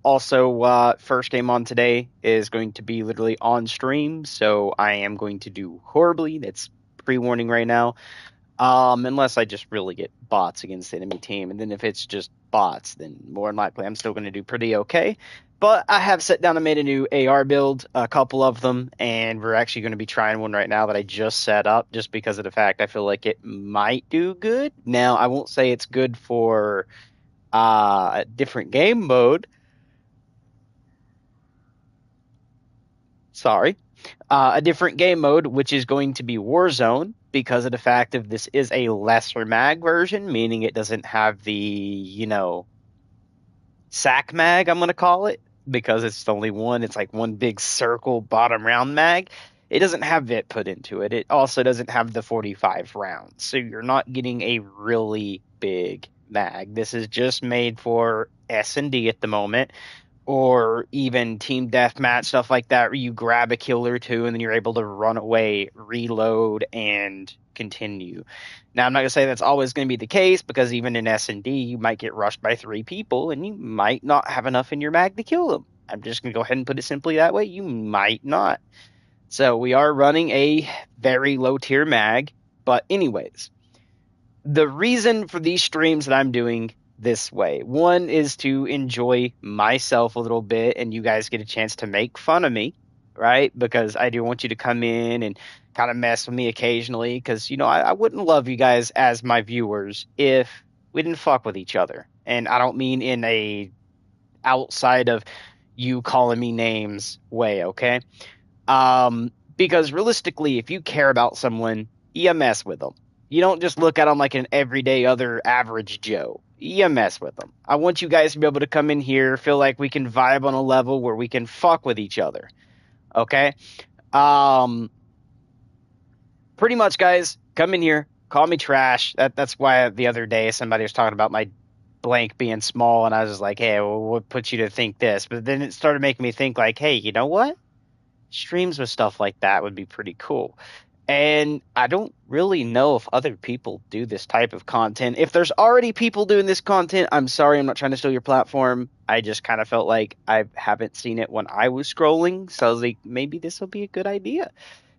Also, first game on today is going to be literally on stream, so I am going to do horribly. That's pre-warning right now. Unless I just really get bots against the enemy team, and then if it's just bots, then more than likely I'm still going to do pretty okay. But I have sat down and made a new AR build, a couple of them, and we're actually going to be trying one right now that I just set up, just because of the fact I feel like it might do good. Now, I won't say it's good for a different game mode. Sorry, a different game mode, which is going to be Warzone, because of the fact of this is a lesser mag version, meaning it doesn't have the, sack mag, I'm going to call it, because it's only one. It's like one big circle bottom round mag. It doesn't have VIT put into it. It also doesn't have the 45 rounds. So you're not getting a really big mag. This is just made for S&D at the moment, or even team deathmatch, stuff like that, where you grab a kill or two and then you're able to run away, reload, and continue. Now, I'm not going to say that's always going to be the case, because even in S&D, you might get rushed by three people and you might not have enough in your mag to kill them. I'm just going to go ahead and put it simply that way. You might not. So we are running a very low tier mag. But anyways, the reason for these streams that I'm doing this way, one is to enjoy myself a little bit and you guys get a chance to make fun of me, right? Because I do want you to come in and kind of mess with me occasionally, because I wouldn't love you guys as my viewers if we didn't fuck with each other. And I don't mean in a outside of you calling me names way, okay? Because realistically, if you care about someone, you mess with them. You don't just look at them like an everyday other average Joe. You mess with them. I want you guys to be able to come in here, feel like we can vibe on a level where we can fuck with each other. Okay? Um, Pretty much, guys, come in here, call me trash. That's why the other day somebody was talking about my blank being small, and I was just like, hey, well, what put you to think this? But then it started making me think, like, hey, you know what? Streams with stuff like that would be pretty cool. And I don't really know if other people do this type of content. If there's already people doing this content, I'm sorry, I'm not trying to steal your platform. I just kind of felt like I haven't seen it when I was scrolling. So I was like, maybe this will be a good idea.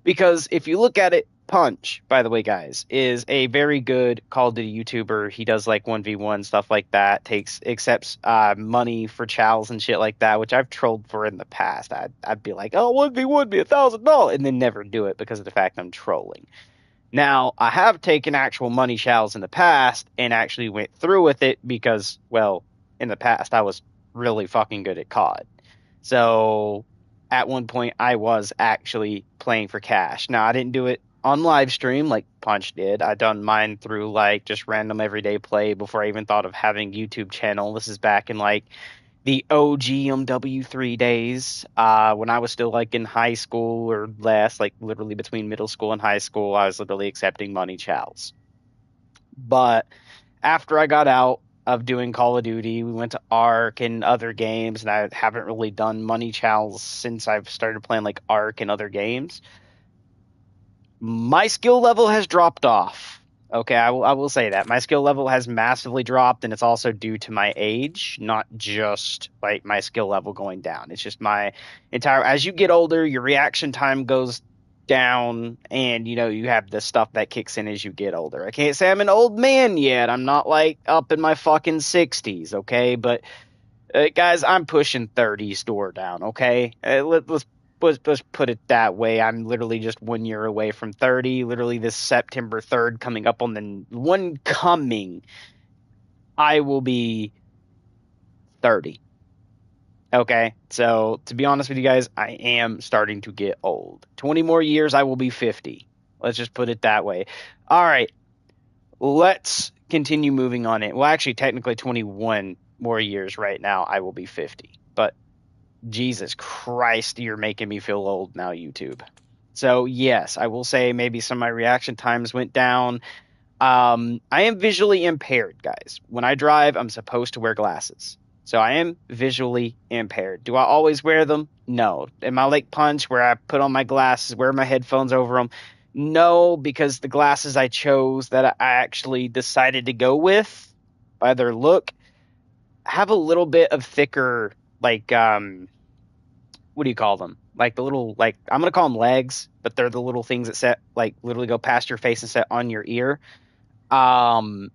Because if you look at it, Punch, by the way, guys, is a very good Call of Duty YouTuber. He does like 1v1 stuff like that, accepts money for chows and shit like that, which I've trolled for in the past. I'd be like, oh, 1v1 be $1,000, and then never do it because of the fact I'm trolling. Now, I have taken actual money chows in the past and actually went through with it because, well, in the past I was really fucking good at COD. So at one point I was actually playing for cash. Now, I didn't do it on live stream like Punch did. I done mine through like just random everyday play before I even thought of having YouTube channel. This is back in like the OG MW3 days, when I was still like in high school or less, like literally between middle school and high school. I was literally accepting money chows. But after I got out of doing Call of Duty, we went to Ark and other games, and I haven't really done money chows since I've started playing like Ark and other games. My skill level has dropped off. Okay, I will say that my skill level has massively dropped, and it's also due to my age, not just like my skill level going down. It's just my entire. As you get older, your reaction time goes down, and you have the stuff that kicks in as you get older. I can't say I'm an old man yet. I'm not like up in my fucking 60s, okay? But guys, I'm pushing 30s door down, okay? Let's put it that way. I'm literally just 1 year away from 30. Literally this September 3rd, coming up on the one coming, I will be 30. Okay, so to be honest with you guys, I am starting to get old. 20 more years, I will be 50. Let's just put it that way. All right, let's continue moving on it. Well, actually, technically 21 more years right now, I will be 50. But Jesus Christ, you're making me feel old now, YouTube. So, yes, I will say maybe some of my reaction times went down. I am visually impaired, guys. When I drive, I'm supposed to wear glasses. So I am visually impaired. Do I always wear them? No. Am I like Punch, where I put on my glasses, wear my headphones over them? No, because the glasses I chose that I actually decided to go with, by their look, have a little bit of thicker like what do you call them? Like the little, like, I'm gonna call them legs, but they're the little things that set, like, literally go past your face and set on your ear. Um,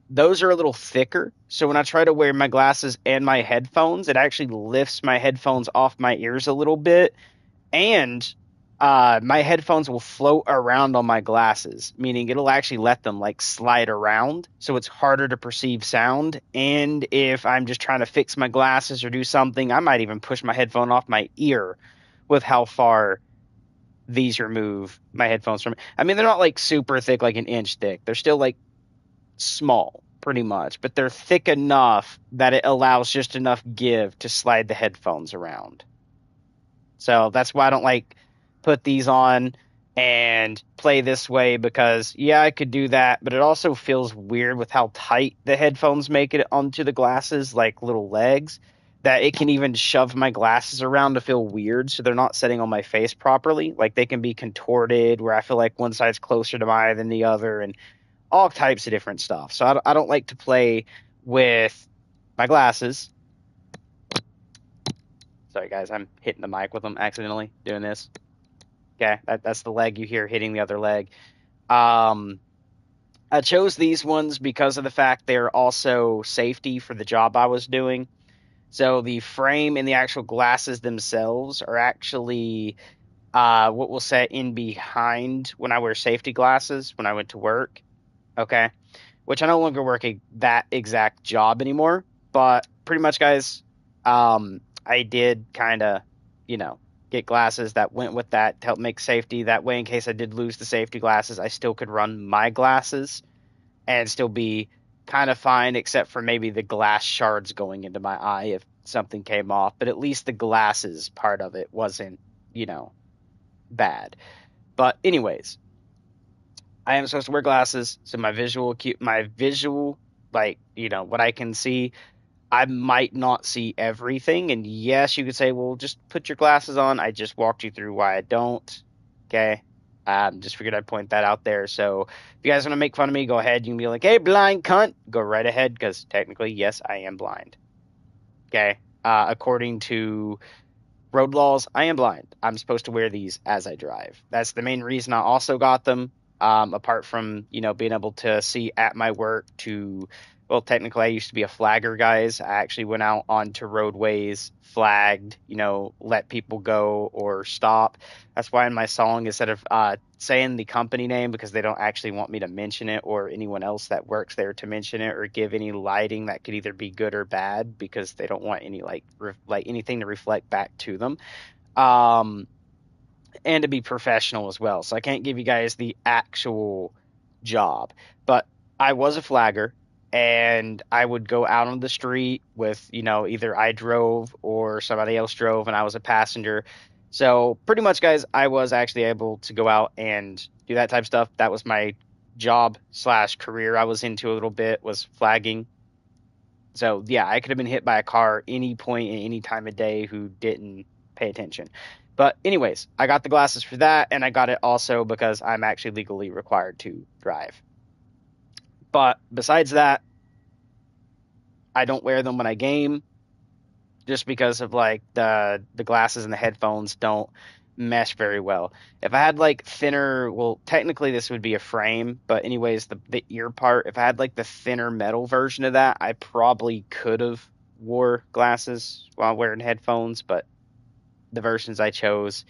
those are a little thicker. So when I try to wear my glasses and my headphones, it actually lifts my headphones off my ears a little bit, and my headphones will float around on my glasses, meaning it'll actually let them like slide around, so it's harder to perceive sound. And if I'm just trying to fix my glasses or do something, I might even push my headphone off my ear with how far these remove my headphones from. I mean, they're not like super thick, like an inch thick. They're still like small, pretty much, but they're thick enough that it allows just enough give to slide the headphones around. So that's why I don't like put these on and play this way, because yeah, I could do that, but it also feels weird with how tight the headphones make it onto the glasses, like little legs, that it can even shove my glasses around to feel weird, so they're not sitting on my face properly. Like they can be contorted where I feel like one side's closer to my than the other, and all types of different stuff. So I don't like to play with my glasses. Sorry, guys, I'm hitting the mic with them accidentally doing this. Okay, that's the leg you hear hitting the other leg. Um, I chose these ones because of the fact they're also safety for the job I was doing. So the frame and the actual glasses themselves are actually what we'll set in behind when I wear safety glasses when I went to work. Okay, which I no longer work that exact job anymore. But pretty much, guys, I did kind of, get glasses that went with that to help make safety. That way, in case I did lose the safety glasses, I still could run my glasses and still be kind of fine, except for maybe the glass shards going into my eye if something came off. But at least the glasses part of it wasn't, bad. But anyways, I am supposed to wear glasses, so my visual, like, what I can see, I might not see everything. And yes, you could say, well, just put your glasses on. I just walked you through why I don't. Okay. Just figured I'd point that out there. So if you guys want to make fun of me, go ahead. You can be like, hey, blind cunt. Go right ahead, because technically, yes, I am blind. Okay. According to road laws, I am blind. I'm supposed to wear these as I drive. That's the main reason I also got them. Apart from, being able to see at my work to, well, technically I used to be a flagger, guys. I actually went out onto roadways, flagged, let people go or stop. That's why in my song, instead of saying the company name, because they don't actually want me to mention it or anyone else that works there to mention it, or give any lighting that could either be good or bad, because they don't want any like anything to reflect back to them. And to be professional as well. So I can't give you guys the actual job, but I was a flagger, and I would go out on the street with, either I drove or somebody else drove and I was a passenger. So pretty much, guys, I was actually able to go out and do that type of stuff. That was my job slash career I was into a little bit, was flagging. So yeah, I could have been hit by a car any point at any time of day who didn't pay attention. But anyways, I got the glasses for that, and I got it also because I'm actually legally required to drive. But besides that, I don't wear them when I game, just because of like the glasses and the headphones don't mesh very well. If I had like thinner, well, technically this would be a frame, but anyways, the ear part, if I had like the thinner metal version of that, I probably could have wore glasses while wearing headphones. But the versions I chose,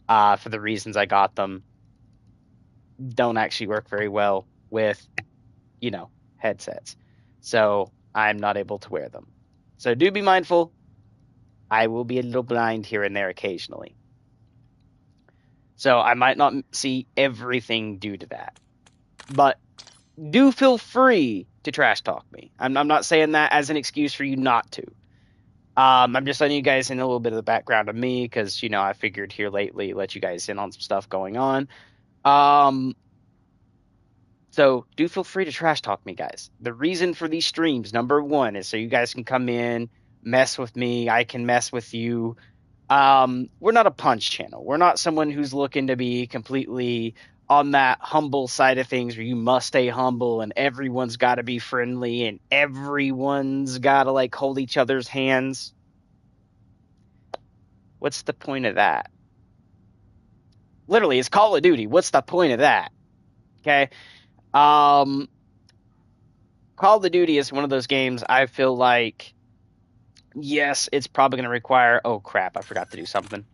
for the reasons I got them, don't actually work very well with, headsets. So I'm not able to wear them. So do be mindful. I will be a little blind here and there occasionally. So I might not see everything due to that. But do feel free to trash talk me. I'm not saying that as an excuse for you not to. I'm just letting you guys in a little bit of the background of me, because, I figured here lately let you guys in on some stuff going on. So do feel free to trash talk me, guys. The reason for these streams, number one, is so you guys can come in, mess with me. I can mess with you. We're not a punch channel. We're not someone who's looking to be completely on that humble side of things, where you must stay humble and everyone's got to be friendly and everyone's got to like hold each other's hands. What's the point of that? Literally, it's Call of Duty. What's the point of that? Okay. Call of Duty is one of those games I feel like, yes, it's probably going to require... Oh, crap. I forgot to do something.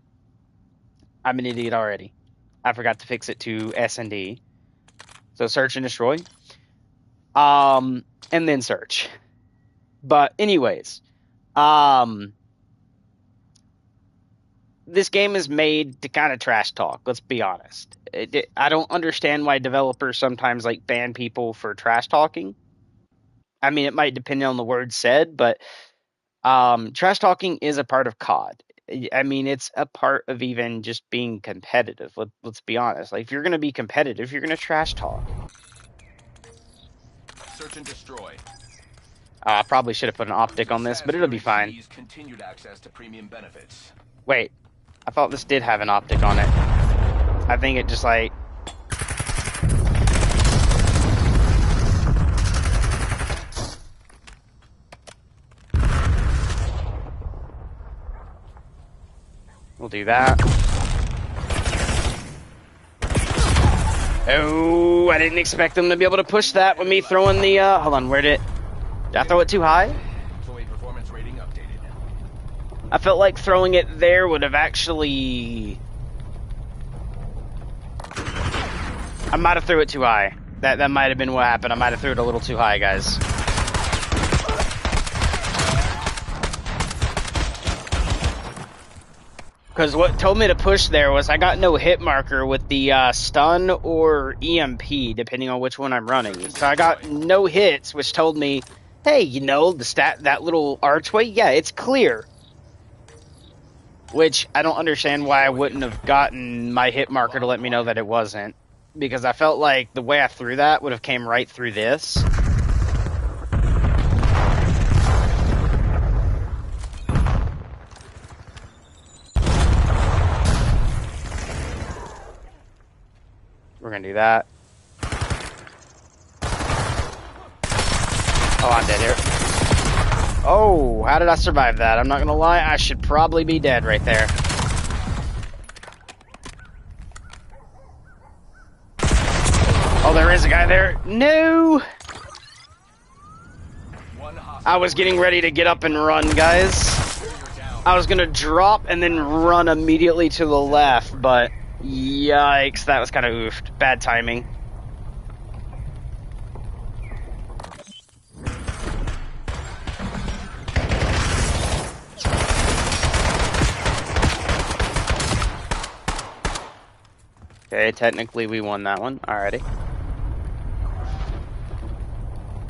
I'm an idiot already. I forgot to fix it to S&D. So search and destroy. And then search. But anyways, this game is made to kind of trash talk. Let's be honest. I don't understand why developers sometimes like ban people for trash talking. I mean, it might depend on the words said, but trash talking is a part of COD. I mean, it's a part of even just being competitive. Let's be honest. Like, if you're going to be competitive, you're going to trash talk. Search and destroy. I probably should have put an optic on this, but it'll be fine. Continued access to premium benefits. Wait, I thought this did have an optic on it. I think it just like... We'll do that. Oh, I didn't expect them to be able to push that with me throwing the, hold on, did I throw it too high? Employee performance rating updated. I felt like throwing it there would have actually... I might have threw it too high. That might have been what happened. I might have threw it a little too high, guys. Because what told me to push there was I got no hit marker with the stun or EMP, depending on which one I'm running. So I got no hits, which told me, hey, you know, that little archway, yeah, it's clear. Which I don't understand why I wouldn't have gotten my hit marker to let me know that it wasn't. Because I felt like the way I threw that would have came right through this. We're gonna do that. Oh, I'm dead here. Oh, how did I survive that? I'm not gonna lie, I should probably be dead right there. Oh, there is a guy there. No! I was getting ready to get up and run, guys. I was gonna drop and then run immediately to the left, but... Yikes, that was kind of oofed. Bad timing. Okay, technically we won that one. Alrighty.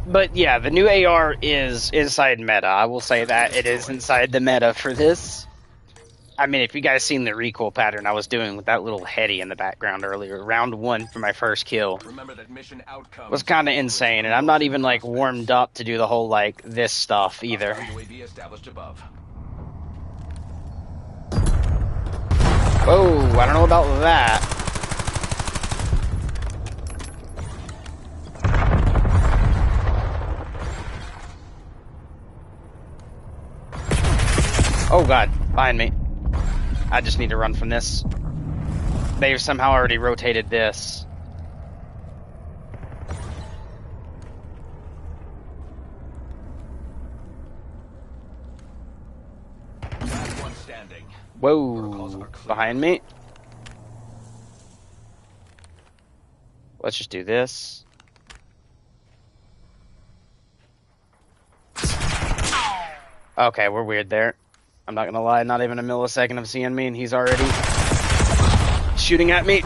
But yeah, the new AR is inside meta. I will say that. It is inside the meta for this. I mean, if you guys seen the recoil pattern I was doing with that little heady in the background earlier, round 1 for my first kill, was kind of insane, and I'm not even, like, warmed up to do the whole, like, this stuff either. Whoa, I don't know about that. Oh god, behind me. I just need to run from this. They've somehow already rotated this. One standing. Whoa, behind me. Let's just do this. Okay, we're weird there. I'm not gonna lie, not even a millisecond of seeing me and he's already shooting at me.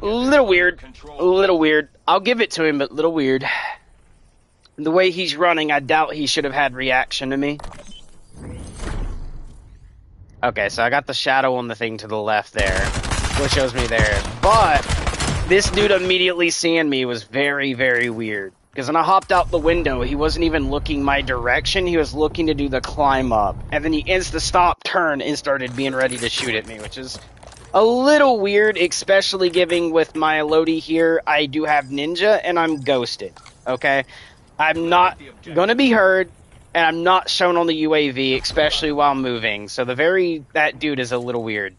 A little weird. A little weird. I'll give it to him, but a little weird. The way he's running, I doubt he should have had reaction to me. Okay, so I got the shadow on the thing to the left there, which shows me there. But this dude immediately seeing me was very, very weird. Because when I hopped out the window, he wasn't even looking my direction. He was looking to do the climb up. And then he insta-stop, turned, and started being ready to shoot at me, which is a little weird, especially given with my Lodi here, I do have Ninja, and I'm ghosted, okay? I'm not going to be heard And I'm not shown on the UAV, especially while moving. So that dude is a little weird.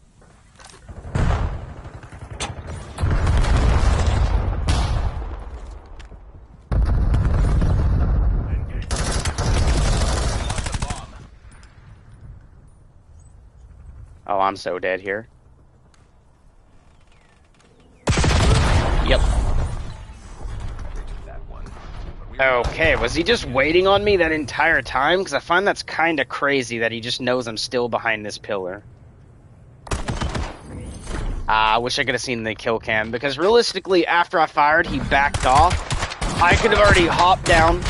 Oh, I'm so dead here. Yep. Okay, was he just waiting on me that entire time? Because I find that's kind of crazy that he just knows I'm still behind this pillar. I wish I could have seen the kill cam, because realistically, after I fired, he backed off. I could have already hopped down.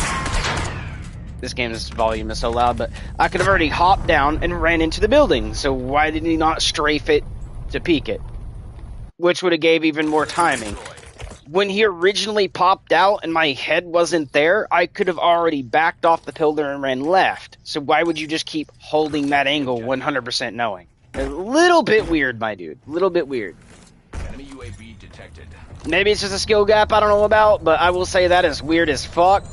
This game's volume is so loud, but I could have already hopped down and ran into the building. So why did he not strafe it to peek it? Which would have gave even more timing. When he originally popped out and my head wasn't there, I could have already backed off the pillar and ran left. So why would you just keep holding that angle 100% knowing? A little bit weird, my dude. A little bit weird. Enemy UAV detected. Maybe it's just a skill gap I don't know about, but I will say that is weird as fuck.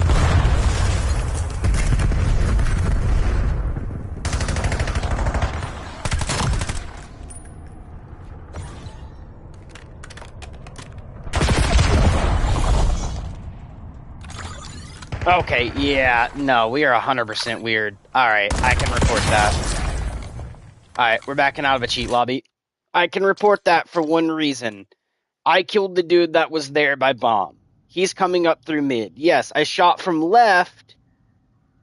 Okay, yeah, no, we are 100% weird. Alright, I can report that. Alright, we're backing out of a cheat lobby. I can report that for one reason. I killed the dude that was there by bomb. He's coming up through mid. Yes, I shot from left,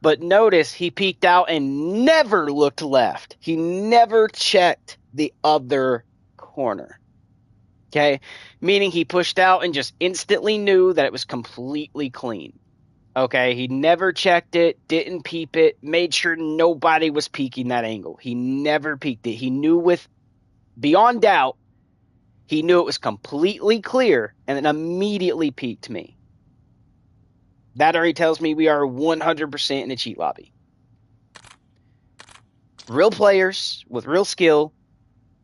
but notice he peeked out and never looked left. He never checked the other corner. Okay? Meaning he pushed out and just instantly knew that it was completely clean. Okay, he never checked it, didn't peep it, made sure nobody was peeking that angle. He never peeked it. He knew beyond doubt, he knew it was completely clear and then immediately peeked me. That already tells me we are 100% in a cheat lobby. Real players with real skill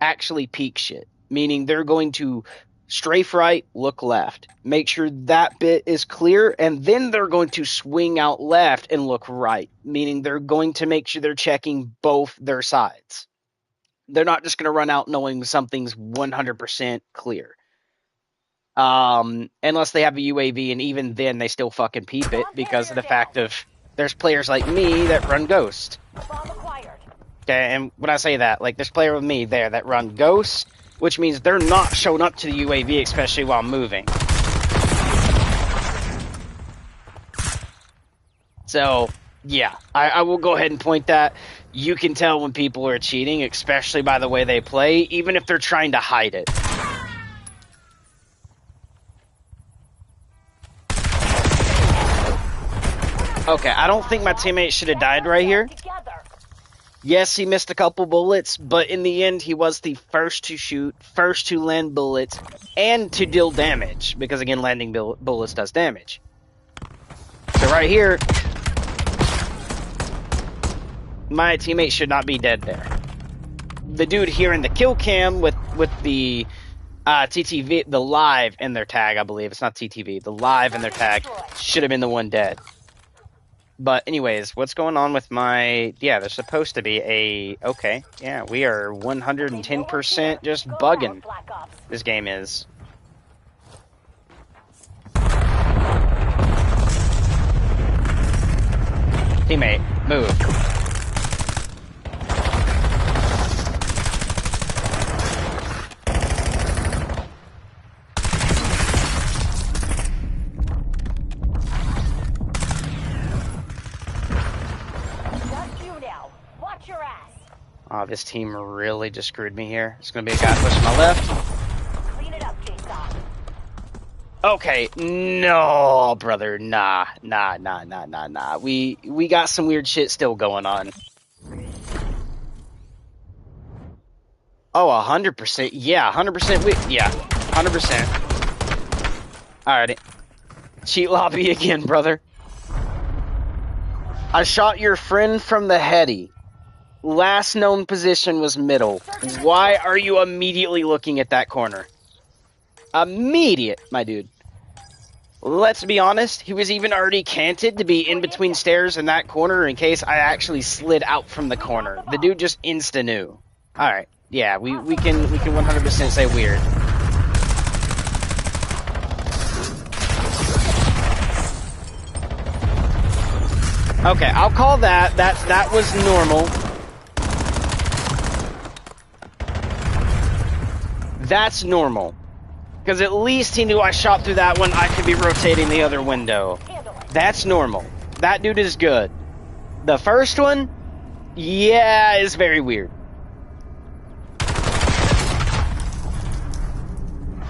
actually peek shit, meaning they're going to strafe right, look left. Make sure that bit is clear, and then they're going to swing out left and look right, meaning they're going to make sure they're checking both their sides. They're not just going to run out knowing something's 100% clear. Unless they have a UAV, and even then they still fucking peep it because of the fact of there's players like me that run Ghost. Okay, and when I say that, like there's player with me there that run Ghost, which means they're not showing up to the UAV, especially while moving. So, yeah, I will go ahead and point that. You can tell when people are cheating, especially by the way they play, even if they're trying to hide it. Okay, I don't think my teammate should have died right here. Yes, he missed a couple bullets, but in the end, he was the first to shoot, first to land bullets, and to deal damage. Because, again, landing bullets does damage. So right here, my teammate should not be dead there. The dude here in the kill cam with the TTV, the live in their tag, I believe. It's not TTV. The live in their tag should have been the one dead. But anyways, what's going on with my... Yeah, there's supposed to be a... Okay, yeah, we are 110% just bugging. This game is. Teammate, move. Oh, this team really just screwed me here. It's going to be a guy pushing my left. Clean it up, Jason. Okay, no, brother. Nah. We got some weird shit still going on. Oh, 100%. Yeah, 100%. Yeah, 100%. Alrighty. Cheat lobby again, brother. I shot your friend from the heady. Last known position was middle. Why are you immediately looking at that corner? Immediate, my dude. Let's be honest, he was even already canted to be in between stairs in that corner in case I actually slid out from the corner. The dude just insta-knew. Alright, yeah, we can 100% say weird. Okay, I'll call that. That was normal. That's normal. Because at least he knew I shot through that one, I could be rotating the other window. That's normal. That dude is good. The first one, yeah, is very weird.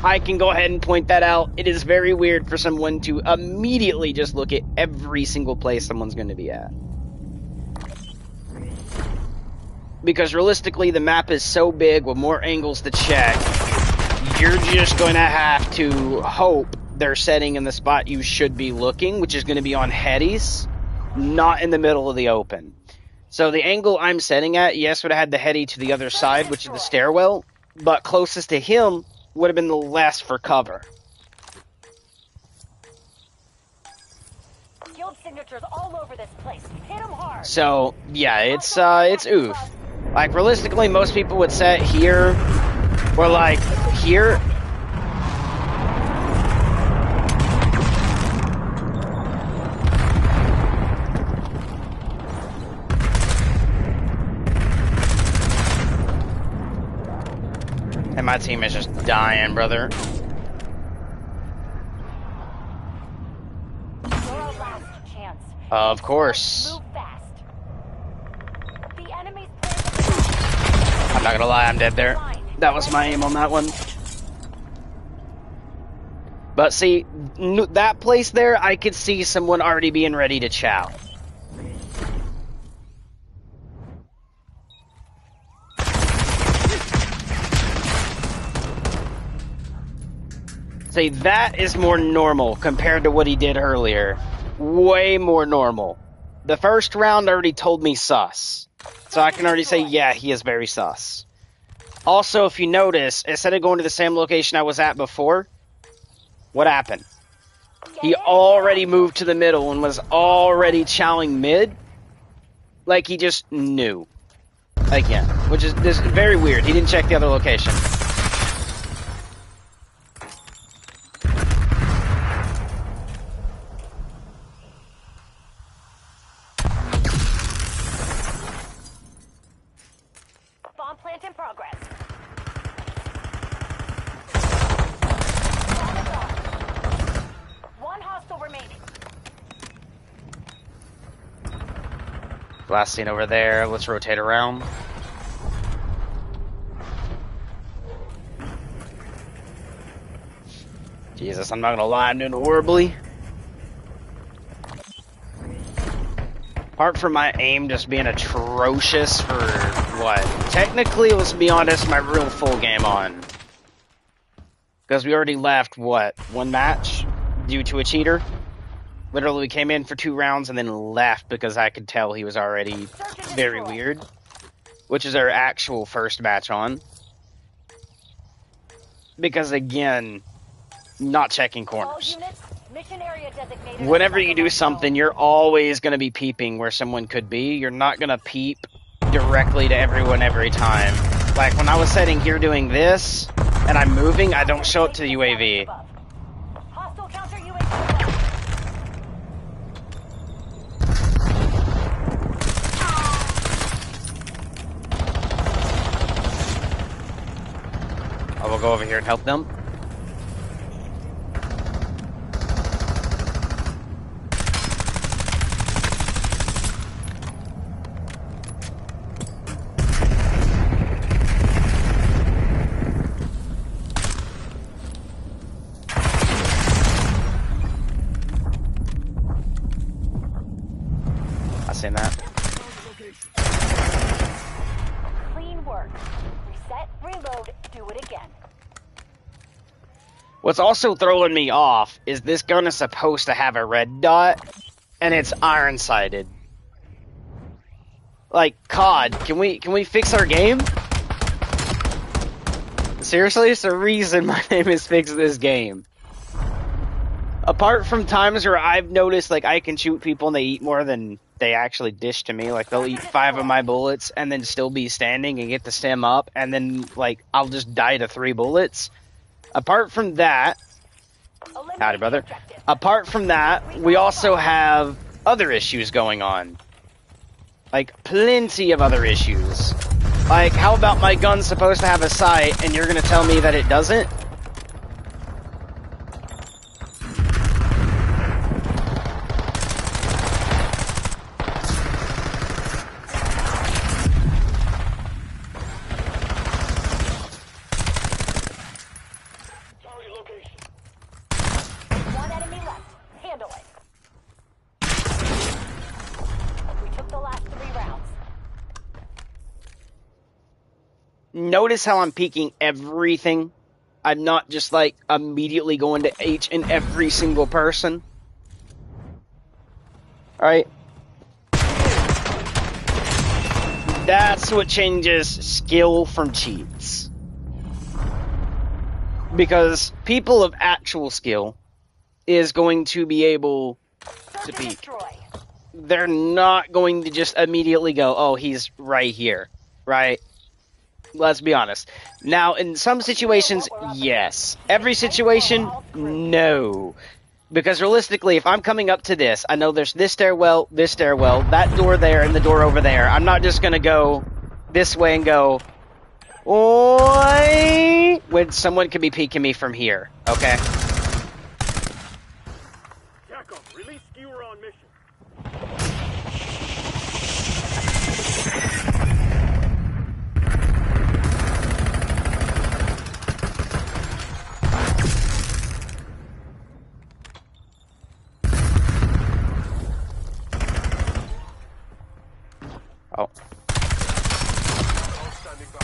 I can go ahead and point that out. It is very weird for someone to immediately just look at every single place someone's going to be at. Because realistically, the map is so big with more angles to check, you're just going to have to hope they're setting in the spot you should be looking, which is going to be on headies, not in the middle of the open. So the angle I'm setting at, yes, would have had the heady to the other side, which is the stairwell, but closest to him would have been the last for cover. Guild signatures all over this place. Hit them hard. So yeah, it's oof. Like realistically, most people would set here or like here. And my team is just dying, brother. Your last chance. Of course. Move fast. The enemy's I'm not gonna lie, I'm dead there. That was my aim on that one. But see, that place there, I could see someone already being ready to chow. See, that is more normal compared to what he did earlier. Way more normal. The first round already told me sus. So I can already say, yeah, he is very sus. Also, if you notice, instead of going to the same location I was at before, what happened? He already moved to the middle and was already chowing mid. Like he just knew. Again, which is this very weird. He didn't check the other location. bomb plant in progress. One hostile remaining. Last scene over there. Let's rotate around. Jesus, I'm not gonna lie, I'm doing horribly. Apart from my aim just being atrocious for what? Technically, let's be honest, my real full game on. Because we already left, what, one match? Due to a cheater? Literally, we came in for 2 rounds and then left because I could tell he was already very weird. Which is our actual first match on. Because again, not checking corners. Whenever you do something, you're always going to be peeping where someone could be. You're not going to peep directly to everyone every time. Like, when I was sitting here doing this, and I'm moving, I don't show it to the UAV. I will go over here and help them. I seen that. Clean work. Reset, reload, do it again. What's also throwing me off is this gun is supposed to have a red dot, and it's iron-sighted. Like, COD, can we fix our game? Seriously, it's the reason my name is Fix This Game. Apart from times where I've noticed, like, I can shoot people and they eat more than they actually dish to me. Like, they'll eat 5 of my bullets and then still be standing and get the stem up, and then, like, I'll just die to 3 bullets. Apart from that, howdy, brother. Apart from that, we also have other issues going on. Like, plenty of other issues. Like, how about my gun's supposed to have a sight and you're gonna tell me that it doesn't? One enemy left. Handle it. We took the last 3 rounds. Notice how I'm peeking everything. I'm not just, like, immediately going to each and every single person. Alright? That's what changes skill from cheats. Because people of actual skill is going to be able to peek. They're not going to just immediately go, oh, he's right here, right? Let's be honest. Now, in some situations, yes. Every situation, no. Because realistically, if I'm coming up to this, I know there's this stairwell, that door there, and the door over there. I'm not just going to go this way and go, oi, when someone could be peeking me from here, okay? Jacob, release skewer on mission. Oh. Standing by.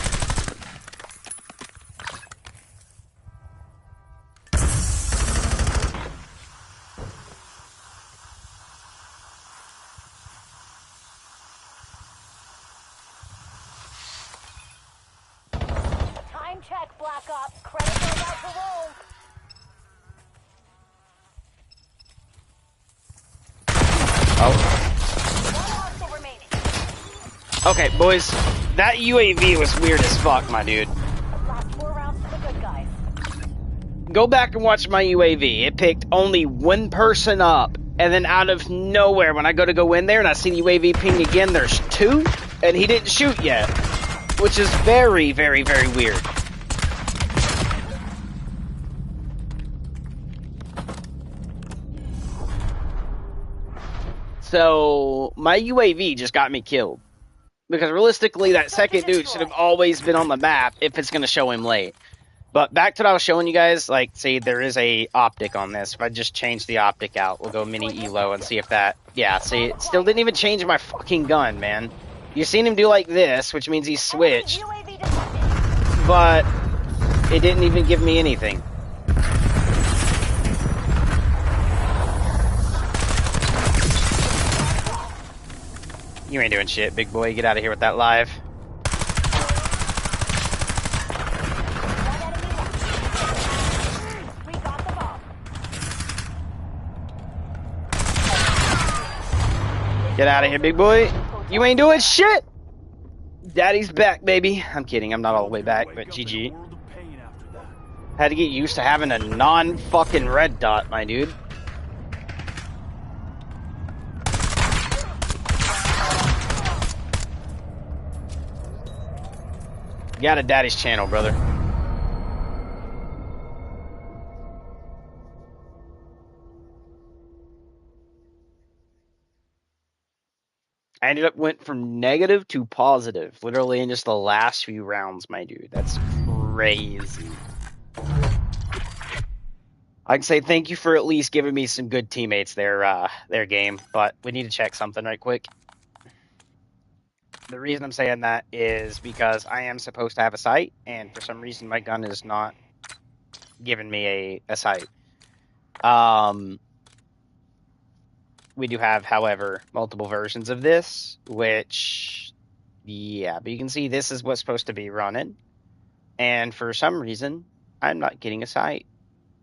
Time check, Black Ops. Credit goes out to roll. Oh. One hostile remaining. Okay, boys. That UAV was weird as fuck, my dude. Last 4 rounds to the good guys. Go back and watch my UAV. It picked only one person up, and then out of nowhere, when I go in there and I see the UAV ping again, there's 2, and he didn't shoot yet, which is very, very, very weird. So, my UAV just got me killed. Because realistically, that second dude should have always been on the map if it's going to show him late. But back to what I was showing you guys, like, see, there is a optic on this. If I just change the optic out, we'll go mini elo and see if that... Yeah, see, it still didn't even change my fucking gun, man. You've seen him do like this, which means he switched. But it didn't even give me anything. You ain't doing shit, big boy. Get out of here with that live. We got the bomb. Get out of here, big boy. You ain't doing shit. Daddy's back, baby. I'm kidding. I'm not all the way back, but GG. Had to get used to having a non-fucking red dot, my dude. Got a daddy's channel, brother. I ended up went from negative to positive, literally in just the last few rounds, my dude. That's crazy. I can say thank you for at least giving me some good teammates their game, but we need to check something right quick. The reason I'm saying that is because I am supposed to have a sight, and for some reason my gun is not giving me a sight. We do have, however, multiple versions of this, which, yeah, but you can see this is what's supposed to be running, and for some reason, I'm not getting a sight.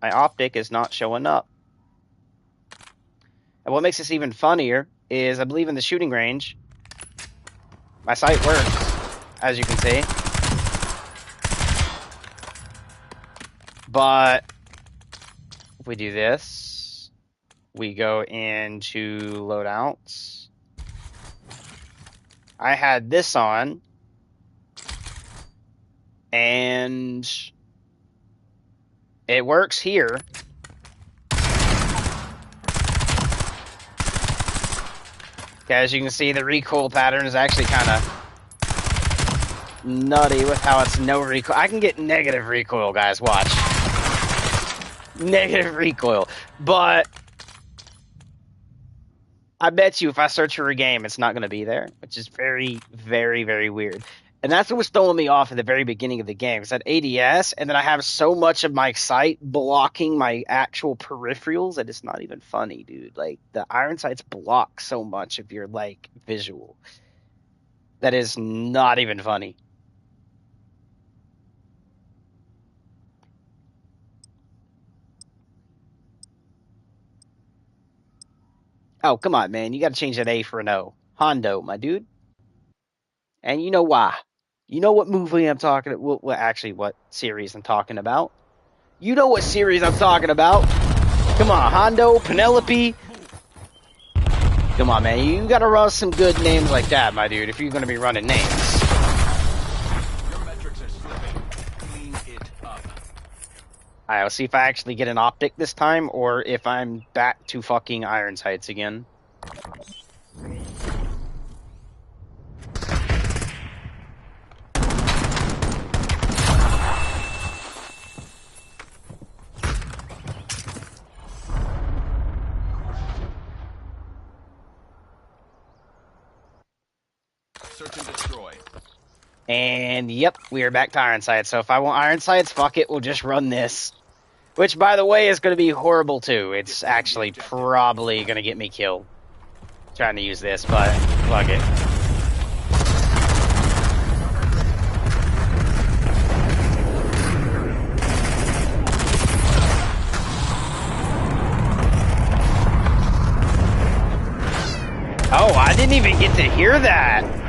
My optic is not showing up. And what makes this even funnier is I believe in the shooting range, my sight works, as you can see. But if we do this, we go into loadouts. I had this on, and it works here. As you can see, the recoil pattern is actually kind of nutty with how it's no recoil. I can get negative recoil, guys, watch. Negative recoil. But I bet you if I search for a game, it's not going to be there, which is very, very, very weird. And that's what was throwing me off at the very beginning of the game. It's that ADS, and then I have so much of my sight blocking my actual peripherals that it's not even funny, dude. Like, the iron sights block so much of your, like, visual. That is not even funny. Oh, come on, man. You got to change that A for an O. Hondo, my dude. And you know why. You know what movie I'm talking about. Well, actually, what series I'm talking about. You know what series I'm talking about. Come on, Hondo, Penelope. Come on, man. You got to run some good names like that, my dude, if you're going to be running names. Your metrics are slipping. Clean it up. Alright, let's see if I actually get an optic this time, or if I'm back to fucking iron sights again. Search and destroy. And yep, we are back to iron sights. So if I want iron sights, fuck it, we'll just run this. Which, by the way, is going to be horrible too. It's actually probably going to get me killed trying to use this, but fuck it. Oh, I didn't even get to hear that.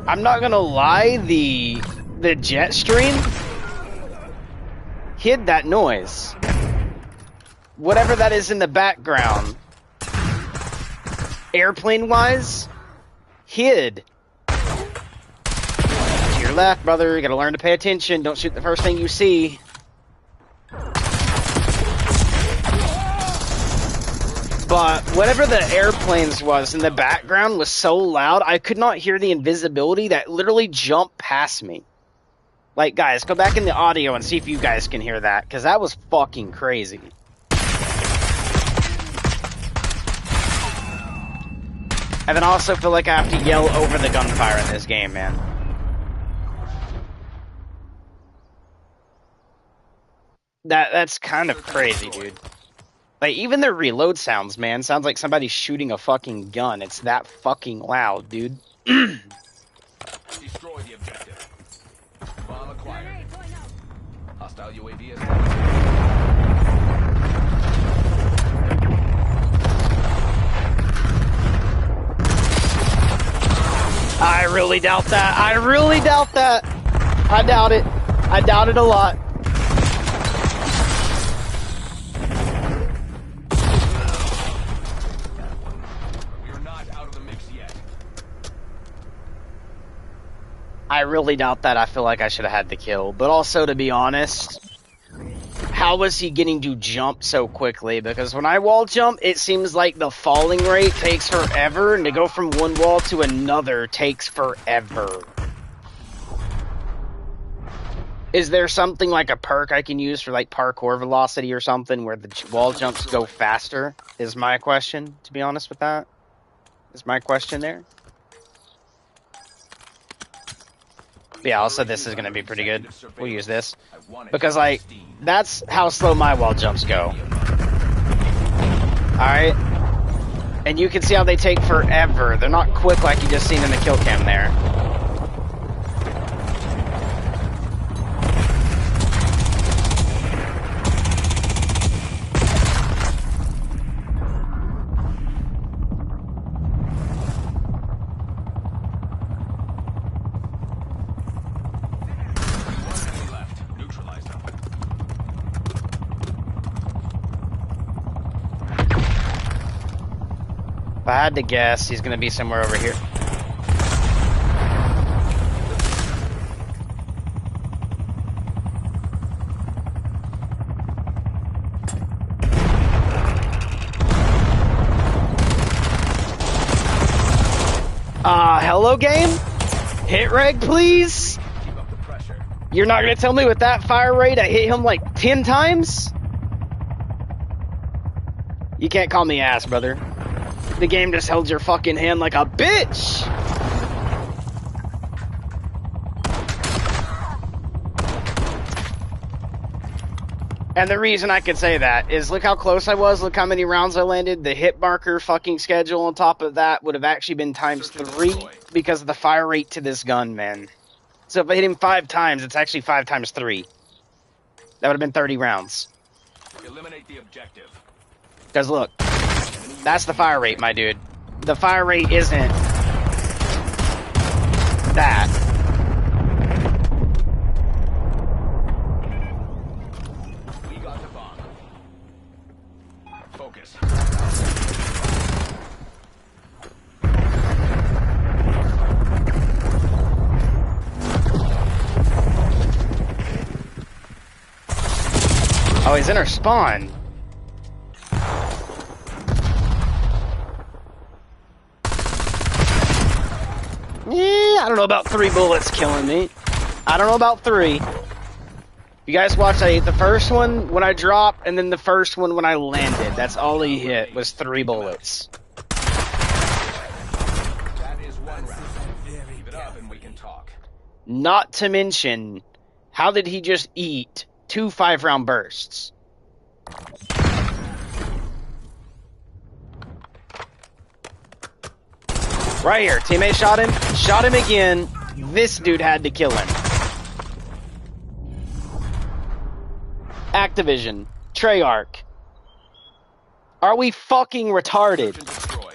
I'm not gonna lie, the jet stream hid that noise. Whatever that is in the background, airplane-wise, hid. To your left, brother. You gotta learn to pay attention. Don't shoot the first thing you see. But whatever the airplanes was in the background was so loud, I could not hear the invisibility that literally jumped past me. Like, guys, go back in the audio and see if you guys can hear that, because that was fucking crazy. And then I also feel like I have to yell over the gunfire in this game, man. That's kind of crazy, dude. Like, even their reload sounds, man, sounds like somebody's shooting a fucking gun. It's that fucking loud, dude. Destroy the objective. Bomb acquired. Hostile UAV is I really doubt that. I really doubt that. I doubt it. I doubt it a lot. I really doubt that. I feel like I should have had the kill. But also, to be honest, how was he getting to jump so quickly? Because when I wall jump, it seems like the falling rate takes forever, and to go from one wall to another takes forever. Is there something like a perk I can use for like parkour velocity or something where the wall jumps go faster? Is my question, to be honest with that. Is my question there. Yeah, also this is going to be pretty good. We'll use this. Because, like, that's how slow my wall jumps go. Alright? And you can see how they take forever. They're not quick like you just seen in the kill cam there. I had to guess, he's gonna be somewhere over here. Hello game? Hit reg, please? Keep up the pressure. You're not gonna tell me with that fire rate I hit him like 10 times? You can't call me ass, brother. The game just held your fucking hand like a bitch! And the reason I could say that is look how close I was, look how many rounds I landed. The hit marker fucking schedule on top of that would have actually been times 3 because of the fire rate to this gun, man. So if I hit him 5 times, it's actually 5 times 3. That would have been 30 rounds. Eliminate the objective. Because look, that's the fire rate, my dude. The fire rate isn't that. We got the bomb. Focus. Oh, he's in our spawn. I don't know about 3 bullets killing me. I don't know about 3. You guys watched, I hit the first one when I dropped, and then the first one when I landed. That's all he hit, was 3 bullets. That is 1 round. Keep it up and we can talk. Not to mention, how did he just eat 2 5-round bursts? Right here, teammate shot him again. This dude had to kill him. Activision, Treyarch. Are we fucking retarded? Destroy.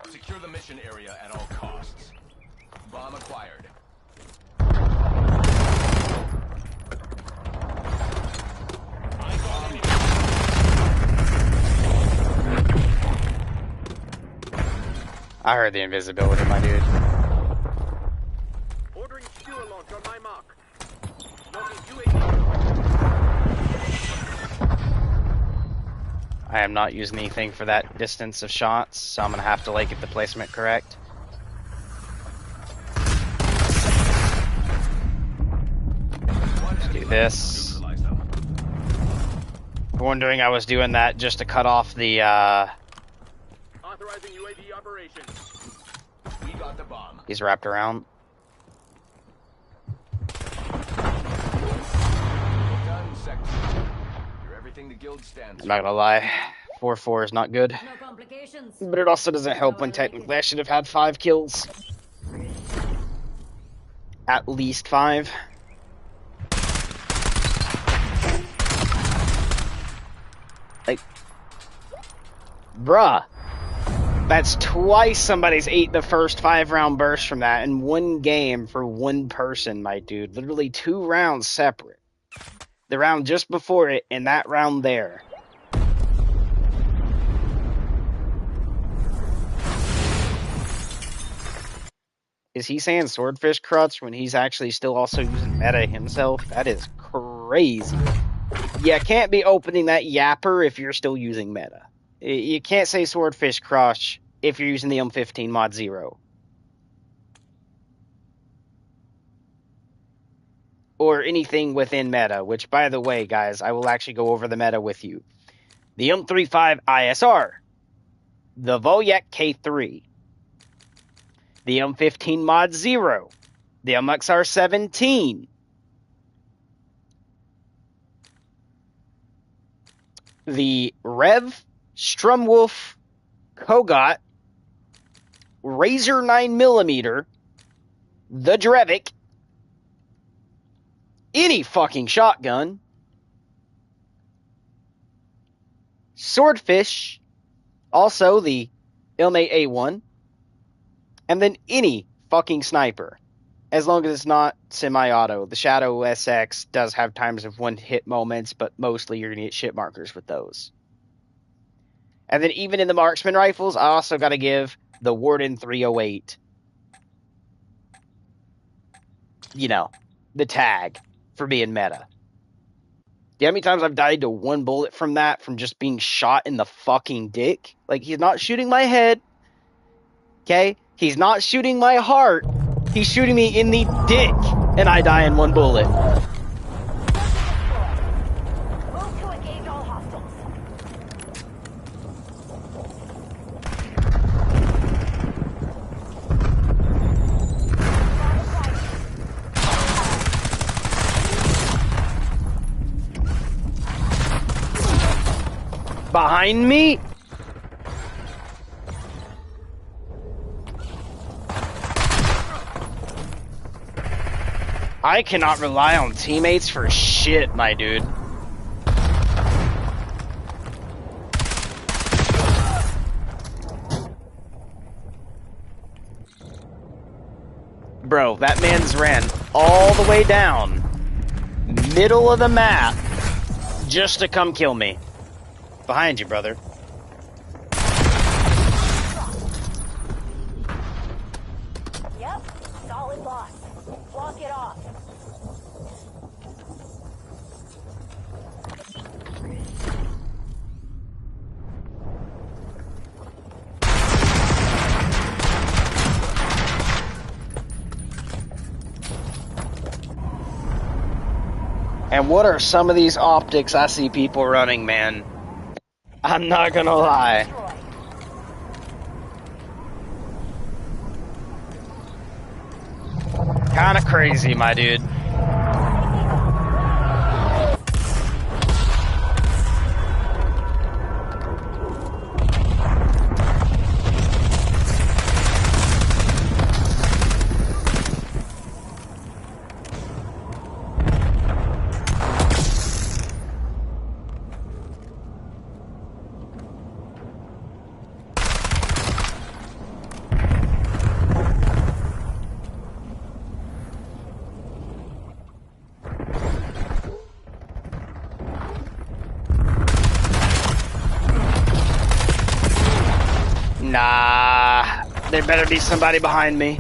Secure the mission area at all costs. Bomb acquired. I heard the invisibility, my dude. Ordering skewer launch on my mark. Logging UAV. I am not using anything for that distance of shots, so I'm gonna have to like get the placement correct. Let's do this. Neutralize them. Wondering I was doing that just to cut off the Authorizing UAV operation. We got the bomb. he's wrapped around. Done, Sector. You're everything the guild stands I'm not gonna lie, 4-4 is not good. No complications. But it also doesn't help when technically I should have had 5 kills. At least 5. Like, bruh. That's twice somebody's ate the first 5-round burst from that in one game for one person, my dude. Literally 2 rounds separate. The round just before it and that round there. Is he saying swordfish crutch when he's actually still also using meta himself? That is crazy. You can't be opening that yapper if you're still using meta. You can't say swordfish crush if you're using the M15 mod 0. Or anything within meta, which by the way, guys, I will actually go over the meta with you. The M35 ISR. The Volyak K3. The M15 mod 0. The MXR 17. The Rev, Strumwolf, Kogot, Razor 9mm, the Drevik, any fucking shotgun, Swordfish, also the M8A1, and then any fucking sniper. As long as it's not semi-auto. The Shadow SX does have times of one-hit moments, but mostly you're going to get shit markers with those. And then even in the marksman rifles, I also got to give the Warden 308, you know, the tag for being meta. Do you know how many times I've died to one bullet from that from just being shot in the fucking dick? Like, he's not shooting my head, okay? He's not shooting my heart. He's shooting me in the dick, and I die in one bullet. Move to engage all hostiles. Behind me? I cannot rely on teammates for shit, my dude. Bro, that man's ran all the way down, middle of the map, just to come kill me. Behind you, brother. Yep, solid loss. Walk it off. And what are some of these optics I see people running, man? I'm not gonna lie. Kinda crazy, my dude. Nah, there better be somebody behind me.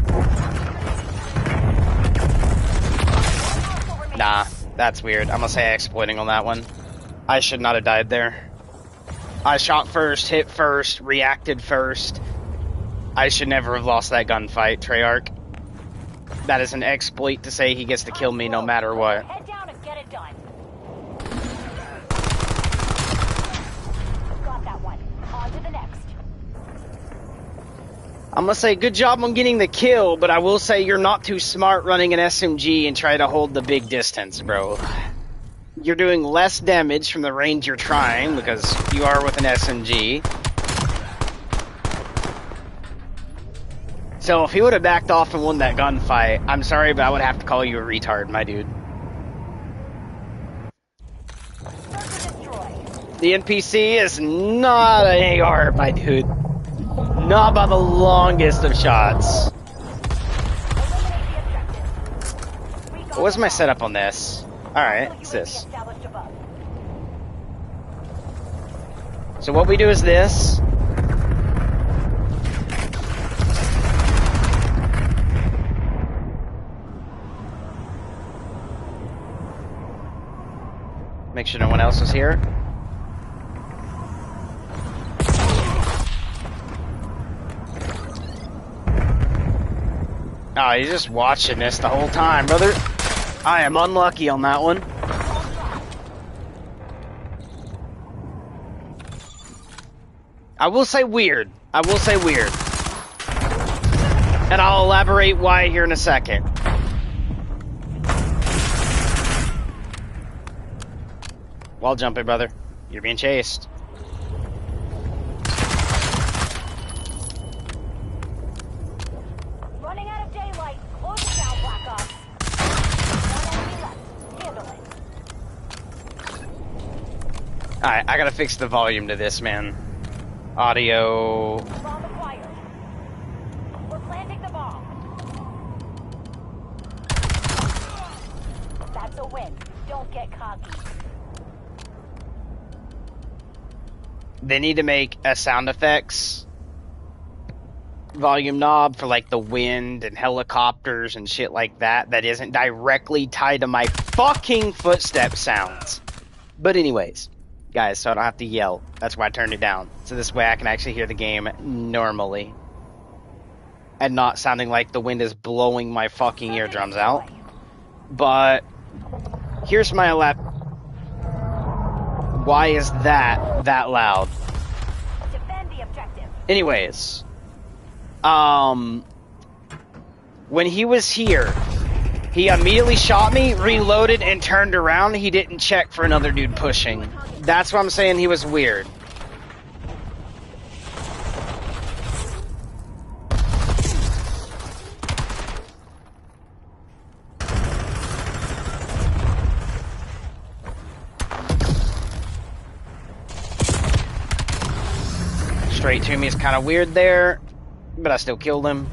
Nah, that's weird. I'm gonna say exploiting on that one. I should not have died there. I shot first, hit first, reacted first. I should never have lost that gunfight, Treyarch. That is an exploit to say he gets to kill me no matter what. Head down and get it done. Got that one. On to the next. I'm gonna say good job on getting the kill, but I will say you're not too smart running an SMG and try to hold the big distance, bro. You're doing less damage from the range you're trying, because you are with an SMG. So if he would have backed off and won that gunfight, I'm sorry, but I would have to call you a retard, my dude. The NPC is not an AR, my dude. Not by the longest of shots. What's my setup on this? Alright, what's this? So what we do is this. Make sure no one else is here. Oh, you're just watching this the whole time, brother. I am unlucky on that one. I will say weird. I will say weird. And I'll elaborate why here in a second. Wall jumping, brother. You're being chased. Running out of daylight. Close it down, Black Ops. One enemy left. Handle it. Alright, I gotta fix the volume to this, man. Audio. Bomb acquired. We're planting the bomb. win. Don't get cocky. They need to make a sound effects volume knob for like the wind and helicopters and shit like that that isn't directly tied to my fucking footstep sounds. But anyways, guys, so I don't have to yell. That's why I turned it down. So this way I can actually hear the game normally. And not sounding like the wind is blowing my fucking eardrums out. But here's my why is that loud? Defend the objective. Anyways, when he was here, he immediately shot me, reloaded, and turned around. He didn't check for another dude pushing. That's why I'm saying he was weird. Straight to me is kind of weird there, but I still killed him.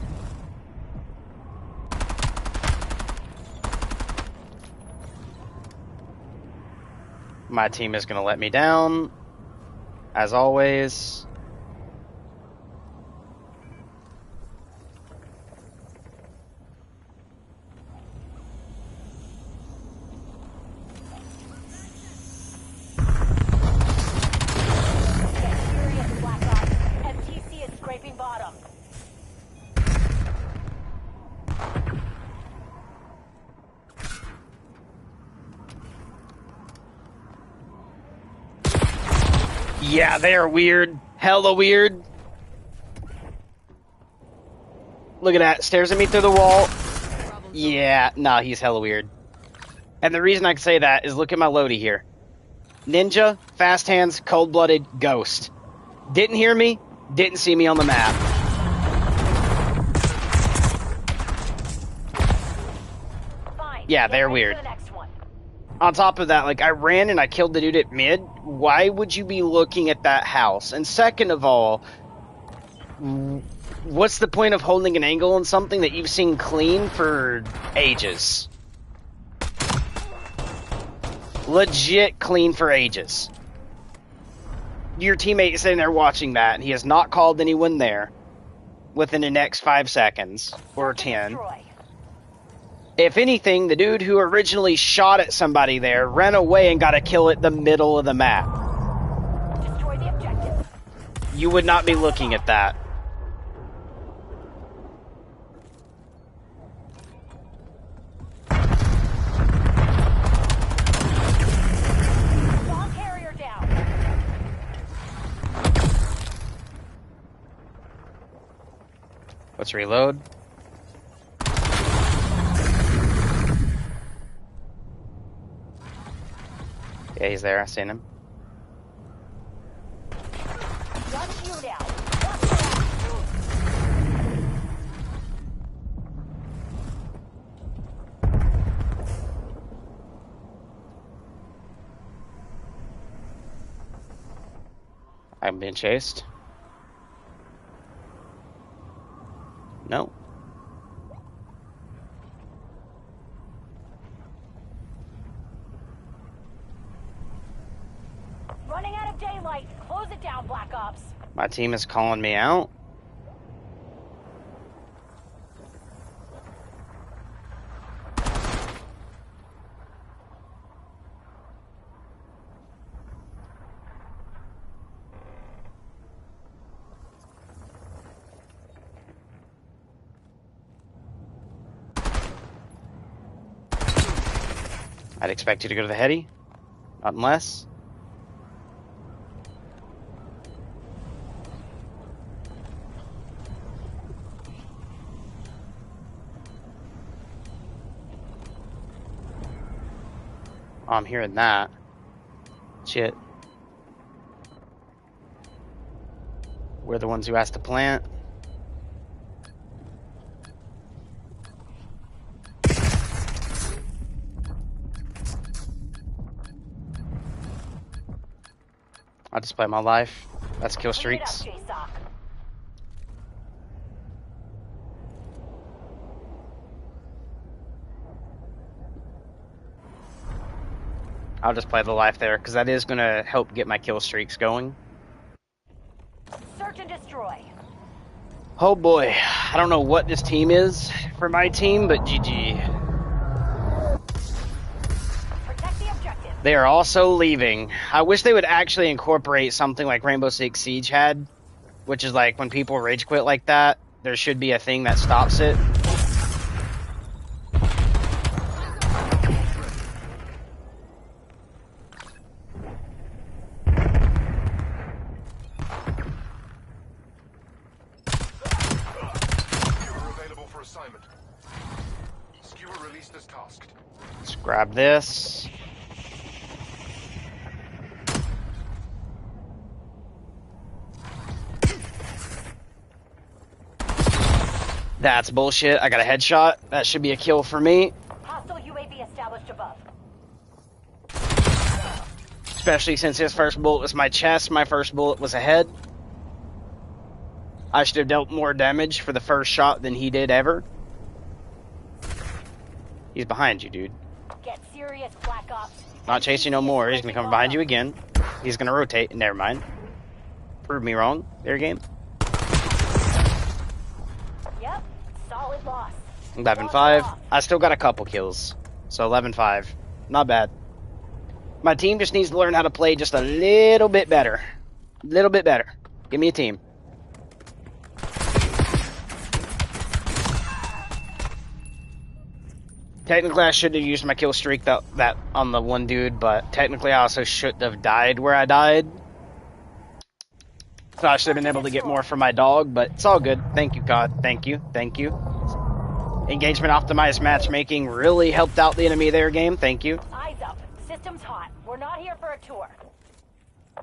My team is going to let me down, as always. Yeah, they are weird. Hella weird. Look at that. Stares at me through the wall. Yeah, nah, he's hella weird. And the reason I can say that is look at my loadie here. Ninja, fast hands, cold-blooded, ghost. Didn't hear me, didn't see me on the map. Fine. Yeah, they're weird. On top of that, like, I ran and I killed the dude at mid. Why would you be looking at that house? And second of all, what's the point of holding an angle on something that you've seen clean for ages? Legit clean for ages. Your teammate is sitting there watching that, and he has not called anyone there within the next 5 seconds, or 10. If anything, the dude who originally shot at somebody there ran away and got a kill at the middle of the map. Destroy the objective. You would not be looking at that. Bomb carrier down. Let's reload. Yeah, he's there. I seen him. Got you down. I'm being chased. No. Running out of daylight. Close it down, Black Ops. My team is calling me out. I'd expect you to go to the heady. Not unless. I'm hearing that. Shit. We're the ones who asked to plant. I'll display my life. That's kill streaks. Clean it up, J-Sock. I'll just play the life there, because that is going to help get my kill streaks going. Search and destroy. Oh boy, I don't know what this team is for my team, but GG. Protect the objective. They are also leaving. I wish they would actually incorporate something like Rainbow Six Siege had, which is like when people rage quit like that, there should be a thing that stops it. Let's grab this. That's bullshit. I got a headshot. That should be a kill for me. Hostile UAV established above. Especially since his first bullet was my chest, my first bullet was a head. I should have dealt more damage for the first shot than he did ever. He's behind you, dude. Get serious, Black Ops. Not chasing no more. He's gonna come behind you again. He's gonna rotate. Never mind. Prove me wrong. There, game. Yep, solid loss. 11-5. I still got a couple kills. So 11-5. Not bad. My team just needs to learn how to play just a little bit better. A little bit better. Give me a team. Technically, I should have used my kill streak that on the one dude, but technically I also shouldn't have died where I died. So I should have been able to get more from my dog, but it's all good. Thank you, God. Thank you. Thank you. Engagement optimized matchmaking really helped out the enemy there, game. Thank you. Eyes up. System's hot. We're not here for a tour.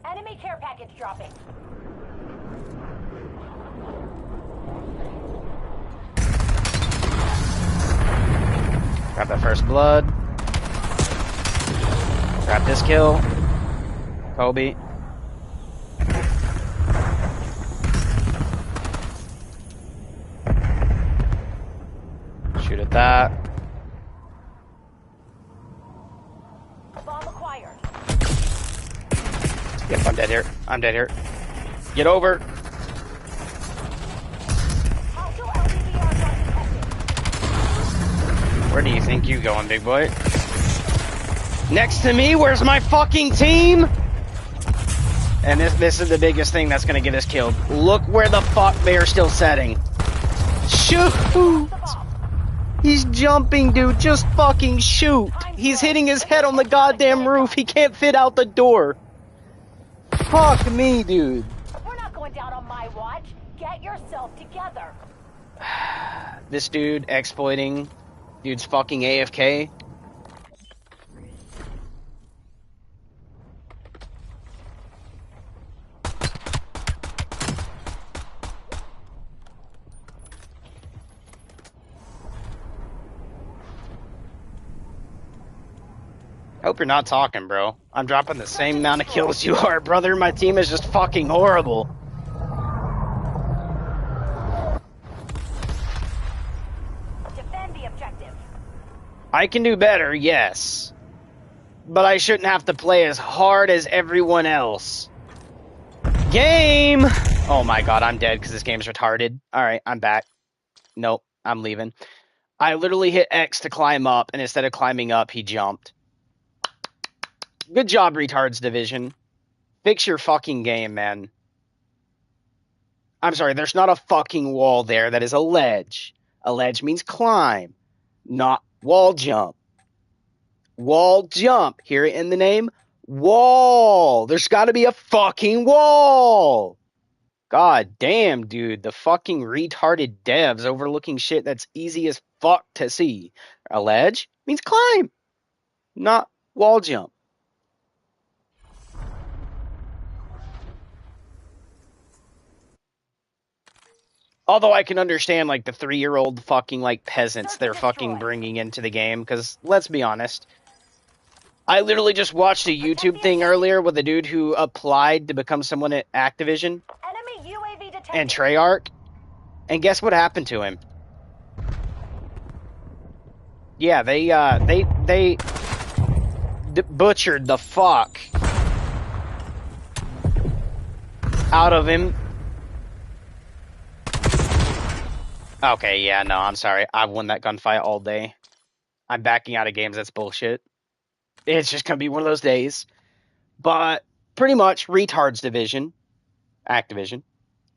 Enemy care package dropping. Grab that first blood. Grab this kill. Kobe. Shoot at that. Bomb acquired. Yep, I'm dead here. I'm dead here. Get over. Hostile LVBR detected. Where do you think you going, big boy? Next to me? Where's my fucking team? And this is the biggest thing that's gonna get us killed. Look where the fuck they are still setting. Shoot! He's jumping, dude. Just fucking shoot. He's hitting his head on the goddamn roof. He can't fit out the door. Fuck me, dude. We're not going down on my watch. Get yourself together. This dude exploiting. Dude's fucking AFK. I hope you're not talking, bro. I'm dropping the same amount of kills you are, brother. My team is just fucking horrible. Defend the objective. I can do better, yes. But I shouldn't have to play as hard as everyone else. Game! Oh my god, I'm dead because this game's retarded. Alright, I'm back. Nope, I'm leaving. I literally hit X to climb up, and instead of climbing up, he jumped. Good job, retards division. Fix your fucking game, man. I'm sorry, there's not a fucking wall there. That is a ledge. A ledge means climb, not wall jump. Wall jump. Hear it in the name? Wall. There's got to be a fucking wall. God damn, dude. The fucking retarded devs overlooking shit that's easy as fuck to see. A ledge means climb, not wall jump. Although I can understand, like, the 3-year-old fucking, like, peasants they're fucking bringing into the game, because, let's be honest, I literally just watched a YouTube thing earlier with a dude who applied to become someone at Activision Enemy UAV detected. and Treyarch, and guess what happened to him? Yeah, butchered the fuck out of him. Okay, yeah, no, I'm sorry. I've won that gunfight all day. I'm backing out of games. That's bullshit. It's just gonna be one of those days. But pretty much Retard's Division, Activision,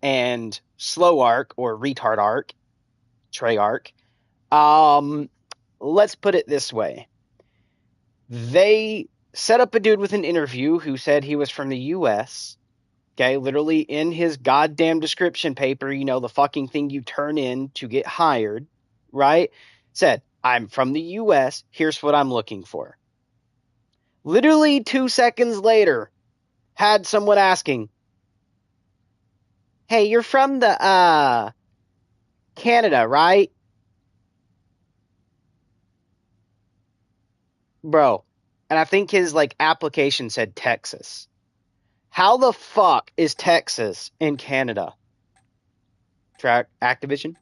and Slow Arc or Retard Arc, Treyarch. Let's put it this way. They set up a dude with an interview who said he was from the US. Okay, literally in his goddamn description paper, you know, the fucking thing you turn in to get hired, right? Said, I'm from the US. Here's what I'm looking for. Literally 2 seconds later, had someone asking, hey, you're from the, Canada, right? Bro. And I think his, like, application said Texas. How the fuck is Texas in Canada? Activision?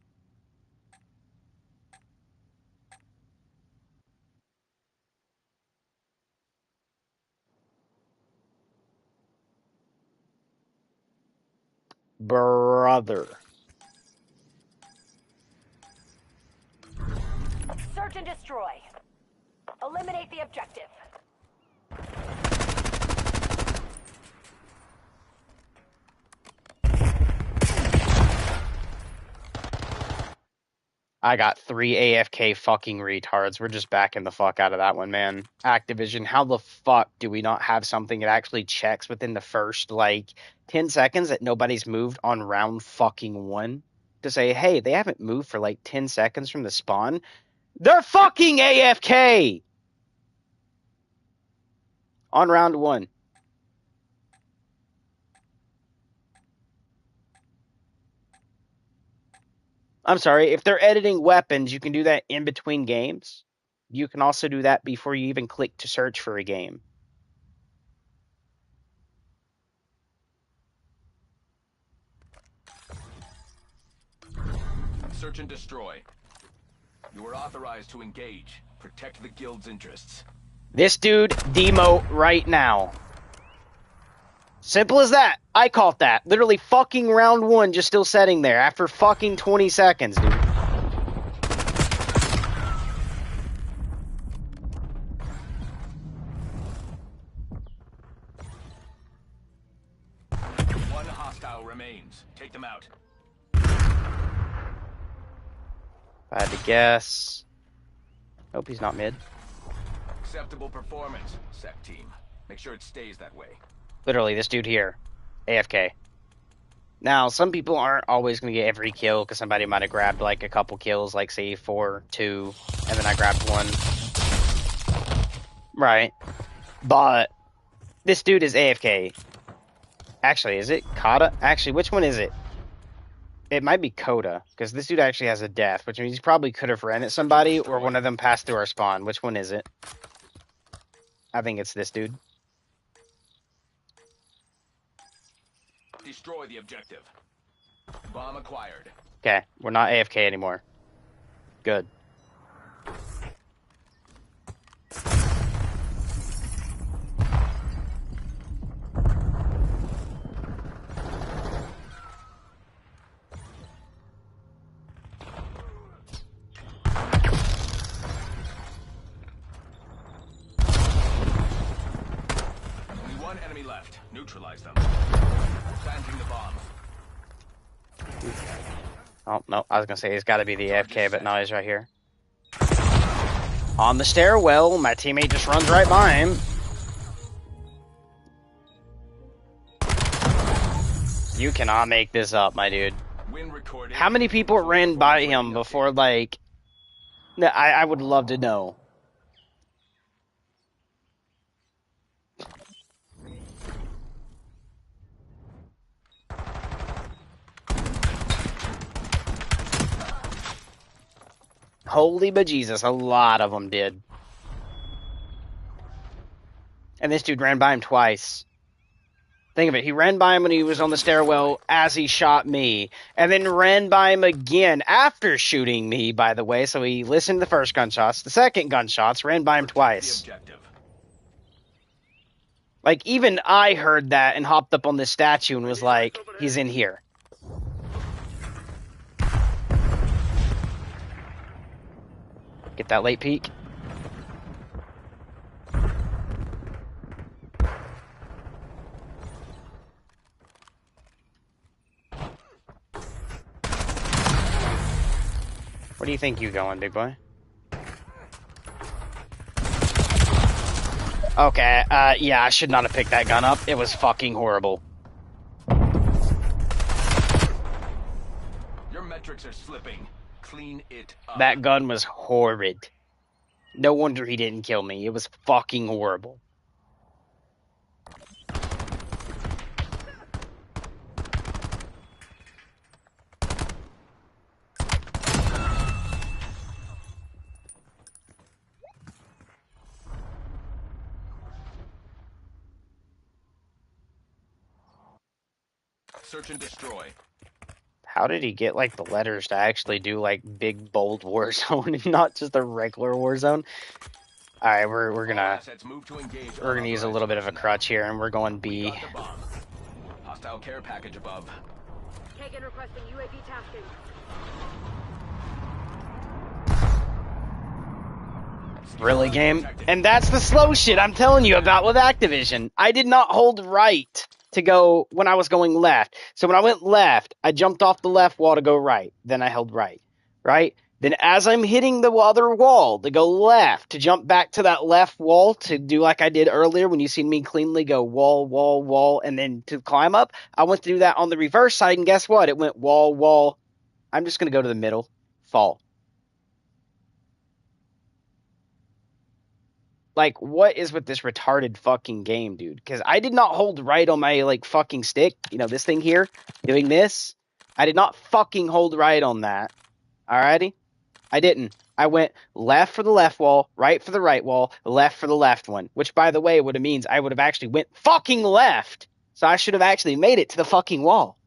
Brother. Search and destroy. Eliminate the objective. I got 3 AFK fucking retards. We're just backing the fuck out of that one, man. Activision, how the fuck do we not have something that actually checks within the first, like, 10 seconds that nobody's moved on round fucking 1? To say, hey, they haven't moved for, like, 10 seconds from the spawn? They're fucking AFK! On round 1. I'm sorry, if they're editing weapons, you can do that in between games. You can also do that before you even click to search for a game. Search and destroy. You are authorized to engage. Protect the guild's interests. This dude, demo right now. Simple as that. I caught that. Literally fucking round 1 just still sitting there after fucking 20 seconds, dude. One hostile remains. Take them out. If I had to guess. Hope he's not mid. Acceptable performance, SEC team. Make sure it stays that way. Literally, this dude here. AFK. Now, some people aren't always going to get every kill because somebody might have grabbed like a couple kills, like say 4, 2, and then I grabbed 1. Right. But this dude is AFK. Actually, is it Kata? Actually, which one is it? It might be Coda, because this dude actually has a death, which means he probably could have ran at somebody, or one of them passed through our spawn. Which one is it? I think it's this dude. Destroy the objective. Bomb acquired. Okay, we're not AFK anymore. Good. Only one enemy left. Neutralize them. Planting the bomb. Oh, no, I was going to say he's got to be the AFK, but no, he's right here. On the stairwell, my teammate just runs right by him. You cannot make this up, my dude. Win recorded. How many people ran by him before, like... I would love to know. Holy bejesus, a lot of them did. And this dude ran by him twice. Think of it, he ran by him when he was on the stairwell as he shot me, and then ran by him again after shooting me, by the way, so he listened to the first gunshots, the second gunshots, ran by him twice. The objective. Like, even I heard that and hopped up on this statue and was like, he's in here. Get that late peek. Where do you think you going, big boy? Okay, yeah, I should not have picked that gun up. It was fucking horrible. Your metrics are slipping. Clean it up. That gun was horrid. No wonder he didn't kill me. It was fucking horrible. Search and destroy. How did he get, like, the letters to actually do, like, big, bold Warzone and not just a regular Warzone? Alright, we're gonna use a little bit of a crutch here, and we're going B. Hostile care package above. Kagan requesting UAV tasking. Really, game? And that's the slow shit I'm telling you about with Activision. I did not hold right to go when I was going left. So when I went left, I jumped off the left wall to go right. Then I held right. Right? Then as I'm hitting the other wall to go left, to jump back to that left wall to do like I did earlier when you seen me cleanly go wall, wall, wall, and then to climb up, I went to do that on the reverse side, and guess what? It went wall, wall. I'm just going to go to the middle. Fall. Like, what is with this retarded fucking game, dude? Because I did not hold right on my, like, fucking stick. You know, this thing here, doing this. I did not fucking hold right on that. Alrighty? I didn't. I went left for the left wall, right for the right wall, left for the left one. Which, by the way, would have means I would have actually went fucking left. So I should have actually made it to the fucking wall.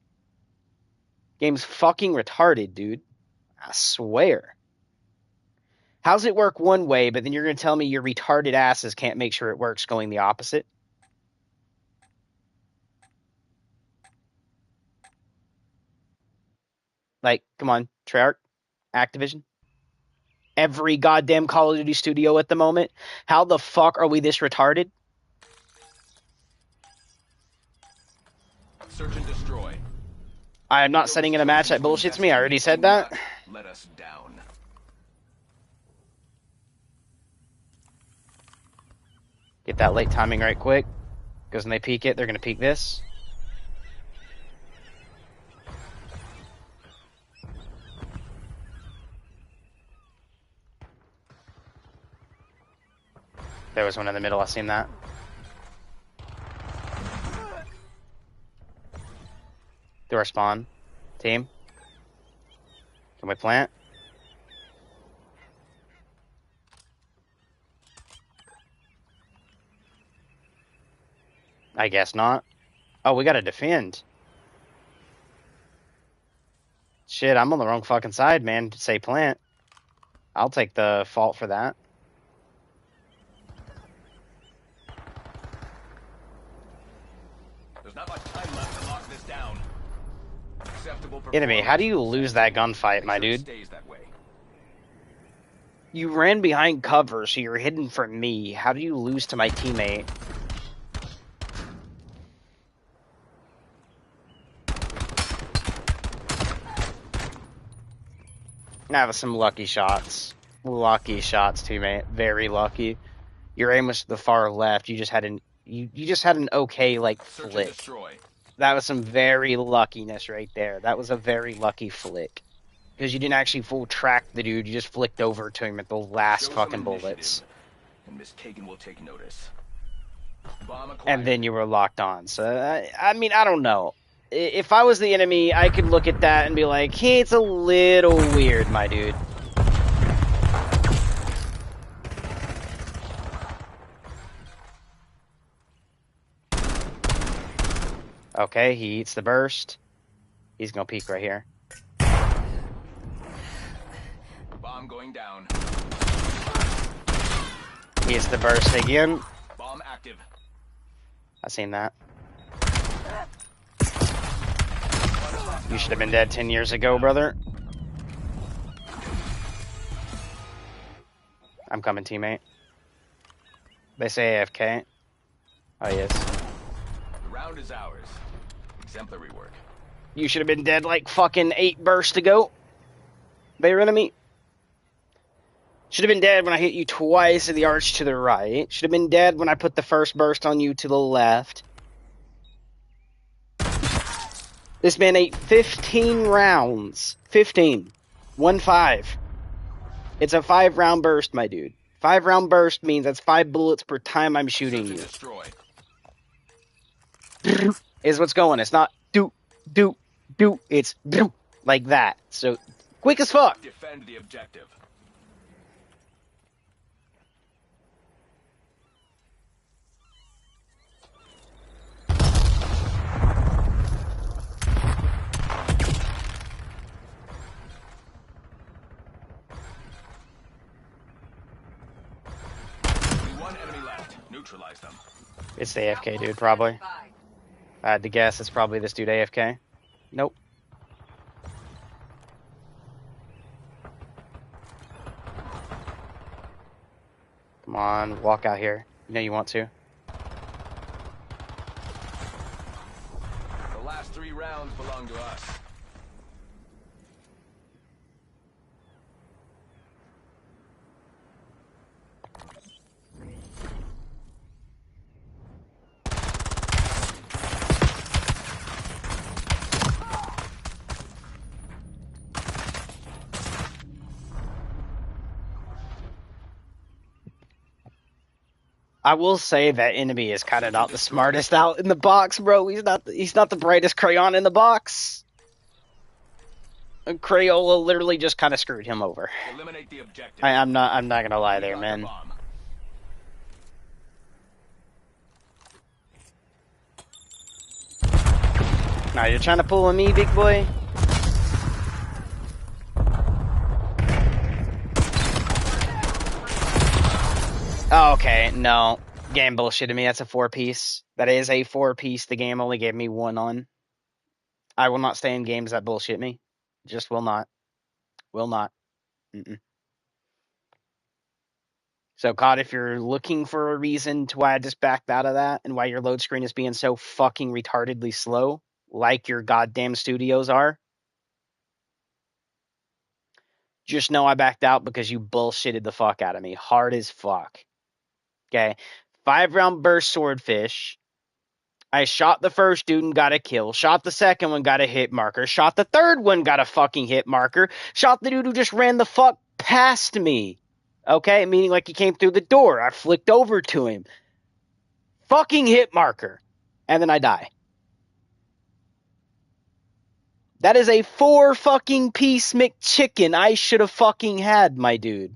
Game's fucking retarded, dude. I swear. How's it work one way, but then you're going to tell me your retarded asses can't make sure it works going the opposite? Like, come on, Treyarch, Activision. Every goddamn Call of Duty studio at the moment. How the fuck are we this retarded? Search and destroy. I am not setting in a match that bullshits me. I already said that. Let us down. Get that late timing right quick. Because when they peek it, they're going to peek this. There was one in the middle. I seen that. Do our spawn. Team. Can we plant? I guess not. Oh, we gotta defend. Shit, I'm on the wrong fucking side, man, to say plant. I'll take the fault for that. There's not much time left to lock this down. Acceptable Enemy, how do you lose that gunfight, my dude? Stays that way. You ran behind cover, so you're hidden from me. How do you lose to my teammate? I have some lucky shots. Lucky shots, teammate. Very lucky. Your aim was to the far left. You just had an okay like flick. That was some very luckiness right there. That was a very lucky flick. Because you didn't actually full track the dude, you just flicked over to him at the last fucking bullets. And Miss Kagan will take notice. And then you were locked on. So, I mean, I don't know. If I was the enemy, I could look at that and be like, hey, it's a little weird, my dude. Okay, he eats the burst. He's gonna peek right here. Bomb going down. He eats the burst again. Bomb active. I seen that. You should have been dead 10 years ago, brother. I'm coming, teammate. They say AFK. Oh, yes. The round is ours. Exemplary work. You should have been dead like fucking 8 bursts ago. Bayer enemy. Should have been dead when I hit you twice in the arch to the right. Should have been dead when I put the first burst on you to the left. This man ate 15 rounds. 15. 1-5. It's a 5-round burst, my dude. 5-round burst means that's 5 bullets per time I'm shooting you. Destroy. Is what's going. It's not do. It's do like that. So quick as fuck. Defend the objective. One enemy left. Neutralize them. It's the AFK dude, probably. I had to guess it's probably this dude AFK. Nope. Come on, walk out here. You know you want to. The last 3 rounds belong to us. I will say that enemy is kind of not the smartest out in the box, bro. He's not the brightest crayon in the box. Crayola literally just kind of screwed him over. Eliminate the objective. I'm not gonna lie there, man. Now you're trying to pull on me, big boy. Oh, okay, no. Game bullshitted me. That's a 4-piece. That is a 4-piece. The game only gave me 1 on. I will not stay in games that bullshit me. Just will not. Will not. So, COD, if you're looking for a reason to why I just backed out of that and why your load screen is being so fucking retardedly slow, like your goddamn studios are, just know I backed out because you bullshitted the fuck out of me. Hard as fuck. Okay, 5-round burst swordfish. I shot the first dude and got a kill. Shot the second one, got a hit marker. Shot the third one, got a fucking hit marker. Shot the dude who just ran the fuck past me. Okay, meaning like he came through the door. I flicked over to him. Fucking hit marker. And then I die. That is a 4 fucking piece McChicken I should have fucking had, my dude.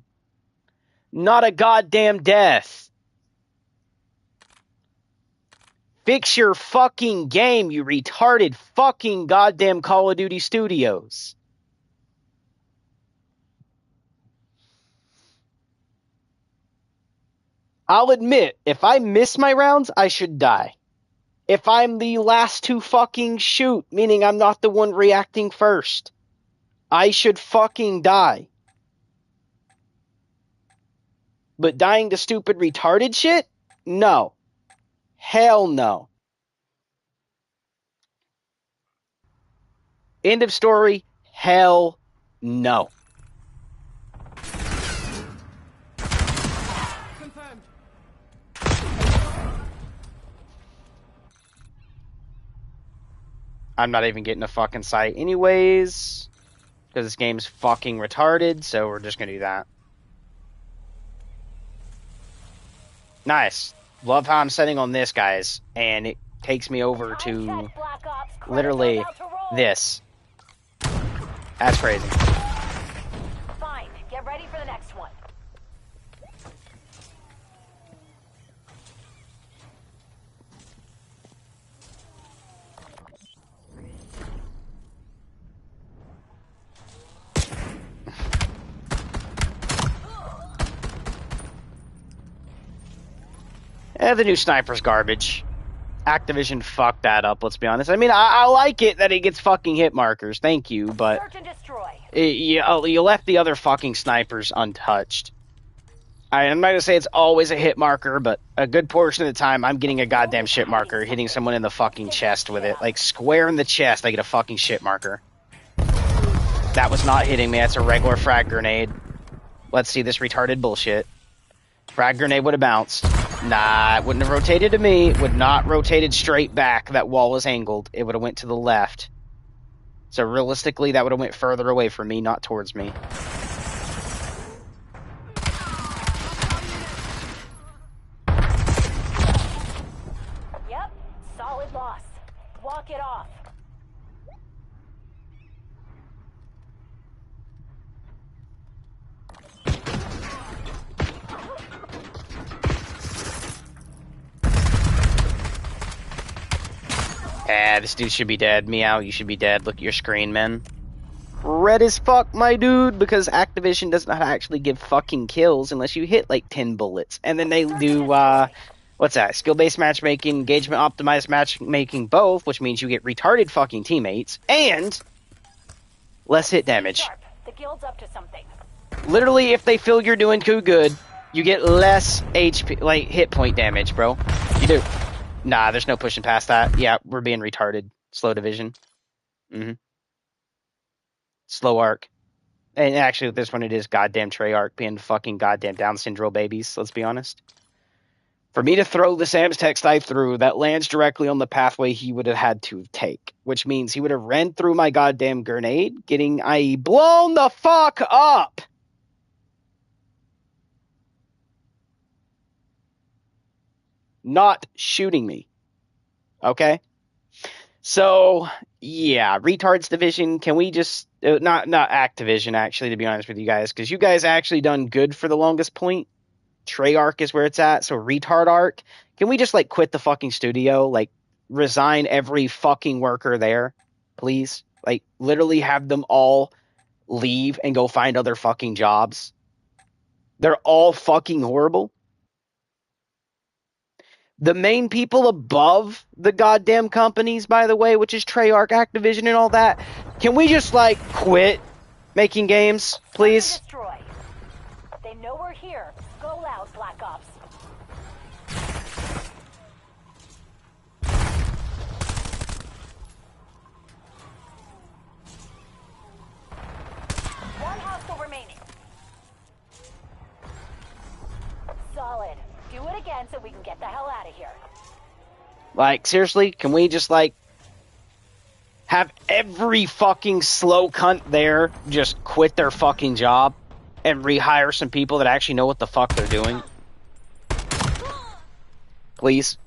Not a goddamn death. Fix your fucking game, you retarded fucking goddamn Call of Duty Studios. I'll admit, if I miss my rounds, I should die. If I'm the last to fucking shoot, meaning I'm not the one reacting first, I should fucking die. But dying to stupid retarded shit? No. Hell no. End of story. Hell no. Confirmed. I'm not even getting a fucking sight anyways, because this game's fucking retarded, so we're just gonna do that. Nice. Love how I'm setting on this, guys, and it takes me over to literally this. That's crazy. Fine. Get ready for the next one. The new sniper's garbage. Activision fucked that up, let's be honest. I mean, I like it that it gets fucking hit markers, thank you, but Search and destroy. you left the other fucking snipers untouched. I'm not gonna say it's always a hit marker, but a good portion of the time I'm getting a goddamn shit marker, hitting someone in the fucking chest with it. Like, square in the chest, I get a fucking shit marker. That was not hitting me, that's a regular frag grenade. Let's see this retarded bullshit. Frag grenade would have bounced. Nah, it wouldn't have rotated to me. It would not rotated straight back. That wall was angled. It would have went to the left. So realistically, that would have went further away from me, not towards me. Yep, solid loss. Walk it off. This dude should be dead. Meow, you should be dead. Look at your screen, man. Red as fuck, my dude, because Activision does not actually give fucking kills unless you hit like 10 bullets. And then they do, what's that? Skill-based matchmaking, engagement-optimized matchmaking, both, which means you get retarded fucking teammates, and less hit damage. The guild's up to something. Literally, if they feel you're doing too good, you get less HP, like, hit point damage, bro. You do. Nah, there's no pushing past that. Yeah, we're being retarded. Slow division. Slow arc. And actually, with this one, it is goddamn Treyarch being fucking goddamn Down syndrome babies, let's be honest. For me to throw the Sam's Text I threw, that lands directly on the pathway he would have had to take, which means he would have ran through my goddamn grenade, getting, i.e., blown the fuck up! Not shooting me. Okay? So, yeah, Retards Division, can we just... not Activision, actually, to be honest with you guys, because you guys actually done good for the longest point. Treyarch is where it's at, so Retard Arc. Can we just, like, quit the fucking studio? Like, resign every fucking worker there, please? Like, literally have them all leave and go find other fucking jobs. They're all fucking horrible. The main people above the goddamn companies, by the way, which is Treyarch, Activision, and all that, can we just, like, quit making games, please? Destroy. They know we're here. Go loud, Black Ops. One hostile remaining. Solid. Do it again so we can get the hell out of here. Like, seriously, can we just, like, have every fucking slow cunt there just quit their fucking job and rehire some people that actually know what the fuck they're doing? Please.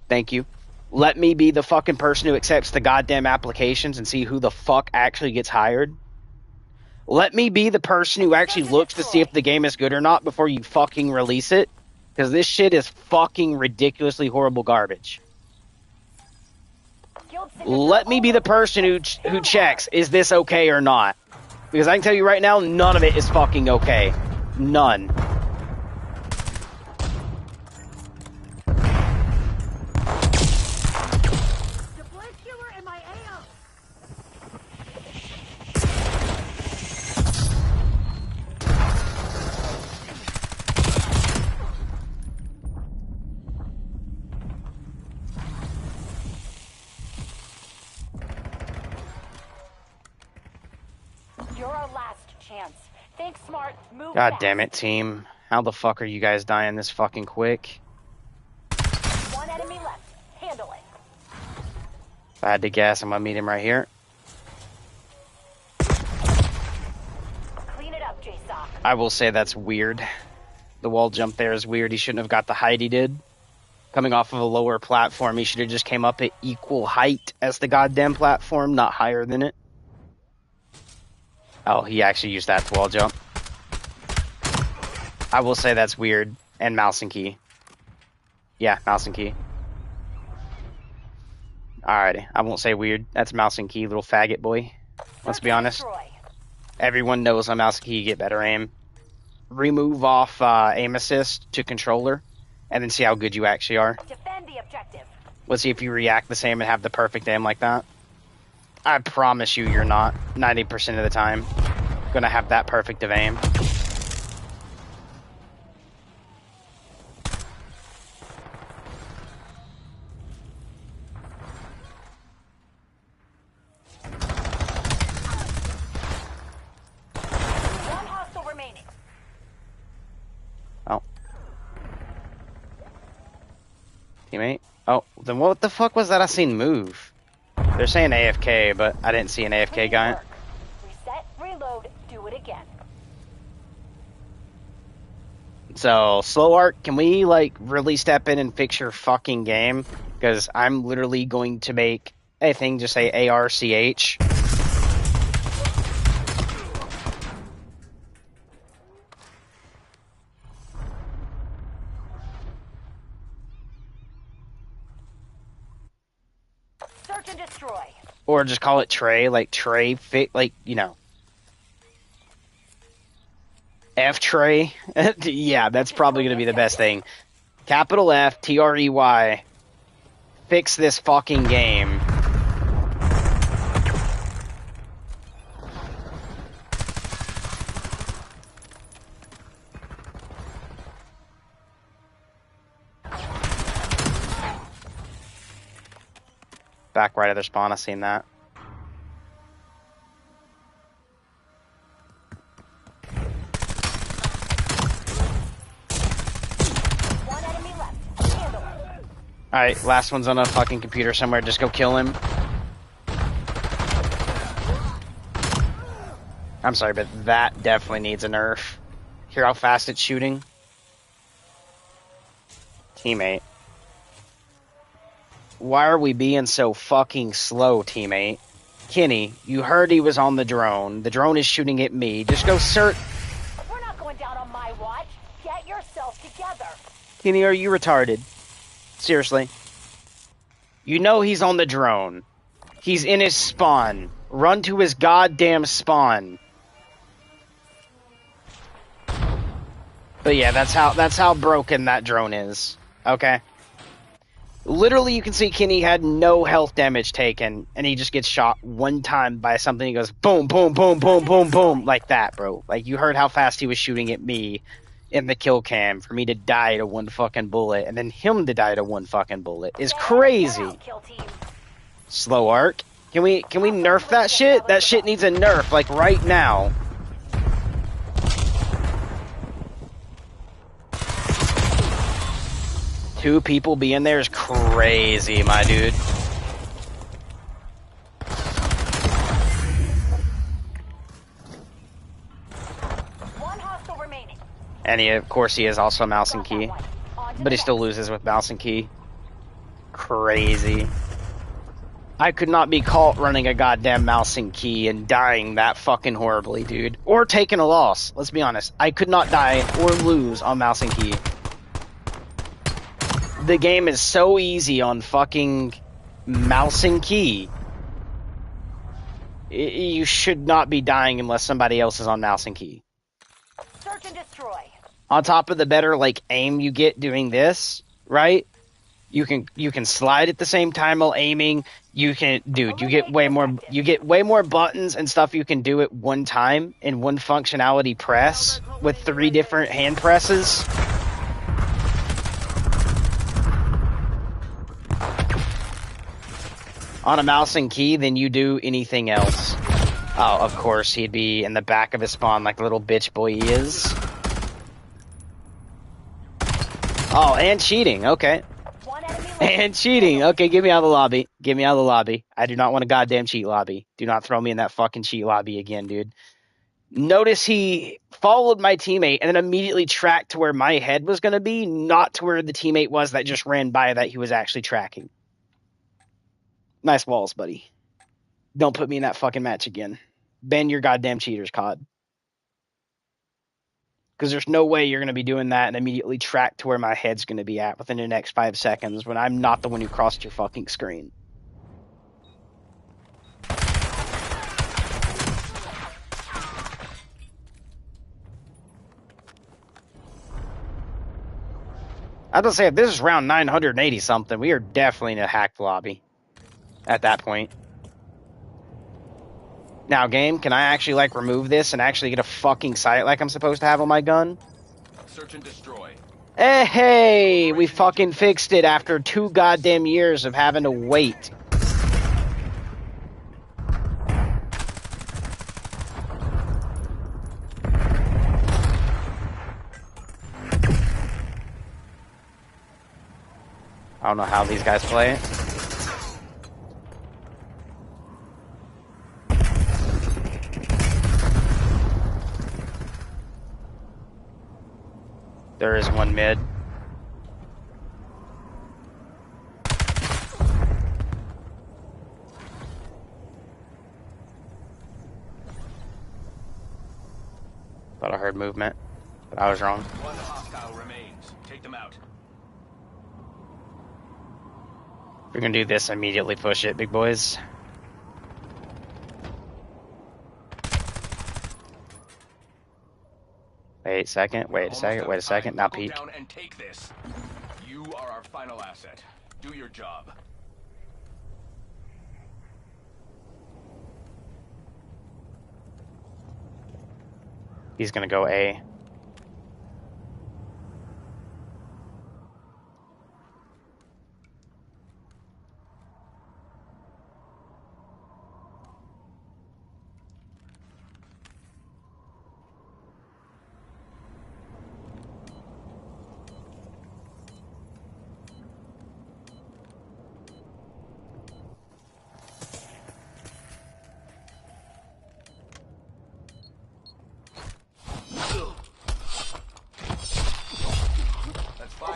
Thank you. Let me be the fucking person who accepts the goddamn applications and see who the fuck actually gets hired. Let me be the person who actually looks to see if the game is good or not before you fucking release it. Because this shit is fucking ridiculously horrible garbage. Let me be the person who checks, is this okay or not? Because I can tell you right now, none of it is fucking okay. None. God damn it, team. How the fuck are you guys dying this fucking quick? One enemy left. Handle it. If I had to guess, I'm gonna meet him right here. Clean it up, J-Sock. I will say that's weird. The wall jump there is weird. He shouldn't have got the height he did. Coming off of a lower platform, he should have just came up at equal height as the goddamn platform, not higher than it. Oh, he actually used that wall jump. I will say that's weird. And mouse and key. Yeah, mouse and key. Alrighty, I won't say weird. That's mouse and key, little faggot boy. Let's be honest. Everyone knows on mouse and key you get better aim. Remove off aim assist to controller, and then see how good you actually are. Defend the objective. Let's see if you react the same and have the perfect aim like that. I promise you, you're not 90% of the time gonna have that perfect of aim. One hostile remaining. Oh. Teammate? Oh, then what the fuck was that I seen move? They're saying AFK, but I didn't see an AFK Clean guy. work. Reset, reload, do it again. So, Slow Art, can we, like, really step in and fix your fucking game? Because I'm literally going to make a thing just say ARCH. Search and destroy. Or just call it Trey, like Trey fit, like, you know. F Trey. Yeah, that's probably going to be the best thing. Capital F, Trey. Fix this fucking game. Back right of their spawn, I seen that. One enemy left. Handle it. Alright, last one's on a fucking computer somewhere. Just go kill him. I'm sorry, but that definitely needs a nerf. Hear how fast it's shooting? Teammate. Why are we being so fucking slow, teammate? Kenny, you heard he was on the drone. The drone is shooting at me. Just go search. We're not going down on my watch. Get yourself together. Kenny, are you retarded? Seriously. You know he's on the drone. He's in his spawn. Run to his goddamn spawn. But yeah, that's how broken that drone is. Okay? Literally, you can see Kenny had no health damage taken, and he just gets shot one time by something. He goes boom, boom, boom, boom, boom, boom, like that, bro. Like, you heard how fast he was shooting at me in the kill cam for me to die to one fucking bullet, and then him to die to one fucking bullet is crazy. Kill team. Slow Arc. Can we nerf that shit? That shit needs a nerf, like right now. Two people being there is crazy, my dude. One hostile remaining. And he, of course, he is also mouse and key. But he still loses with mouse and key. Crazy. I could not be caught running a goddamn mouse and key and dying that fucking horribly, dude. Or taking a loss. Let's be honest. I could not die or lose on mouse and key. The game is so easy on fucking mouse and key. You should not be dying unless somebody else is on mouse and key. Search and destroy. On top of the better like aim you get doing this, right? You can slide at the same time while aiming. You can, dude, you get way more buttons and stuff you can do at one time in one functionality press with 3 different hand presses. On a mouse and key than you do anything else. Oh, of course, he'd be in the back of his spawn like the little bitch boy he is. Oh, and cheating, okay. And cheating, okay, get me out of the lobby. Get me out of the lobby. I do not want a goddamn cheat lobby. Do not throw me in that fucking cheat lobby again, dude. Notice he followed my teammate and then immediately tracked to where my head was going to be, not to where the teammate was that just ran by that he was actually tracking. Nice walls, buddy. Don't put me in that fucking match again. Ban your goddamn cheaters, COD. Because there's no way you're going to be doing that and immediately track to where my head's going to be at within the next 5 seconds when I'm not the one who crossed your fucking screen. I was gonna say, if this is round 980 something, we are definitely in a hacked lobby at that point. Now, game, can I actually, like, remove this and actually get a fucking sight like I'm supposed to have on my gun? Search and destroy. Hey, we fucking fixed it after 2 goddamn years of having to wait. I don't know how these guys play it. There is one mid. Thought I heard movement, but I was wrong. One hostile remains. Take them out. If you're gonna do this, immediately push it, big boys. Wait a second, wait a second, wait a second. Now peek. Down and take this. You are our final asset. Do your job. He's gonna go A.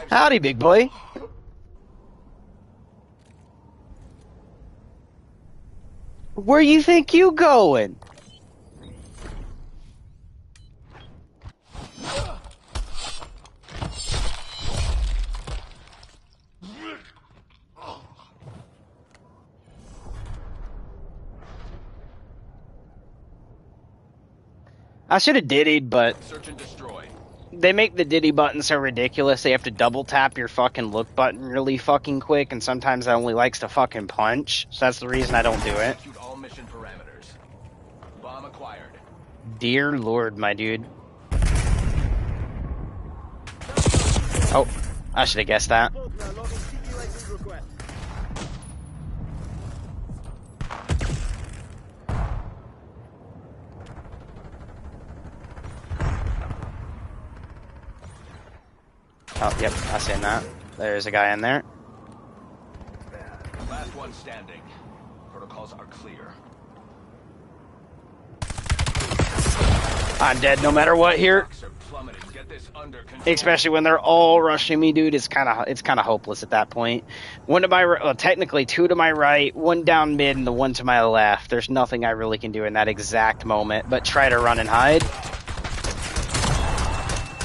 Howdy, big boy. Where you think you going? I should have diddied, but Search and destroy. they make the diddy button so ridiculous they have to double tap your fucking look button really fucking quick, and sometimes that only likes to fucking punch, so that's the reason I don't do it. Execute all mission parameters. Bomb acquired. Dear Lord, my dude. Oh, I should have guessed that. Faulkner logging CQ request. Oh, yep, I seen that. There's a guy in there. Last one standing. Protocols are clear. I'm dead no matter what here. Stocks are plummeting. Get this under control. Especially when they're all rushing me, dude. It's kind of hopeless at that point. One to my well, technically 2 to my right, 1 down mid, and the 1 to my left. There's nothing I really can do in that exact moment, but try to run and hide.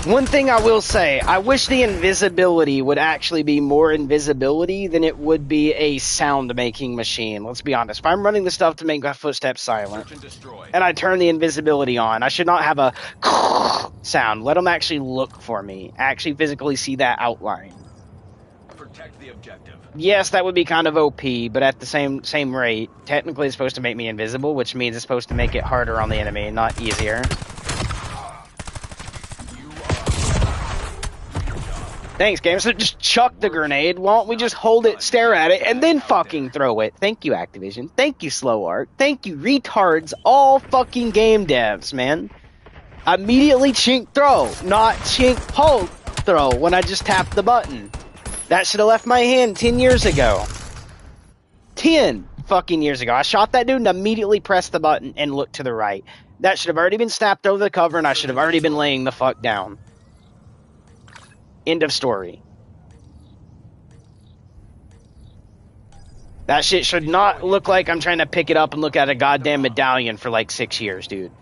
One thing I will say, I wish the invisibility would actually be more invisibility than it would be a sound-making machine. Let's be honest. If I'm running the stuff to make my footsteps silent, Search and destroy. and I turn the invisibility on, I should not have a sound. Let them actually look for me. Actually physically see that outline. Protect the objective. Yes, that would be kind of OP, but at the same rate, technically it's supposed to make me invisible, which means it's supposed to make it harder on the enemy, not easier. Thanks, game. So just chuck the grenade. Why don't we just hold it, stare at it, and then fucking throw it? Thank you, Activision. Thank you, Slow Arc. Thank you, retards. All fucking game devs, man. Immediately chink throw, not chink hold throw when I just tapped the button. That should have left my hand 10 years ago. 10 fucking years ago. I shot that dude and immediately pressed the button and looked to the right. That should have already been snapped over the cover, and I should have already been laying the fuck down. End of story. That shit should not look like I'm trying to pick it up and look at a goddamn medallion for like 6 years, dude.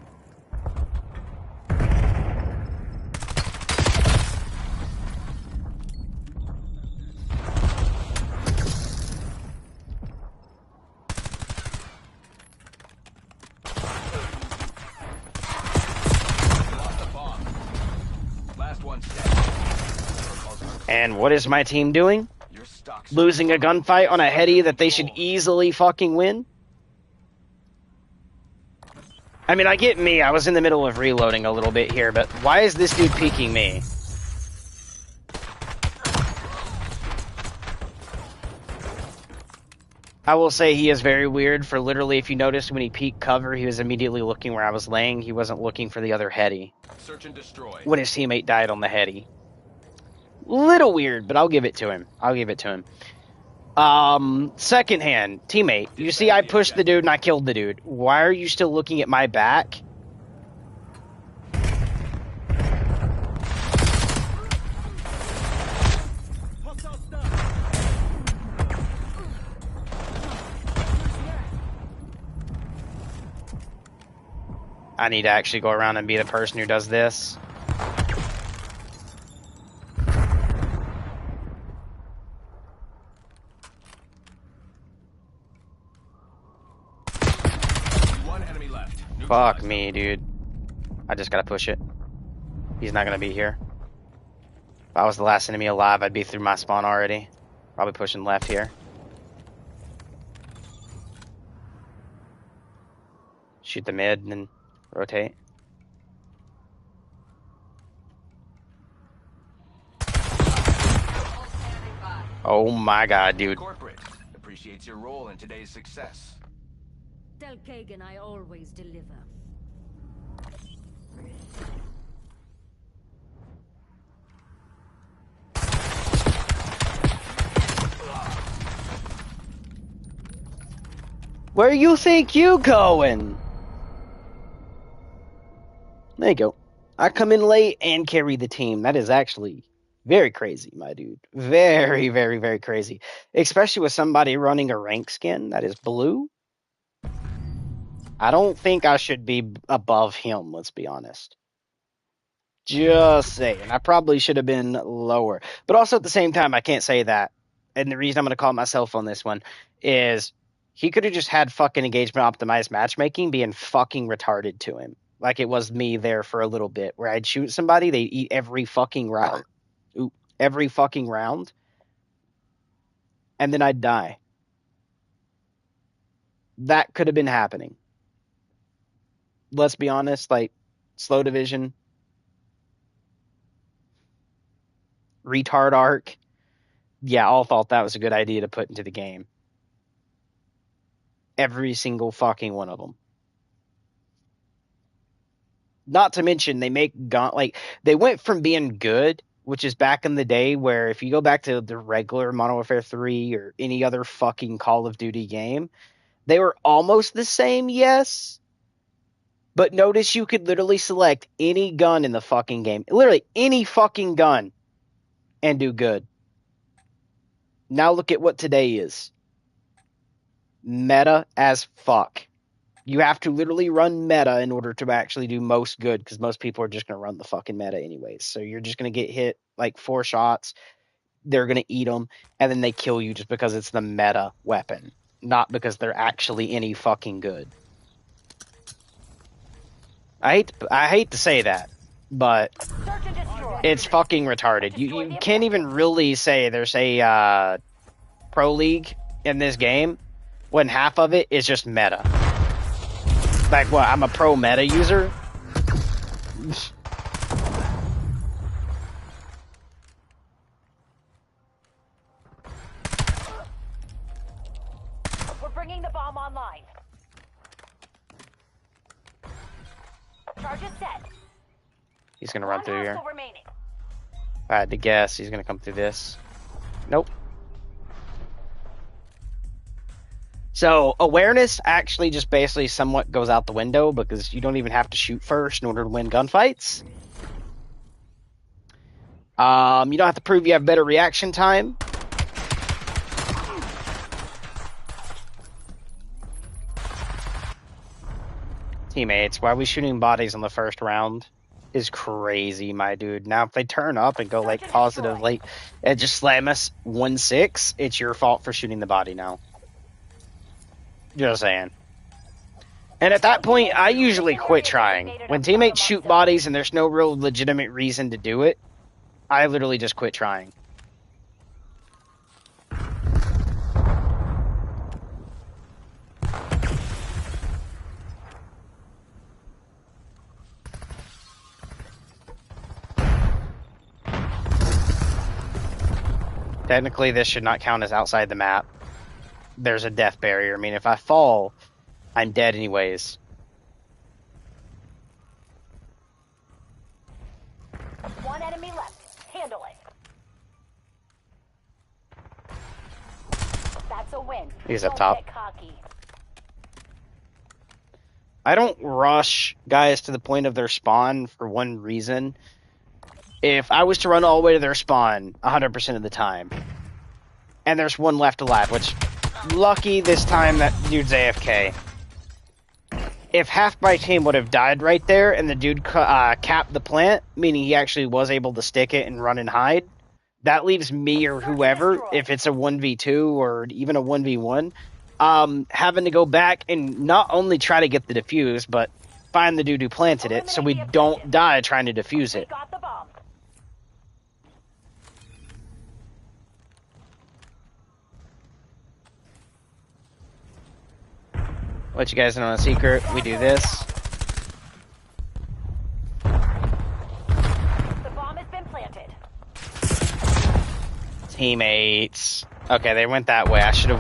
And what is my team doing? Your stock's Losing a gunfight on a heady that they should easily fucking win? I mean, I get me. I was in the middle of reloading a little bit here, but why is this dude peeking me? I will say he is very weird for literally, if you noticed when he peeked cover, he was immediately looking where I was laying. He wasn't looking for the other heady. Search and destroy. When his teammate died on the heady. Little weird, but I'll give it to him. I'll give it to him. Second hand, teammate. You see I pushed the dude and I killed the dude. Why are you still looking at my back? I need to actually go around and be the person who does this. One enemy left. Fuck me, dude. I just gotta push it. He's not gonna be here. If I was the last enemy alive, I'd be through my spawn already. Probably pushing left here. Shoot the mid and then rotate. Oh my god, dude. Corporate appreciates your role in today's success. Tell Kagan I always deliver. Where you think you going? There you go. I come in late and carry the team. That is actually very crazy, my dude. Very, very, very crazy. Especially with somebody running a rank skin that is blue. I don't think I should be above him, let's be honest. Just saying. I probably should have been lower. But also at the same time, I can't say that. And the reason I'm going to call myself on this one is he could have just had fucking engagement optimized matchmaking being fucking retarded to him. Like it was me there for a little bit, where I'd shoot somebody, they'd eat every fucking round. Every fucking round. And then I'd die. That could have been happening. Let's be honest, like, slow division. Retard arc. Yeah, all thought that was a good idea to put into the game. Every single fucking one of them. Not to mention, they make they went from being good, which is back in the day where if you go back to the regular Modern Warfare 3 or any other fucking Call of Duty game, they were almost the same, yes. But notice you could literally select any gun in the fucking game. Literally any fucking gun and do good. Now look at what today is. Meta as fuck. You have to literally run meta in order to actually do most good, because most people are just going to run the fucking meta anyways. So you're just going to get hit like 4 shots. They're going to eat them, and then they kill you just because it's the meta weapon, not because they're actually any fucking good. I hate to say that, but it's fucking retarded. You can't even really say there's a pro league in this game when half of it is just meta. Like what? I'm a pro meta user? We're bringing the bomb online. Charge is set. He's gonna run through here. Hostile remaining. If I had to guess, he's gonna come through this. Nope. So, awareness actually just basically somewhat goes out the window because you don't even have to shoot first in order to win gunfights. You don't have to prove you have better reaction time. Teammates, why are we shooting bodies on the first round is crazy, my dude. Now, if they turn up and go, like, positive, like, and just slam us 1-6, it's your fault for shooting the body now. Just saying. And at that point, I usually quit trying. When teammates shoot bodies and there's no real legitimate reason to do it, I literally just quit trying. Technically, this should not count as outside the map. There's a death barrier. I mean, if I fall, I'm dead anyways. One enemy left. Handle it. That's a win. He's up Don't top. get cocky. I don't rush guys to the point of their spawn for one reason. If I was to run all the way to their spawn 100% of the time, and there's one left alive, which, lucky this time that dude's AFK. If half my team would have died right there, and the dude capped the plant, meaning he actually was able to stick it and run and hide, that leaves me or whoever, if it's a 1v2 or even a 1v1, having to go back and not only try to get the defuse, but find the dude who planted it, so we don't die trying to defuse We it. got the bomb. Let you guys in on a secret, we do this. The bomb has been planted. Teammates. Okay, they went that way. I should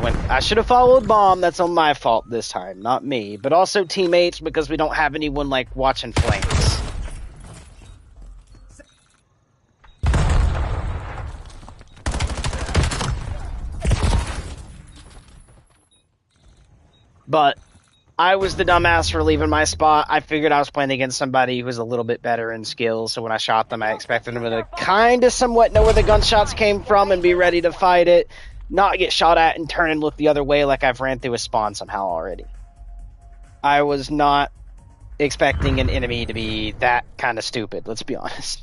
have followed bomb. That's on my fault this time, not me. But also teammates, because we don't have anyone like watching flanks. But I was the dumbass for leaving my spot. I figured I was playing against somebody who was a little bit better in skills, so when I shot them, I expected them to kind of somewhat know where the gunshots came from and be ready to fight it, not get shot at and turn and look the other way like I've ran through a spawn somehow already. I was not expecting an enemy to be that kind of stupid, let's be honest.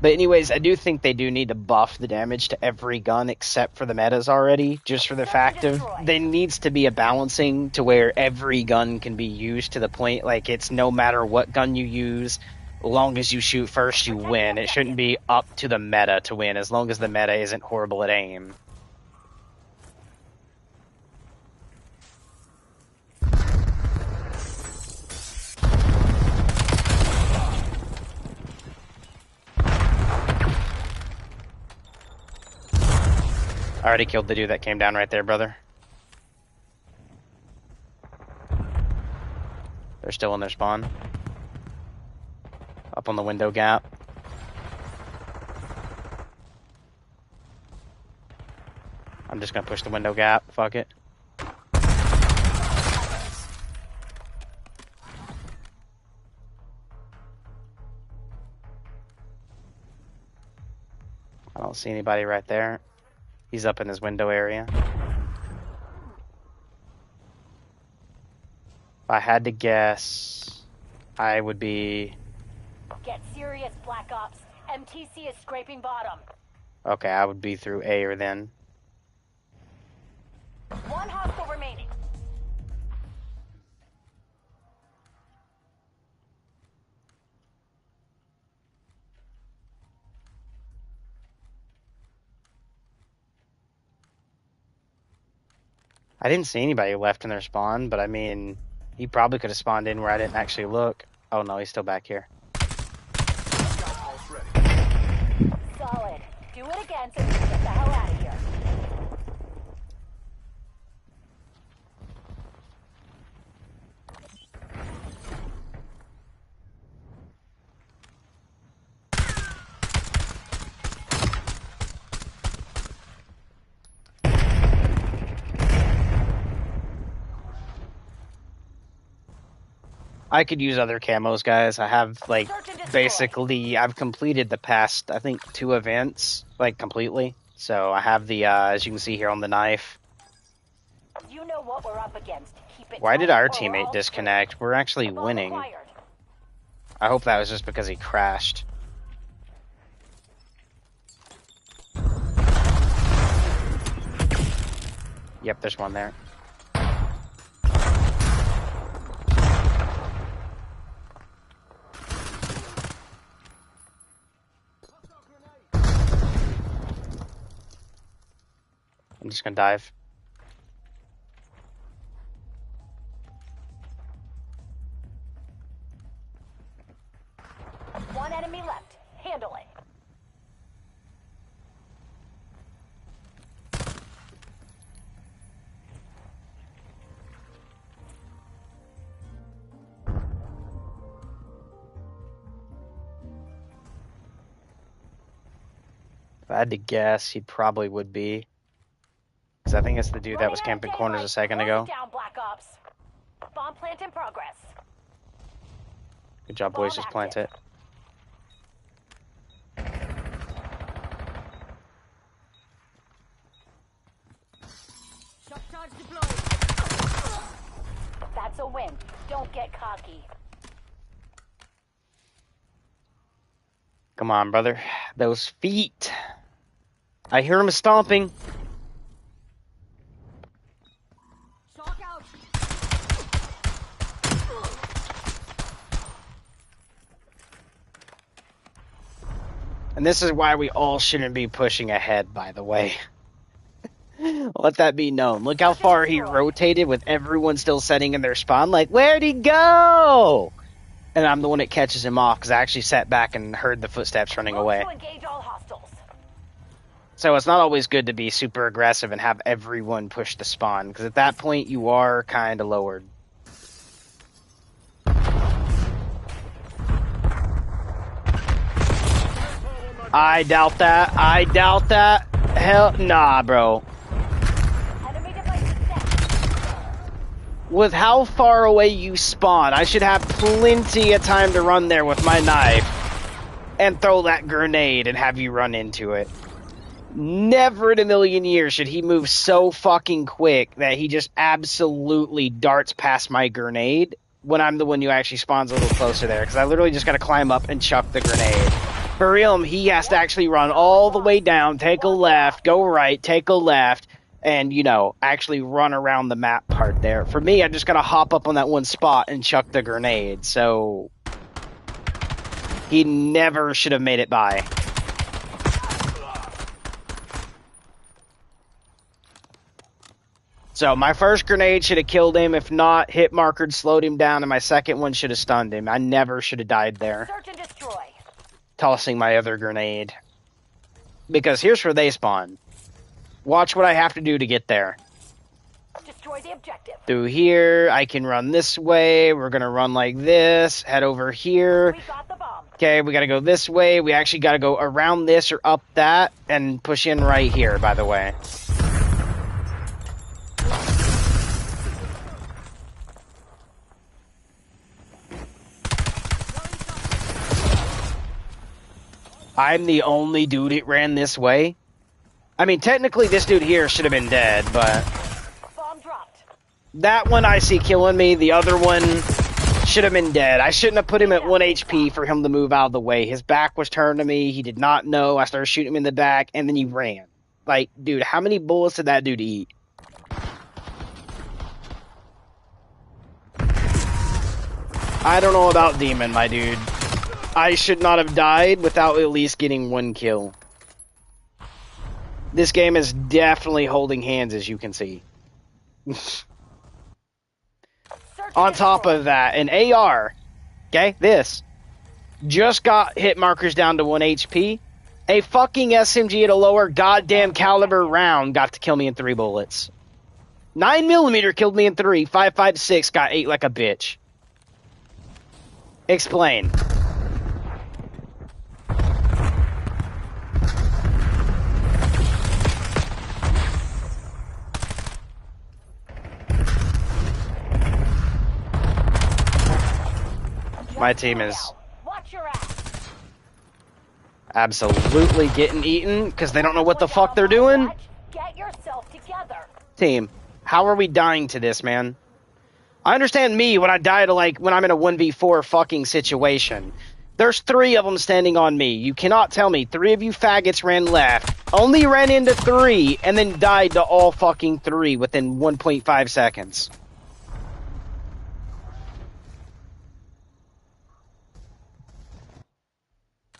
But anyways, I do think they do need to buff the damage to every gun except for the metas already, just for the fact of there needs to be a balancing to where every gun can be used to the point, like it's no matter what gun you use, as long as you shoot first, you win. It shouldn't be up to the meta to win, as long as the meta isn't horrible at aim. I already killed the dude that came down right there, brother. They're still in their spawn. Up on the window gap. I'm just gonna push the window gap. Fuck it. I don't see anybody right there. He's up in his window area. If I had to guess, I would be... Get serious, Black Ops. MTC is scraping bottom. Okay, I would be through A or then. One hostile remaining. I didn't see anybody left in their spawn, but I mean, he probably could have spawned in where I didn't actually look. Oh no, he's still back here. Solid. Do it again so we can get the hell out of here. I could use other camos, guys. I have, like, basically, I've completed the past, I think, 2 events, like, completely. So I have the, as you can see here on the knife. You know what we're up against. Keep it Why did tight our or we're teammate all disconnect? We're actually screwed. Bomb winning. acquired. I hope that was just because he crashed. Yep, there's one there. I'm just gonna dive. Handle it. If I had to guess, he probably would be. Because I think it's the dude that was camping corners a second ago. Down, Black Ops. Bomb plant in progress. Good job, boys. Just plant it. Shock charge deployed. That's a win. Don't get cocky. Come on, brother. Those feet. I hear him stomping. Shock out. And this is why we all shouldn't be pushing ahead, by the way. Let that be known. Look how far he rotated with everyone still sitting in their spawn. Like, where'd he go? And I'm the one that catches him off because I actually sat back and heard the footsteps running away. Engage all hostiles. So it's not always good to be super aggressive and have everyone push the spawn, because at that point you are kind of lowered. I doubt that. I doubt that. Hell, nah, bro. Enemy device is set. With how far away you spawn, I should have plenty of time to run there with my knife and throw that grenade and have you run into it. Never in a million years should he move so fucking quick that he just absolutely darts past my grenade when I'm the one who actually spawns a little closer there, because I literally just got to climb up and chuck the grenade. For real, he has to actually run all the way down, take a left, go right, take a left, and, you know, actually run around the map part there. For me, I just got to hop up on that one spot and chuck the grenade, so he never should have made it by. So my first grenade should have killed him. If not, hit marker slowed him down, and my second one should have stunned him. I never should have died there. Search and destroy. Tossing my other grenade. Because here's where they spawn. Watch what I have to do to get there. Destroy the objective. Through here, I can run this way. We're going to run like this. Head over here. We got the bomb. Okay, we got to go this way. We actually got to go around this or up that and push in right here, by the way. I'm the only dude that ran this way. I mean, technically this dude here should have been dead, but Bomb dropped. that one I see killing me. The other one should have been dead. I shouldn't have put him at 1 HP for him to move out of the way. His back was turned to me. He did not know. I started shooting him in the back, and then he ran. Like, dude, how many bullets did that dude eat? I don't know about Demon, my dude. I should not have died without at least getting 1 kill. This game is definitely holding hands, as you can see. On top of that, an AR, okay, this, just got hit markers down to 1 HP. A fucking SMG at a lower goddamn caliber round got to kill me in 3 bullets. 9mm killed me in 3. 5.56 got 8 like a bitch. Explain. My team is Watch your ass. absolutely getting eaten because they don't know what the fuck they're doing. Get yourself together. Team, how are we dying to this, man? I understand me when I die to, like, when I'm in a 1v4 fucking situation. There's 3 of them standing on me. You cannot tell me 3 of you faggots ran left, only ran into 3, and then died to all fucking 3 within 1.5 seconds.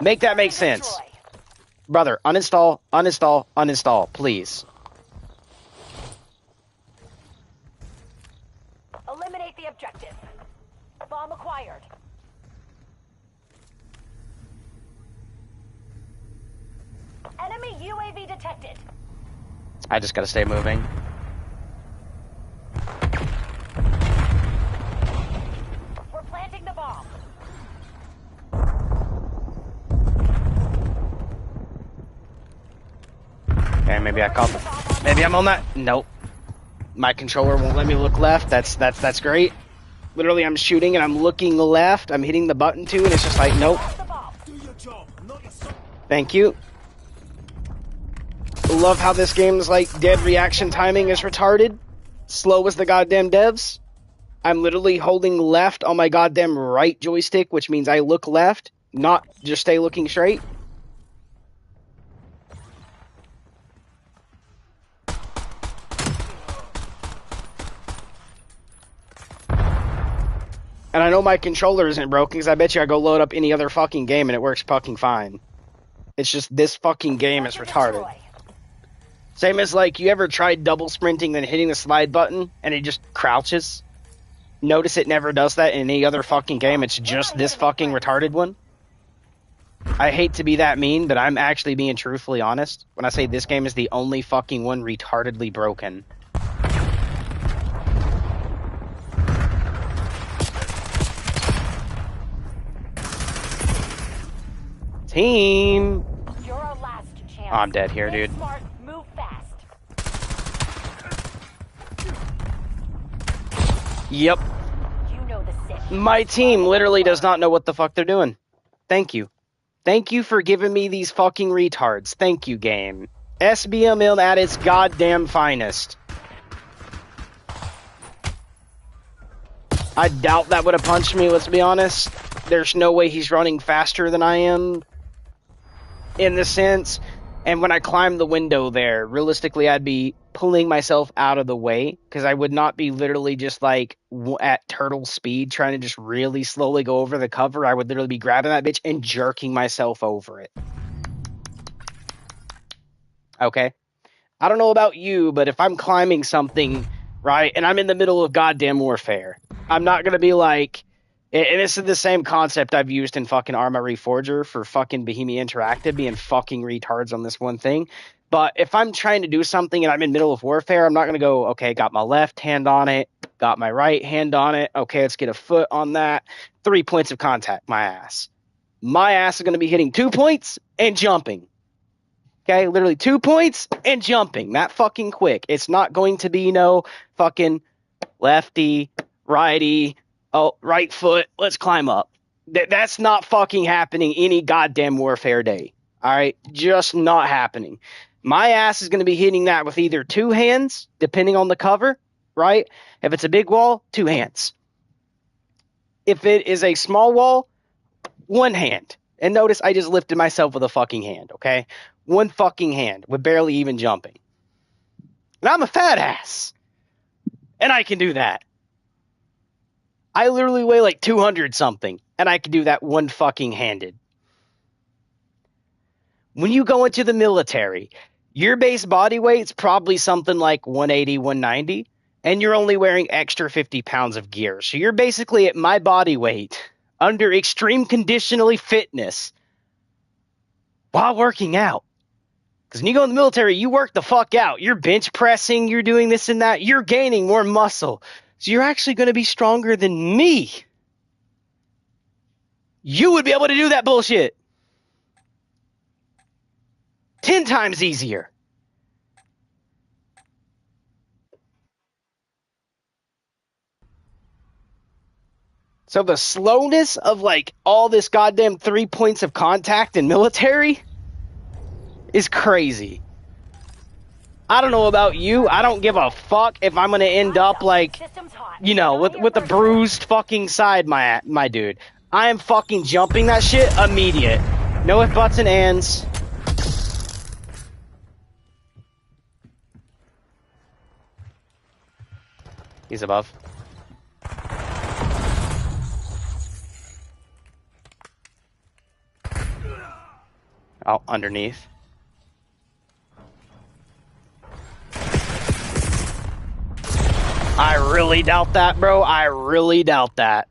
Make that make sense. Brother, uninstall, uninstall, uninstall, please. Eliminate the objective. Bomb acquired. detected. I just gotta stay moving. We're planting the bomb. Okay, maybe I caught. Maybe I'm on that. Nope. My controller won't let me look left. That's great. Literally, I'm shooting and I'm looking left. I'm hitting the button too, and it's just like, nope. Thank you. Love how this game's like dead reaction timing is retarded. Slow as the goddamn devs. I'm literally holding left on my goddamn right joystick, which means I look left, not just stay looking straight. And I know my controller isn't broken because I bet you I go load up any other fucking game and it works fucking fine. It's just this fucking game is retarded. Same as like, you ever tried double sprinting then hitting the slide button and it just crouches? Notice it never does that in any other fucking game. It's just this fucking retarded one. I hate to be that mean, but I'm actually being truthfully honest when I say this game is the only fucking one retardedly broken. Team! You're our last chance. Oh, I'm dead here, dude. Smart, move fast. Yep. You know the sit. My team literally does not know what the fuck they're doing. Thank you. Thank you for giving me these fucking retards. Thank you, game. SBML at its goddamn finest. I doubt that would have punched me, let's be honest. There's no way he's running faster than I am. In the sense, and when I climb the window there, realistically I'd be pulling myself out of the way, because I would not be literally just like at turtle speed trying to just really slowly go over the cover. I would literally be grabbing that bitch and jerking myself over it. Okay? I don't know about you, but if I'm climbing something, right, and I'm in the middle of goddamn warfare, I'm not going to be like, and this is the same concept I've used in fucking Arma Reforger for fucking Bohemia Interactive being fucking retards on this one thing. But if I'm trying to do something and I'm in the middle of warfare, I'm not going to go, okay, got my left hand on it, got my right hand on it, okay, let's get a foot on that. 3 points of contact, my ass. My ass is going to be hitting 2 points and jumping. Okay, literally 2 points and jumping. That fucking quick. It's not going to be no fucking lefty, righty, oh, right foot, let's climb up. That's not fucking happening any goddamn warfare day. All right? Just not happening. My ass is going to be hitting that with either 2 hands, depending on the cover, right? If it's a big wall, 2 hands. If it is a small wall, 1 hand. And notice I just lifted myself with a fucking hand, okay? 1 fucking hand with barely even jumping. And I'm a fat ass. And I can do that. I literally weigh like 200 something, and I can do that 1 fucking handed. When you go into the military, your base body weight's probably something like 180, 190, and you're only wearing extra 50 pounds of gear. So you're basically at my body weight under extreme conditionally fitness while working out. Because when you go in the military, you work the fuck out. You're bench pressing, you're doing this and that, you're gaining more muscle. So you're actually going to be stronger than me. You would be able to do that bullshit 10 times easier. So the slowness of like all this goddamn 3 points of contact in military is crazy. I don't know about you. I don't give a fuck if I'm going to end up like, you know, with a bruised fucking side, my dude. I am fucking jumping that shit immediate. No ifs, buts, and ands. He's above. Oh, underneath. I really doubt that, bro. I really doubt that.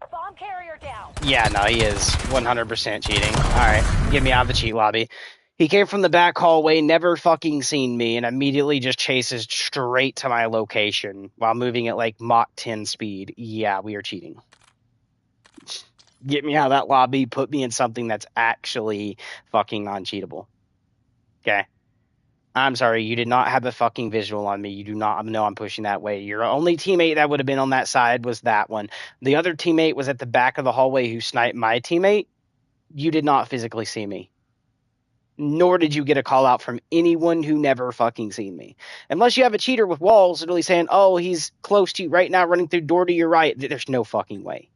Bomb carrier down. Yeah, no, he is 100% cheating. Alright, get me out of the cheat lobby. He came from the back hallway, never fucking seen me, and immediately just chases straight to my location while moving at like Mach 10 speed. Yeah, we are cheating. Get me out of that lobby, put me in something that's actually fucking non-cheatable. Okay? I'm sorry, you did not have a fucking visual on me. You do not know I'm pushing that way. Your only teammate that would have been on that side was that one. The other teammate was at the back of the hallway who sniped my teammate. You did not physically see me. Nor did you get a call out from anyone who never fucking seen me. Unless you have a cheater with walls literally saying, oh, he's close to you right now running through door to your right. There's no fucking way.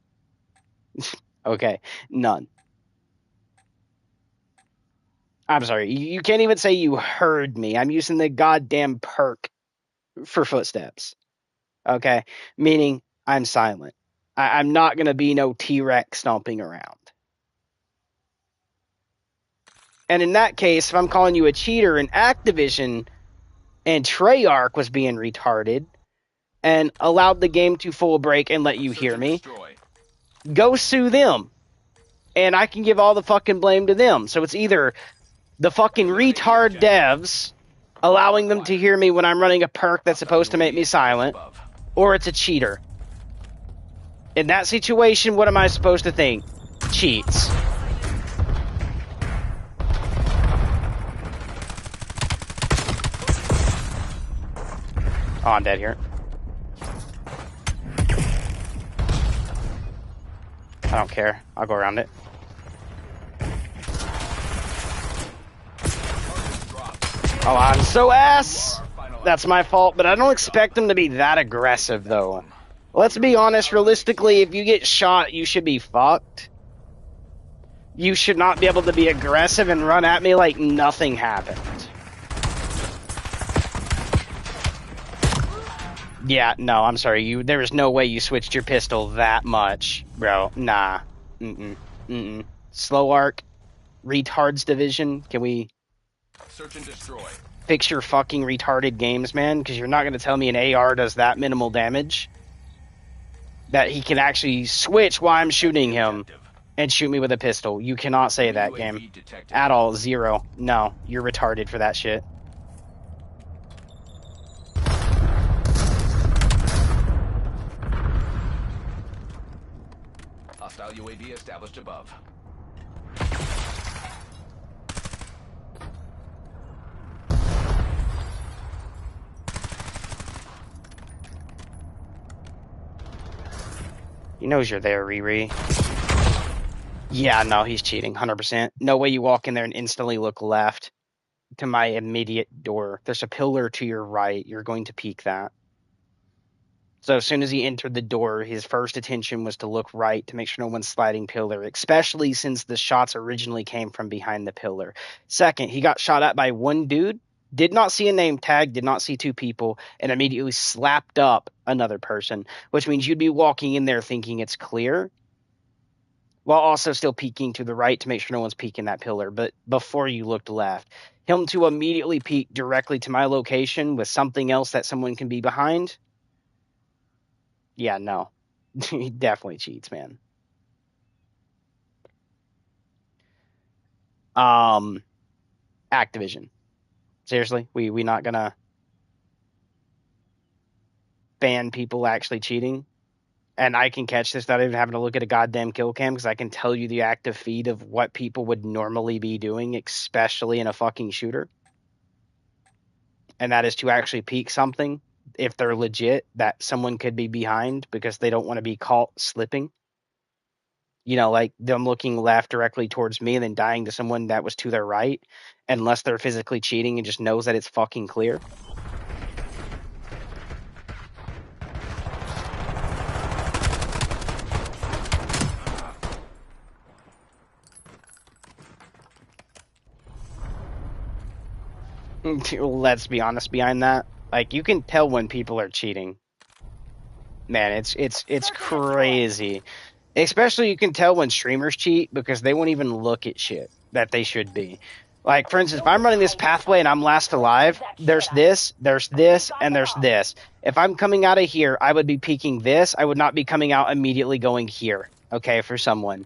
Okay, none. I'm sorry, you can't even say you heard me. I'm using the goddamn perk for footsteps. Okay, meaning I'm silent. I'm not going to be no T-Rex stomping around. And in that case, if I'm calling you a cheater in Activision and Treyarch was being retarded and allowed the game to full break and let you Search hear and me, destroy. go sue them. And I can give all the fucking blame to them. So it's either the fucking retard devs allowing them to hear me when I'm running a perk that's supposed to make me silent, or it's a cheater. In that situation, what am I supposed to think? Cheats. Oh, I'm dead here. I don't care. I'll go around it. Oh, I'm so ass! That's my fault, but I don't expect them to be that aggressive, though. Let's be honest, realistically, if you get shot, you should be fucked. You should not be able to be aggressive and run at me like nothing happened. Yeah, no, I'm sorry. There is no way you switched your pistol that much, bro. Nah. Slow arc. Retards division. Can we search and destroy? Fix your fucking retarded games, man? Because you're not going to tell me an AR does that minimal damage. That he can actually switch while I'm shooting him and shoot me with a pistol. You cannot say that, game. At all. Zero. No, you're retarded for that shit. Hostile UAV established above. He knows you're there, Riri. Yeah, no, he's cheating, 100%. No way you walk in there and instantly look left to my immediate door. There's a pillar to your right. You're going to peek that. So as soon as he entered the door, his first attention was to look right to make sure no one's sliding pillar, especially since the shots originally came from behind the pillar. Second, he got shot at by one dude, did not see a name tag, did not see two people, and immediately slapped up another person, which means you'd be walking in there thinking it's clear, while also still peeking to the right to make sure no one's peeking that pillar, but before you looked left. Him to immediately peek directly to my location with something else that someone can be behind. Yeah, no. He definitely cheats, man. Activision. Seriously, we not gonna ban people actually cheating? And I can catch this without even having to look at a goddamn kill cam because I can tell you the active feed of what people would normally be doing, especially in a fucking shooter. And that is to actually peek something, if they're legit, that someone could be behind because they don't want to be caught slipping. You know, like them looking left directly towards me and then dying to someone that was to their right, unless they're physically cheating and just knows that it's fucking clear. Let's be honest behind that. Like, you can tell when people are cheating. Man, it's crazy. Especially you can tell when streamers cheat because they won't even look at shit that they should be. Like, for instance, if I'm running this pathway and I'm last alive, there's this, and there's this. If I'm coming out of here, I would be peeking this. I would not be coming out immediately going here, okay, for someone.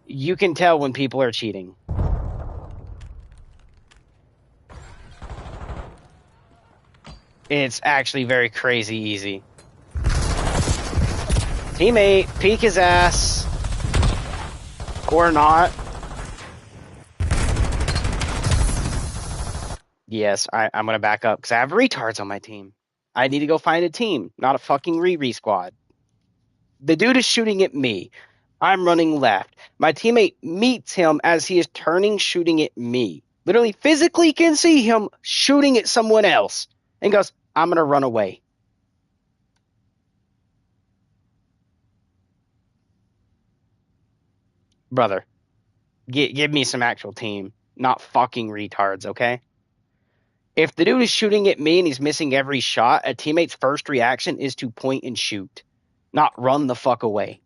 You can tell when people are cheating. It's actually very crazy easy. Teammate, peek his ass. Or not. Yes, I'm gonna back up because I have retards on my team. I need to go find a team, not a fucking re squad. The dude is shooting at me. I'm running left. My teammate meets him as he is turning, shooting at me. Literally physically can see him shooting at someone else and goes, I'm gonna run away. Brother, give me some actual team, not fucking retards, okay? If the dude is shooting at me and he's missing every shot, a teammate's first reaction is to point and shoot, not run the fuck away.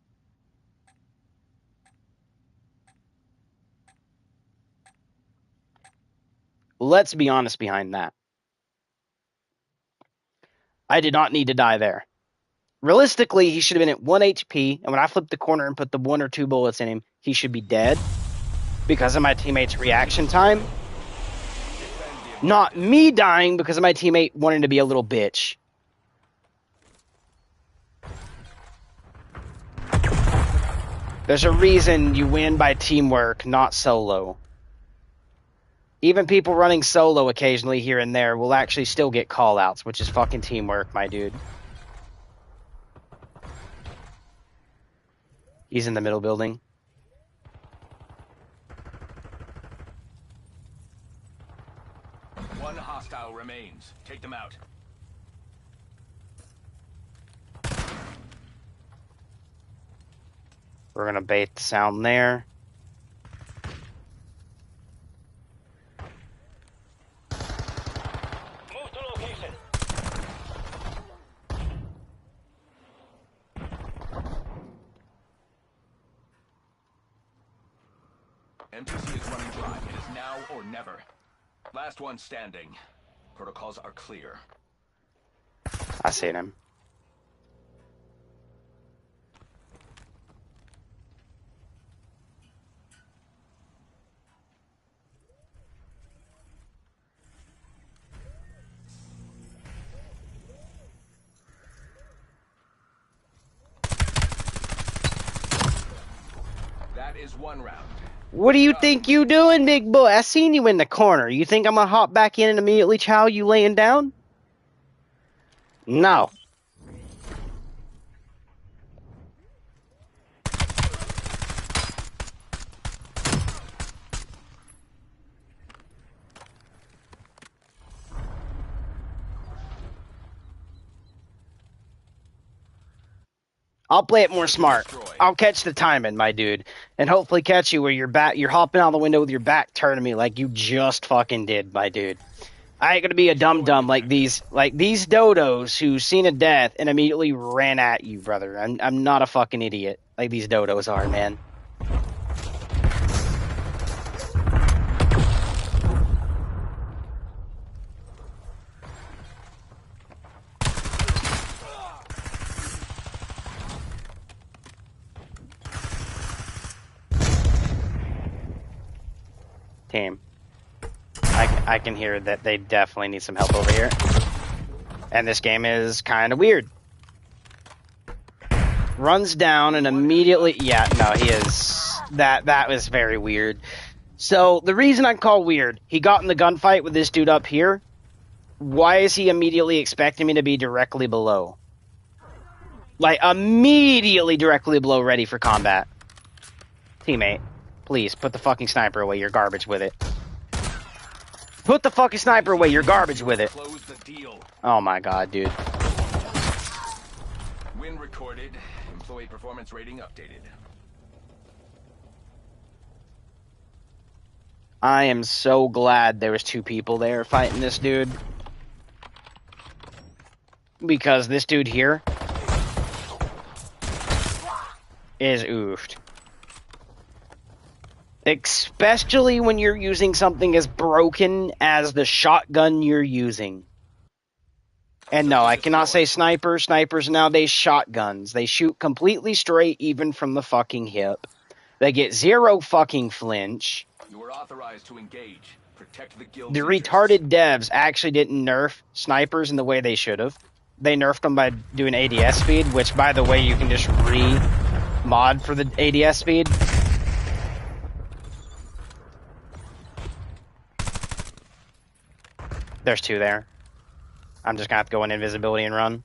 Let's be honest behind that. I did not need to die there. Realistically, he should have been at 1 HP, and when I flipped the corner and put the 1 or 2 bullets in him, he should be dead because of my teammate's reaction time. Not me dying because of my teammate wanting to be a little bitch. There's a reason you win by teamwork, not solo. Even people running solo occasionally here and there will actually still get call-outs, which is fucking teamwork, my dude. He's in the middle building. One hostile remains. Take them out. We're gonna bait the sound there. Move to location. MTC is running dry. It is now or never. Last one standing. Protocols are clear. I seen him. That is one round. What do you think you doing, big boy? I seen you in the corner. You think I'm gonna hop back in and immediately chow you laying down? No. I'll play it more smart. I'll catch the timing, my dude, and hopefully catch you where you're hopping out the window with your back turned to me like you just fucking did, my dude. I ain't gonna be a dum-dum like these dodos who seen a death and immediately ran at you, brother. I'm not a fucking idiot like these dodos are, man. Team. I can hear that they definitely need some help over here. And this game is kind of weird. Runs down and immediately... Yeah, no, he is... That was very weird. So, the reason I call weird, he got in the gunfight with this dude up here. Why is he immediately expecting me to be directly below? Like, immediately directly below, ready for combat. Teammate, please, put the fucking sniper away. You're garbage with it. Put the fucking sniper away. You're garbage with it. Close the deal. Oh my god, dude. Win recorded. Employee performance rating updated. I am so glad there was 2 people there fighting this dude. Because this dude here is oofed. Especially when you're using something as broken as the shotgun you're using. And no, I cannot say sniper. Snipers nowadays shotguns. They shoot completely straight even from the fucking hip. They get 0 fucking flinch. You were authorized to engage. Protect the guild's The interests. retarded devs actually didn't nerf snipers in the way they should have. They nerfed them by doing ADS speed, which, by the way, you can just re-mod for the ADS speed. There's two there. I'm just gonna have to go in invisibility and run.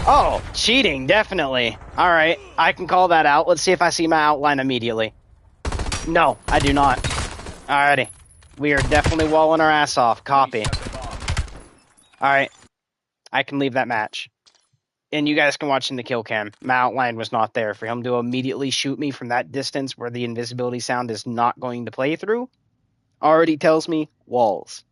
Oh, cheating, definitely. Alright, I can call that out. Let's see if I see my outline immediately. No, I do not. Alrighty. We are definitely walling our ass off. Copy. Alright. I can leave that match. And you guys can watch in the kill cam. My outline was not there. For him to immediately shoot me from that distance where the invisibility sound is not going to play through already tells me walls.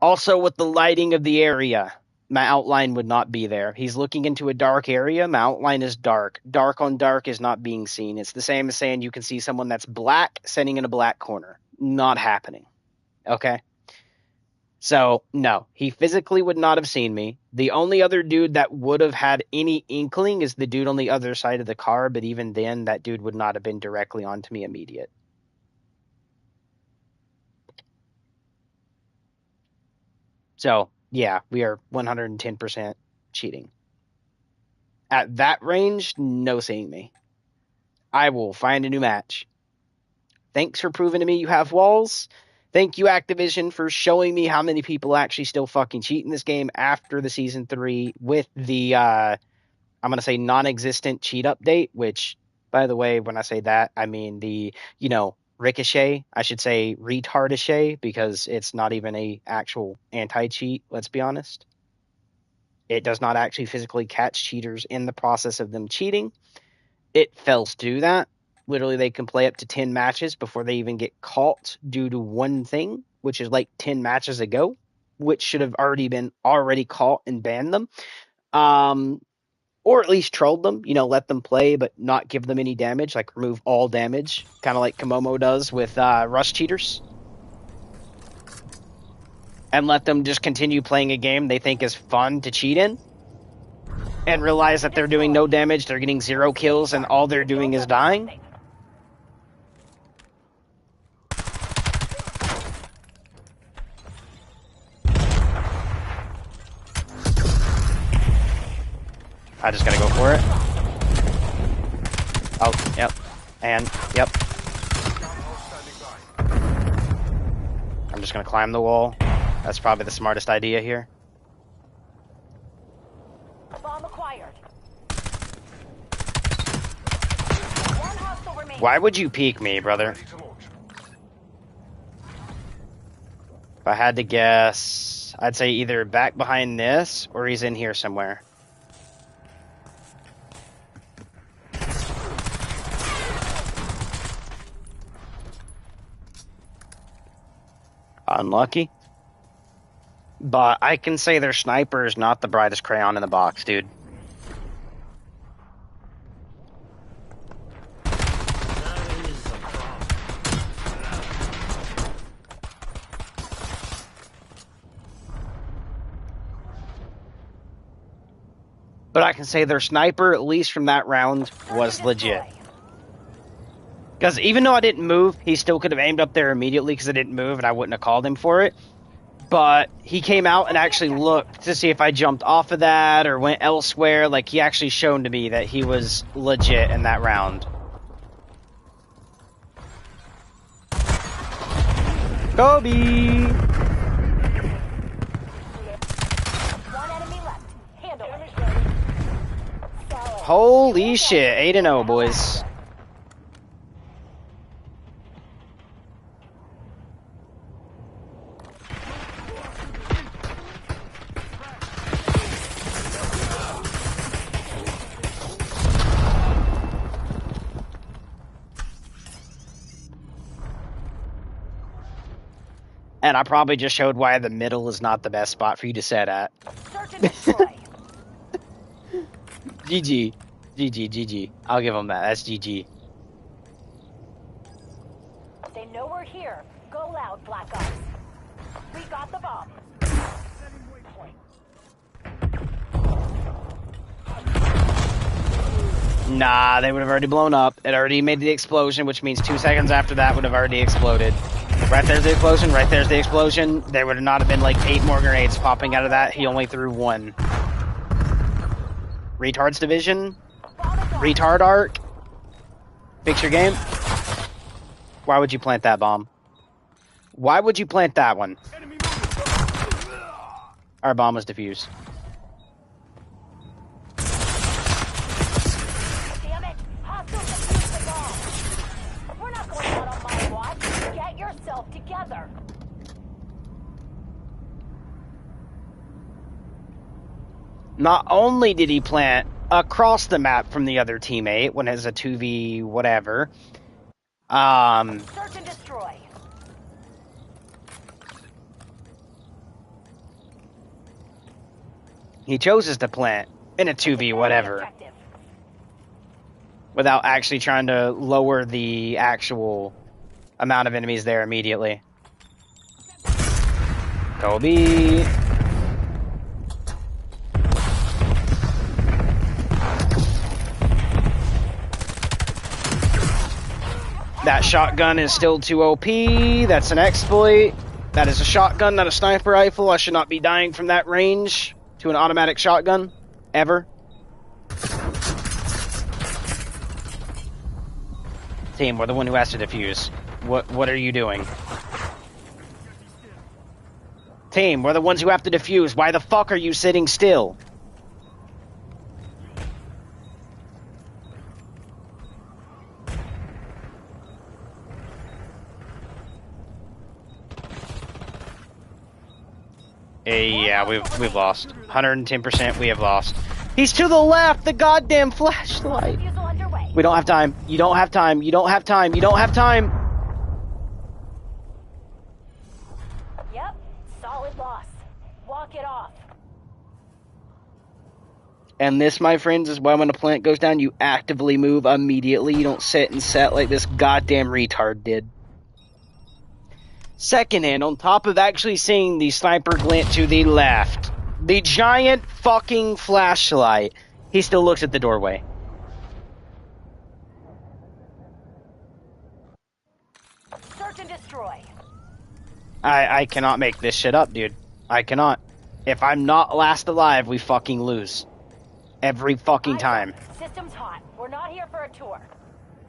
Also, with the lighting of the area, my outline would not be there. He's looking into a dark area. My outline is dark. Dark on dark is not being seen. It's the same as saying you can see someone that's black sitting in a black corner. Not happening. Okay? So, no. He physically would not have seen me. The only other dude that would have had any inkling is the dude on the other side of the car, but even then, that dude would not have been directly onto me immediate. So, yeah, we are 110% cheating. At that range, no seeing me. I will find a new match. Thanks for proving to me you have walls. Thank you, Activision, for showing me how many people actually still fucking cheat in this game after the Season 3 with the, I'm going to say non-existent cheat update, which, by the way, when I say that, I mean the, ricochet. I should say retardichet, because it's not even a actual anti-cheat, let's be honest. It does not actually physically catch cheaters in the process of them cheating. It fails to do that. Literally, they can play up to 10 matches before they even get caught due to one thing, which is like 10 matches ago, which should have already been caught and banned them. Or at least trolled them, let them play but not give them any damage, like remove all damage, kind of like Komomo does with Rust cheaters. And let them just continue playing a game they think is fun to cheat in. And realize that they're doing no damage, they're getting 0 kills, and all they're doing is dying. I just gotta go for it. Oh, yep. And, yep. I'm just gonna climb the wall. That's probably the smartest idea here. Bomb acquired. One hostile remaining. Why would you peek me, brother? If I had to guess, I'd say either back behind this or he's in here somewhere. Unlucky. But I can say their sniper is not the brightest crayon in the box, dude. But I can say their sniper, at least from that round, was legit. Because even though I didn't move, he still could have aimed up there immediately because I didn't move and I wouldn't have called him for it. But he came out and actually looked to see if I jumped off of that or went elsewhere. Like, he actually shown to me that he was legit in that round. Kobe! One enemy left. Handle it. Holy shit, 8-0, boys. And I probably just showed why the middle is not the best spot for you to set at. Search and destroy. GG. GG, GG. I'll give them that. That's GG. They know we're here. Go loud, Black Ops. We got the bomb. Setting waypoint. Nah, they would have already blown up. It already made the explosion, which means 2 seconds after that would have already exploded. Right there's the explosion, right there's the explosion. There would not have been like 8 more grenades popping out of that. He only threw 1. Retards division? Retard arc? Fix your game? Why would you plant that bomb? Why would you plant that one? Our bomb was defused. Damn it! Hostiles defused the bomb. We're not going out on my watch. Get yourself together. Not only did he plant across the map from the other teammate when it's a 2v whatever, Search and destroy. he chooses to plant in a 2v whatever without actually trying to lower the actual amount of enemies there immediately. Kobe. That shotgun is still too OP. That's an exploit. That is a shotgun, not a sniper rifle. I should not be dying from that range to an automatic shotgun. Ever. Team, we're the one who has to defuse. What are you doing? Team, we're the ones who have to defuse. Why the fuck are you sitting still? Yeah, we've lost. 110% we have lost. He's to the left, the goddamn flashlight. We don't have time. You don't have time. You don't have time. You don't have time. Yep, solid loss. Walk it off. And this, my friends, is why when a plant goes down, you actively move immediately. You don't sit and set like this goddamn retard did. Secondhand, on top of actually seeing the sniper glint to the left, the giant fucking flashlight, he still looks at the doorway. Search and destroy. I cannot make this shit up, dude. I cannot. If I'm not last alive, we fucking lose. Every fucking time. System's hot. We're not here for a tour.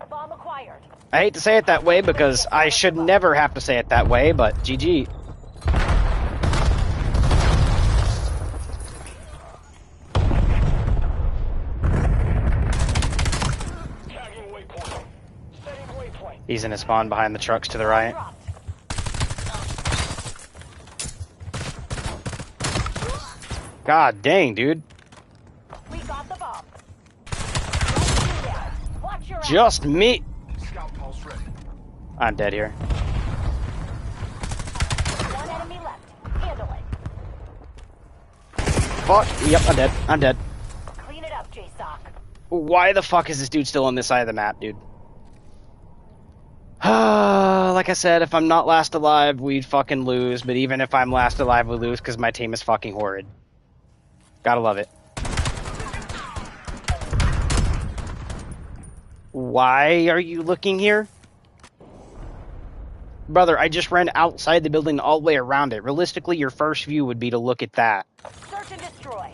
Bomb acquired. I hate to say it that way because I should never have to say it that way, but GG. He's in his spawn behind the trucks to the right. God dang, dude. We got the bomb. Watch your Just me. Scout pulse ready. I'm dead here. One enemy left. Handle it. Fuck. Yep, I'm dead. I'm dead. Clean it up, J-Sock. Why the fuck is this dude still on this side of the map, dude? Like I said, if I'm not last alive, we'd fucking lose. But even if I'm last alive, we lose because my team is fucking horrid. Gotta love it. Why are you looking here? Brother, I just ran outside the building all the way around it. Realistically, your first view would be to look at that. Search and destroy.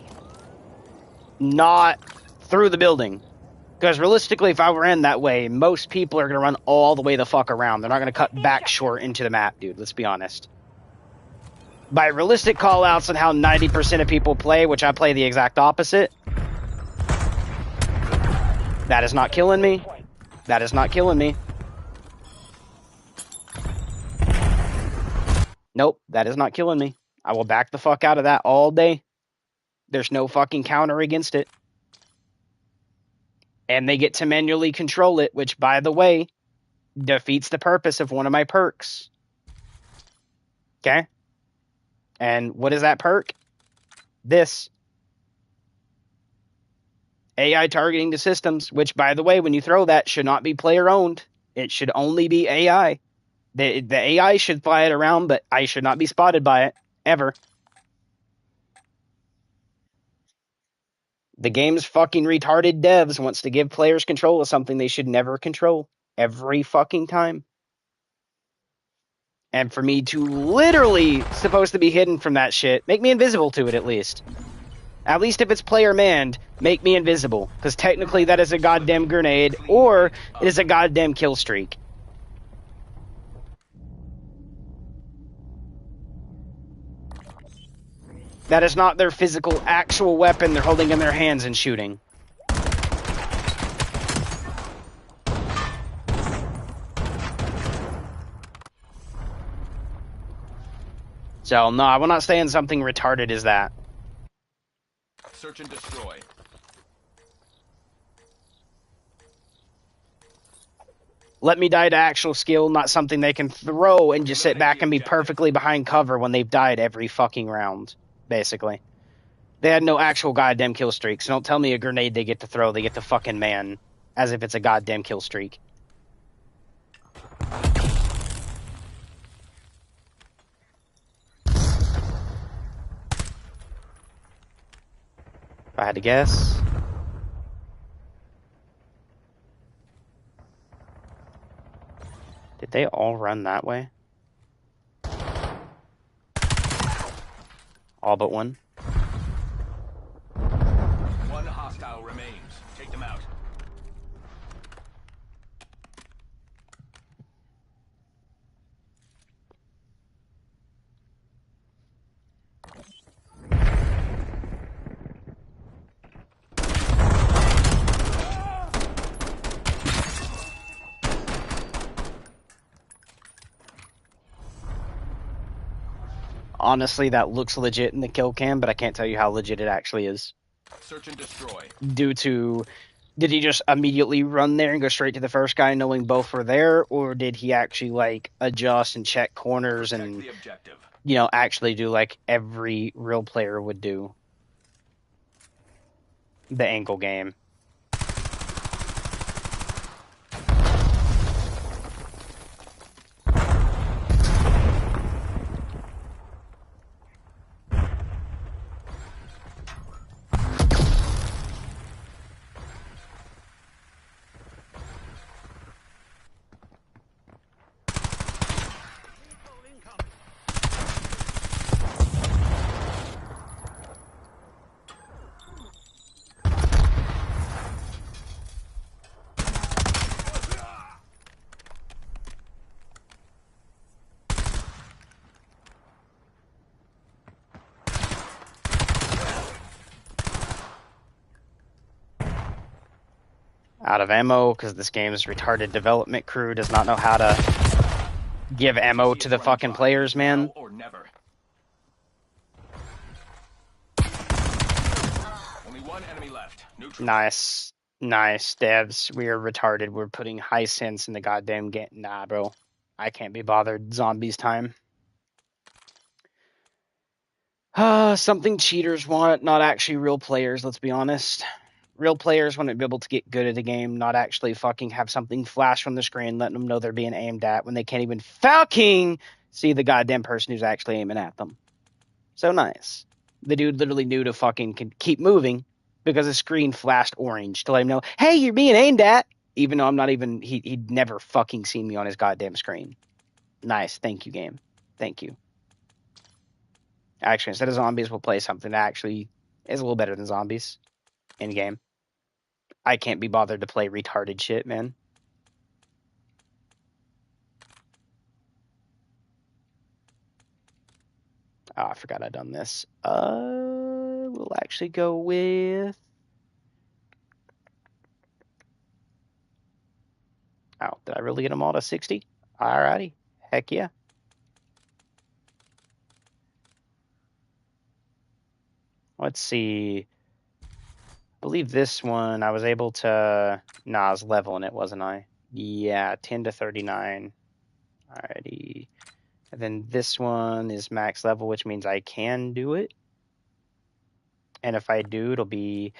Not through the building. Because realistically, if I ran that way, most people are going to run all the way the fuck around. They're not going to cut back short into the map, dude. Let's be honest. By realistic callouts and how 90% of people play, which I play the exact opposite, that is not killing me. That is not killing me. Nope, that is not killing me. I will back the fuck out of that all day. There's no fucking counter against it. And they get to manually control it, which, by the way, defeats the purpose of one of my perks. Okay? And what is that perk? This. AI targeting to systems, which, by the way, when you throw that, should not be player-owned. It should only be AI. The AI should fly it around, but I should not be spotted by it. Ever. The game's fucking retarded devs wants to give players control of something they should never control every fucking time. And for me to literally supposed to be hidden from that shit, make me invisible to it at least. At least if it's player manned, make me invisible. Because technically that is a goddamn grenade, or it is a goddamn kill streak. That is not their physical, actual weapon they're holding in their hands and shooting. So, no, I will not say something retarded as that. Search and destroy. Let me die to actual skill, not something they can throw and just sit back and be perfectly behind cover when they've died every fucking round, basically. They had no actual goddamn kill streaks. Don't tell me a grenade they get to throw, they get to fucking man, as if it's a goddamn kill streak. If I had to guess. Did they all run that way? All but one? One hostile remains. Take them out. Honestly, that looks legit in the kill cam, but I can't tell you how legit it actually is. Search and destroy. Due to, did he just immediately run there and go straight to the first guy knowing both were there, or did he actually, like, adjust and check corners Protect and, the objective. you know, actually do like every real player would do? The angle game. Out of ammo, because this game's retarded development crew does not know how to give ammo to the fucking players, man. Now or never. Only one enemy left. Neutral. Nice. Nice, devs. We are retarded. We're putting high sense in the goddamn game. Nah, bro. I can't be bothered. Zombies time. Something cheaters want, not actually real players, let's be honest. Real players want to be able to get good at a game, not actually fucking have something flash from the screen, letting them know they're being aimed at when they can't even fucking see the goddamn person who's actually aiming at them. So nice. The dude literally knew to fucking keep moving because the screen flashed orange to let him know, hey, you're being aimed at, even though I'm not even, he'd never fucking seen me on his goddamn screen. Nice. Thank you, game. Thank you. Actually, instead of zombies, we'll play something that actually is a little better than zombies in game. I can't be bothered to play retarded shit, man. Oh, I forgot I'd done this. We'll actually go with... Oh, did I really get them all to 60? Alrighty. Heck yeah. Let's see. I believe this one I was able to... Nah, I was leveling it, wasn't I? Yeah, 10 to 39. Alrighty. And then this one is max level, which means I can do it. And if I do, it'll be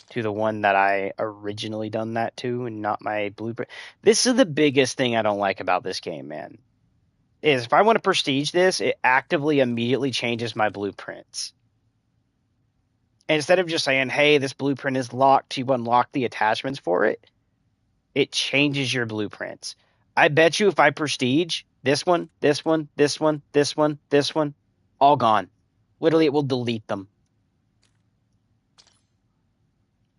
to the one that I originally done that to and not my blueprint. This is the biggest thing I don't like about this game, man. Is if I want to prestige this, it actively immediately changes my blueprints. instead of just saying, hey, this blueprint is locked, you unlock the attachments for it, it changes your blueprints. I bet you if I prestige this one, this one, this one, this one, this one, all gone. Literally, it will delete them.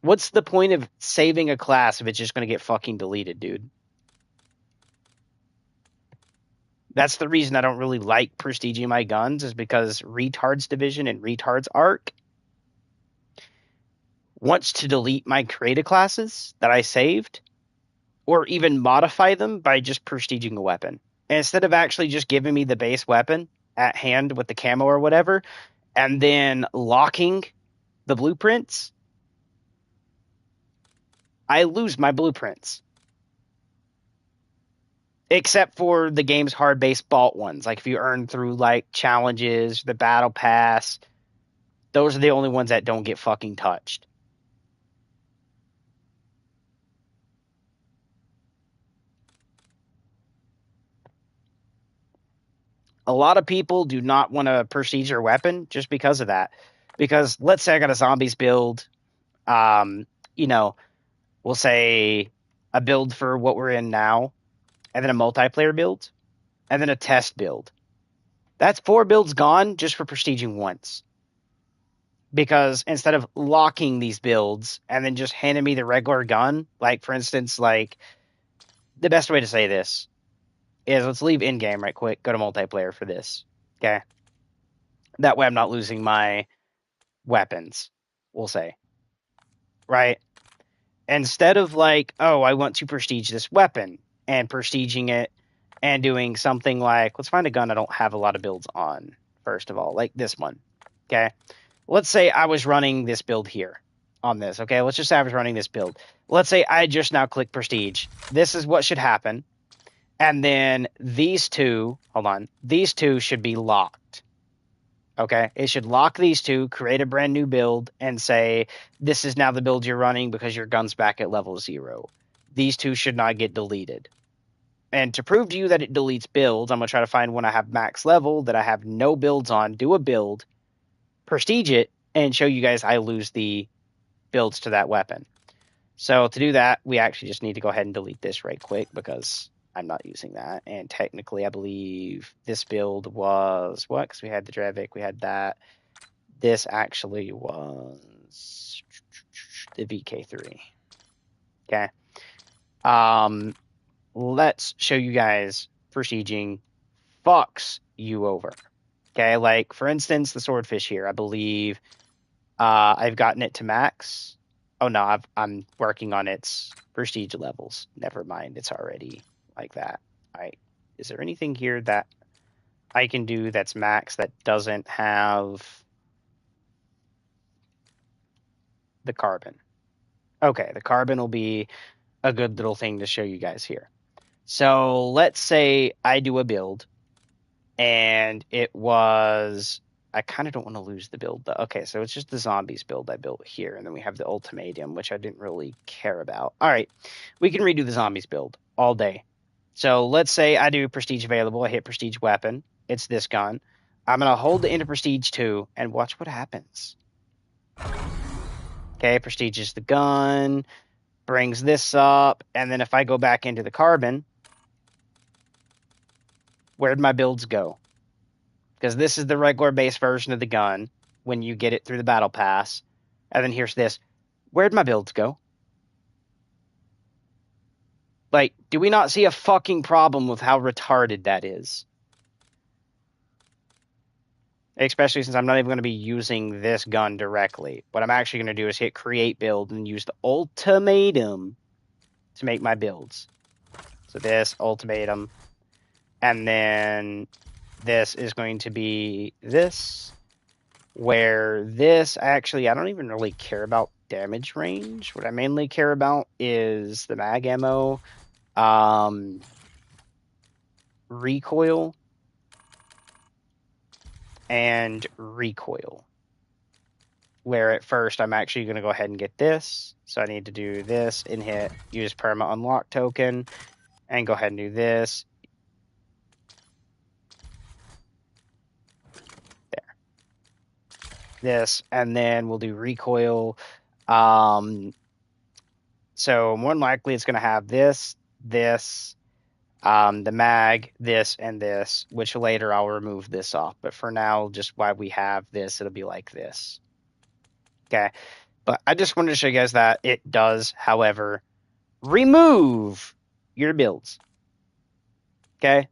What's the point of saving a class if it's just going to get fucking deleted, dude? That's the reason I don't really like prestiging my guns, is because Retard's Division and Retard's Arc wants to delete my created classes that I saved, or even modify them by just prestiging a weapon. And instead of actually just giving me the base weapon at hand with the camo or whatever, and then locking the blueprints, I lose my blueprints. Except for the game's hard-based bought ones. Like if you earn through like challenges, the battle pass, those are the only ones that don't get fucking touched. A lot of people do not want to prestige their weapon just because of that. Because let's say I got a zombies build, you know, we'll say a build for what we're in now, and then a multiplayer build, and then a test build. That's 4 builds gone just for prestiging once. Because instead of locking these builds and then just handing me the regular gun, like for instance, like the best way to say this is let's leave in-game right quick, go to multiplayer for this. Okay. That way I'm not losing my weapons, we'll say. Right? Instead of like, oh, I want to prestige this weapon and prestiging it and doing something like, let's find a gun I don't have a lot of builds on, first of all, like this one. Okay. Let's say I was running this build here on this. Okay. Let's just say I was running this build. Let's say I just now click prestige. This is what should happen. And then these two, hold on, these two should be locked. Okay, it should lock these two, create a brand new build, and say, this is now the build you're running because your gun's back at level 0. These two should not get deleted. And to prove to you that it deletes builds, I'm going to try to find one I have max level that I have no builds on, do a build, prestige it, and show you guys I lose the builds to that weapon. So to do that, we actually just need to go ahead and delete this right quick because I'm not using that. And technically, I believe this build was what? Because we had the Drevik, we had that. This actually was the VK3. Okay. Let's show you guys prestiging fucks you over. Okay, like for instance, the swordfish here. I believe I've gotten it to max. Oh no, I'm working on its prestige levels. Never mind, it's already like that. Alright, is there anything here that I can do that's max that doesn't have the carbon? Okay, the carbon will be a good little thing to show you guys here. So let's say I do a build and it was, I kind of don't want to lose the build though. Okay, so it's just the zombies build I built here, and then we have the ultimatum, which I didn't really care about. All right, we can redo the zombies build all day. So let's say I do prestige available, I hit prestige weapon, it's this gun. I'm going to hold the into prestige 2 and watch what happens. Okay, prestige is the gun, brings this up, and then if I go back into the carbon, where'd my builds go? Because this is the regular base version of the gun when you get it through the battle pass. And then here's this. Where'd my builds go? Like, do we not see a fucking problem with how retarded that is? Especially since I'm not even going to be using this gun directly. What I'm actually going to do is hit create build and use the ultimatum to make my builds. So this, ultimatum. And then this is going to be this. Where this, actually, I don't even really care about damage range. What I mainly care about is the mag ammo, recoil, and recoil. Where at first I'm actually going to go ahead and get this. So I need to do this and hit use perma unlock token and go ahead and do this. There. this, and then we'll do recoil. So more than likely it's going to have this, the mag, this, and this, which later I'll remove this off. But for now, just while we have this, it'll be like this. Okay. But I just wanted to show you guys that it does, however, remove your builds. Okay.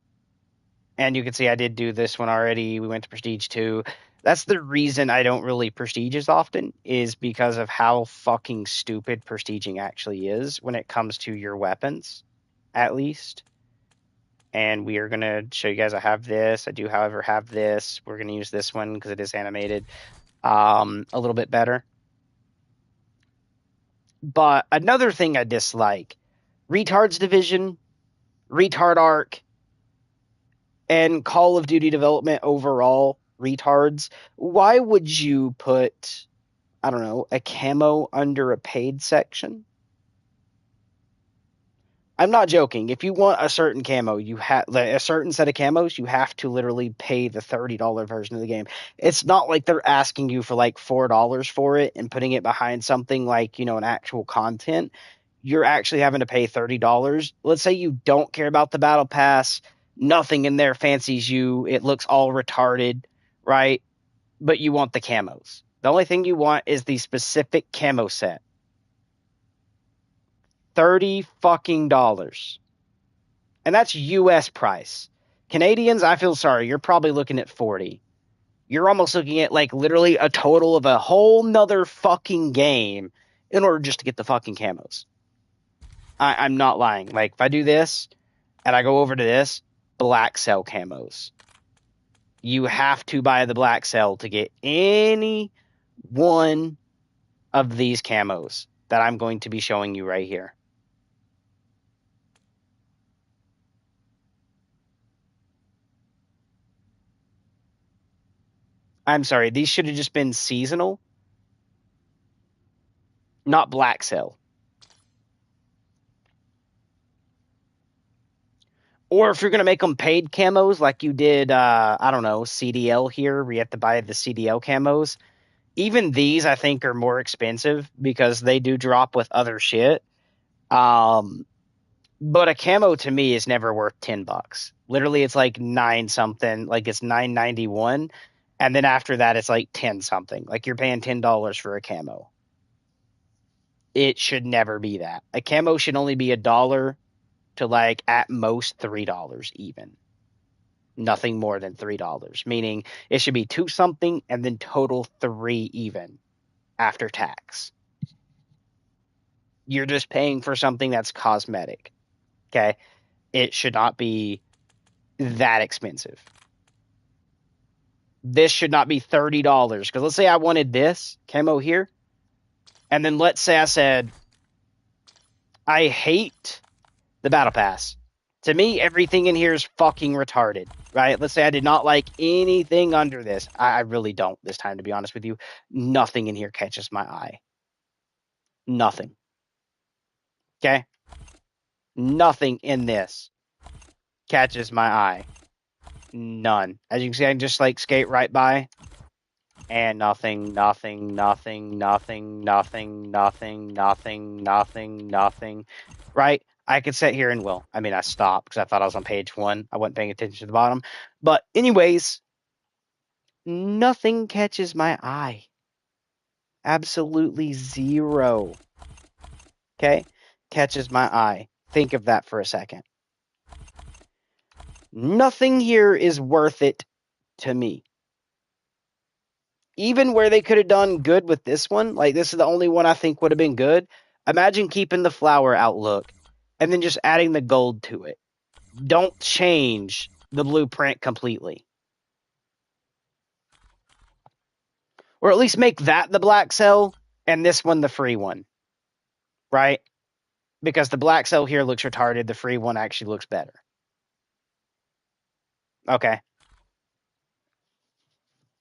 And you can see I did do this one already. We went to Prestige 2. That's the reason I don't really Prestige as often, is because of how fucking stupid Prestiging actually is when it comes to your weapons, at least. And we are going to show you guys I have this. I do, however, have this. We're going to use this one because it is animated a little bit better. But another thing I dislike, Retards Division, Retard Arc, and Call of Duty development overall, retards. Why would you put, I don't know, a camo under a paid section? I'm not joking. If you want a certain camo, you have a certain set of camos, you have to literally pay the $30 version of the game. It's not like they're asking you for like $4 for it and putting it behind something like, you know, an actual content. You're actually having to pay $30. Let's say you don't care about the battle pass. Nothing in there fancies you. It looks all retarded, right? But you want the camos. The only thing you want is the specific camo set. $30 fucking dollars. And that's US price. Canadians, I feel sorry. You're probably looking at 40. You're almost looking at like literally a total of a whole nother fucking game in order just to get the fucking camos. I'm not lying. Like if I do this and I go over to this, black cell camos. You have to buy the black cell to get any one of these camos that I'm going to be showing you right here. I'm sorry, these should have just been seasonal, not black cell. Or if you're going to make them paid camos like you did, I don't know, CDL here, where you have to buy the CDL camos. Even these, I think, are more expensive because they do drop with other shit. But a camo to me is never worth $10. Literally, it's like 9 something, like it's $9.91. And then after that, it's like 10 something. Like you're paying $10 for a camo. It should never be that. A camo should only be $1 to like at most $3 even. Nothing more than $3. Meaning it should be 2 something and then total 3 even after tax. You're just paying for something that's cosmetic. Okay? It should not be that expensive. This should not be $30. Because let's say I wanted this camo here. And then let's say I said, I hate the battle pass. To me, everything in here is fucking retarded, right? Let's say I did not like anything under this. I really don't this time, to be honest with you. Nothing in here catches my eye. Nothing. Okay? Nothing in this catches my eye. None. As you can see, I can just like skate right by. And nothing, nothing, nothing, nothing, nothing, nothing, nothing, nothing, nothing. Right? I could sit here and I stopped because I thought I was on page 1. I wasn't paying attention to the bottom. But anyways, nothing catches my eye. Absolutely zero. Okay? Catches my eye. Think of that for a second. Nothing here is worth it to me. Even where they could have done good with this one, like this is the only one I think would have been good. Imagine keeping the flower outlook and then just adding the gold to it. Don't change the blueprint completely. Or at least make that the black cell and this one the free one. Right? Because the black cell here looks retarded. The free one actually looks better. Okay.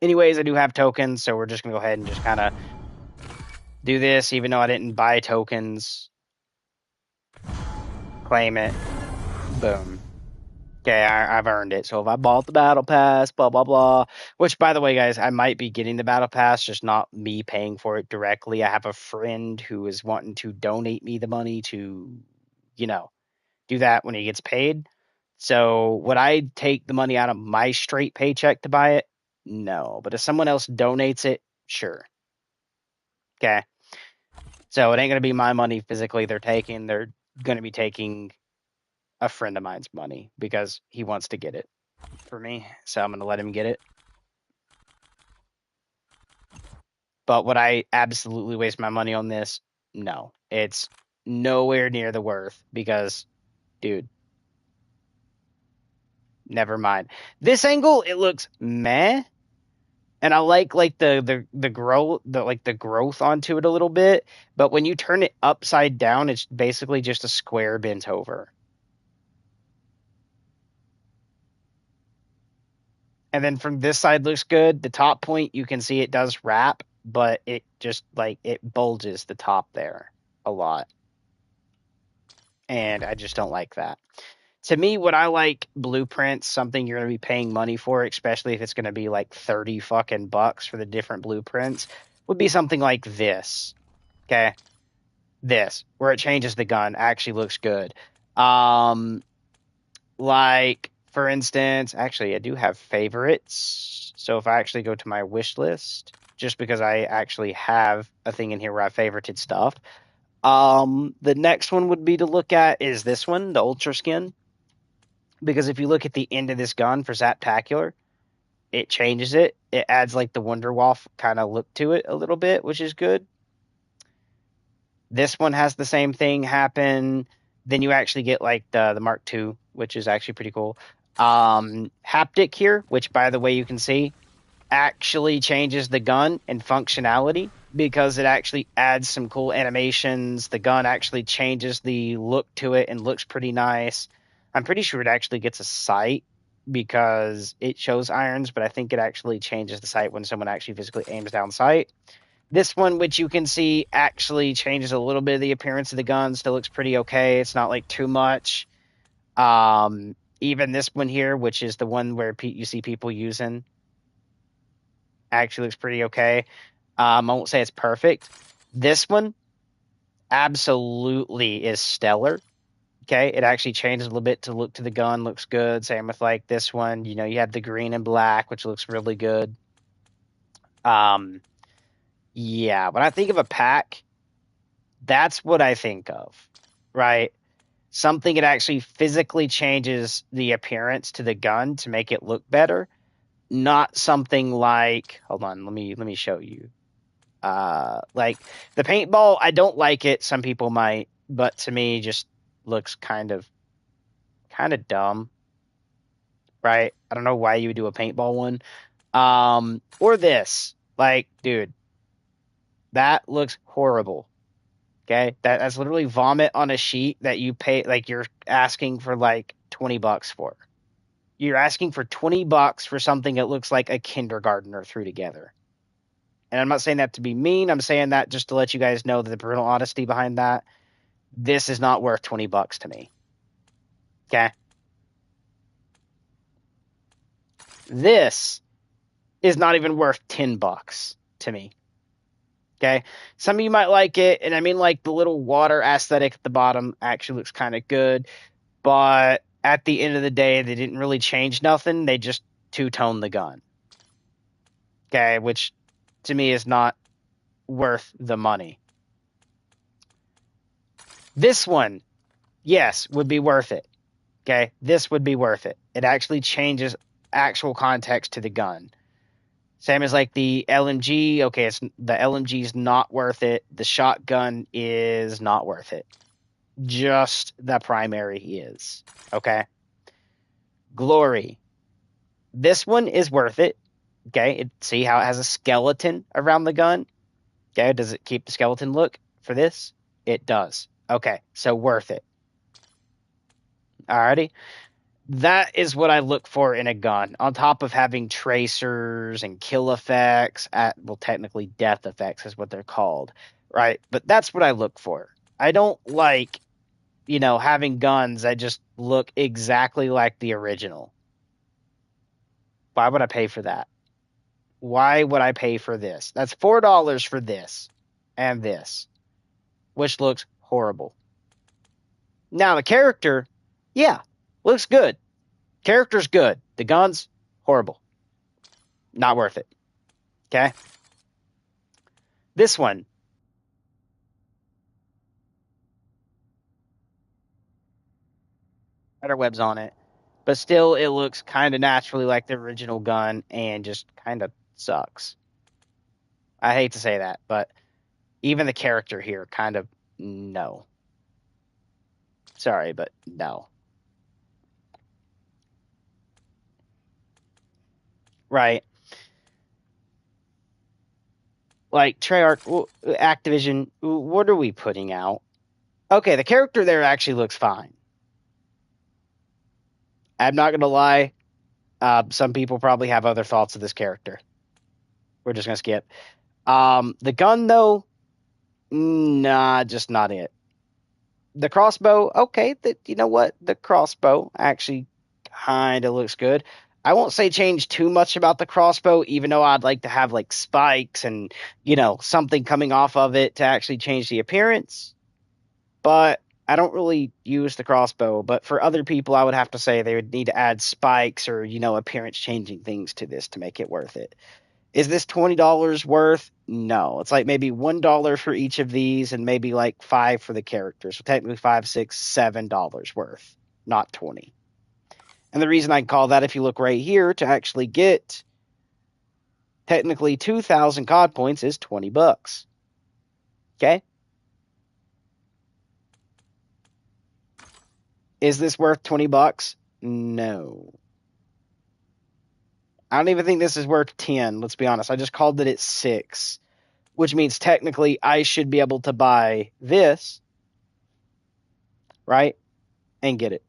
Anyways, I do have tokens, so we're just going to go ahead and just kind of do this, even though I didn't buy tokens. Claim it. Boom. Okay, I've earned it. So if I bought the battle pass, blah blah blah. Which, by the way, guys, I might be getting the battle pass, just not me paying for it directly. I have a friend who is wanting to donate me the money to, you know, do that when he gets paid. So would I take the money out of my straight paycheck to buy it? No. But if someone else donates it, sure. Okay. So it ain't gonna be my money physically they're taking. They're gonna be taking a friend of mine's money because he wants to get it for me. So I'm gonna let him get it. But would I absolutely waste my money on this? No. It's nowhere near the worth because, dude, never mind. This angle, it looks meh. And I like the growth the growth onto it a little bit, but when you turn it upside down, it's basically just a square bent over. And then from this side looks good. The top point you can see it does wrap, but it just like it bulges the top there a lot. And I just don't like that. To me, what I like blueprints, something you're going to be paying money for, especially if it's going to be like 30 fucking bucks for the different blueprints, would be something like this. Okay. This, where it changes the gun, actually looks good. Like, for instance, actually, I do have favorites. So if I actually go to my wish list, just because I actually have a thing in here where I favorited stuff. The next one would be to look at is this one, the Ultra Skin. Because if you look at the end of this gun for Zaptacular, it changes it. It adds like the Wonderwolf kind of look to it a little bit, which is good. This one has the same thing happen. Then you actually get like the Mark II, which is actually pretty cool. Haptic here, which by the way you can see, actually changes the gun and functionality because it actually adds some cool animations. The gun actually changes the look to it and looks pretty nice. I'm pretty sure it actually gets a sight because it shows irons, but I think it actually changes the sight when someone actually physically aims down sight. This one, which you can see, actually changes a little bit of the appearance of the gun. Still looks pretty okay. It's not like too much. Even this one here, which is the one where you see people using, actually looks pretty okay. I won't say it's perfect. This one absolutely is stellar. Okay, it actually changes a little bit to look to the gun, looks good. Same with like this one. You know, you have the green and black, which looks really good. Yeah, when I think of a pack, that's what I think of, right? Something that actually physically changes the appearance to the gun to make it look better, not something like, hold on, let me show you. Like the paintball, I don't like it. Some people might, but to me, just looks kind of dumb, right? I don't know why you would do a paintball one. Or this, like, dude, that looks horrible. Okay, that's literally vomit on a sheet that you pay, like you're asking for like $20 for. You're asking for $20 for something that looks like a kindergartner threw together. And I'm not saying that to be mean. I'm saying that just to let you guys know that the brutal honesty behind that. This is not worth $20 to me. Okay. This is not even worth $10 to me. Okay. Some of you might like it. And I mean, like the little water aesthetic at the bottom actually looks kind of good. But at the end of the day, they didn't really change nothing. They just two-toned the gun. Okay. Which to me is not worth the money. This one, yes, would be worth it. Okay. This would be worth it. It actually changes actual context to the gun. Same as like the LMG. Okay, the LMG is not worth it. The shotgun is not worth it. Just the primary is. Okay. Glory. This one is worth it. Okay. See how it has a skeleton around the gun? Okay. Does it keep the skeleton look for this? It does. Okay. So worth it. Alrighty. That is what I look for in a gun. On top of having tracers and kill effects, well, technically death effects is what they're called, right? But that's what I look for. I don't like having guns that just look exactly like the original. Why would I pay for that? Why would I pay for this? That's $4 for this and this, which looks horrible. Now the character, yeah, looks good. Character's good. The guns, horrible. Not worth it. Okay? This one. Better webs on it. But still, it looks kind of naturally like the original gun and just kind of sucks. I hate to say that, but even the character here kind of no. Sorry, but no. Right. Like Treyarch, Activision, what are we putting out? Okay, the character there actually looks fine. I'm not going to lie. Some people probably have other thoughts of this character. We're just going to skip. The gun, though, nah, just not it. The crossbow, okay, you know what? The crossbow actually kind of looks good. I won't say change too much about the crossbow, even though I'd like to have like spikes and, something coming off of it to actually change the appearance. But I don't really use the crossbow. But for other people, I would have to say they would need to add spikes or, appearance changing things to this to make it worth it. Is this $20 worth? No. It's like maybe $1 for each of these and maybe like $5 for the characters. So technically $5, $6, $7 worth, not 20. And the reason I call that, if you look right here, to actually get technically 2,000 COD points is $20. Okay? Is this worth $20? No. I don't even think this is worth 10, let's be honest. I just called it at 6, which means technically I should be able to buy this, right? And get it.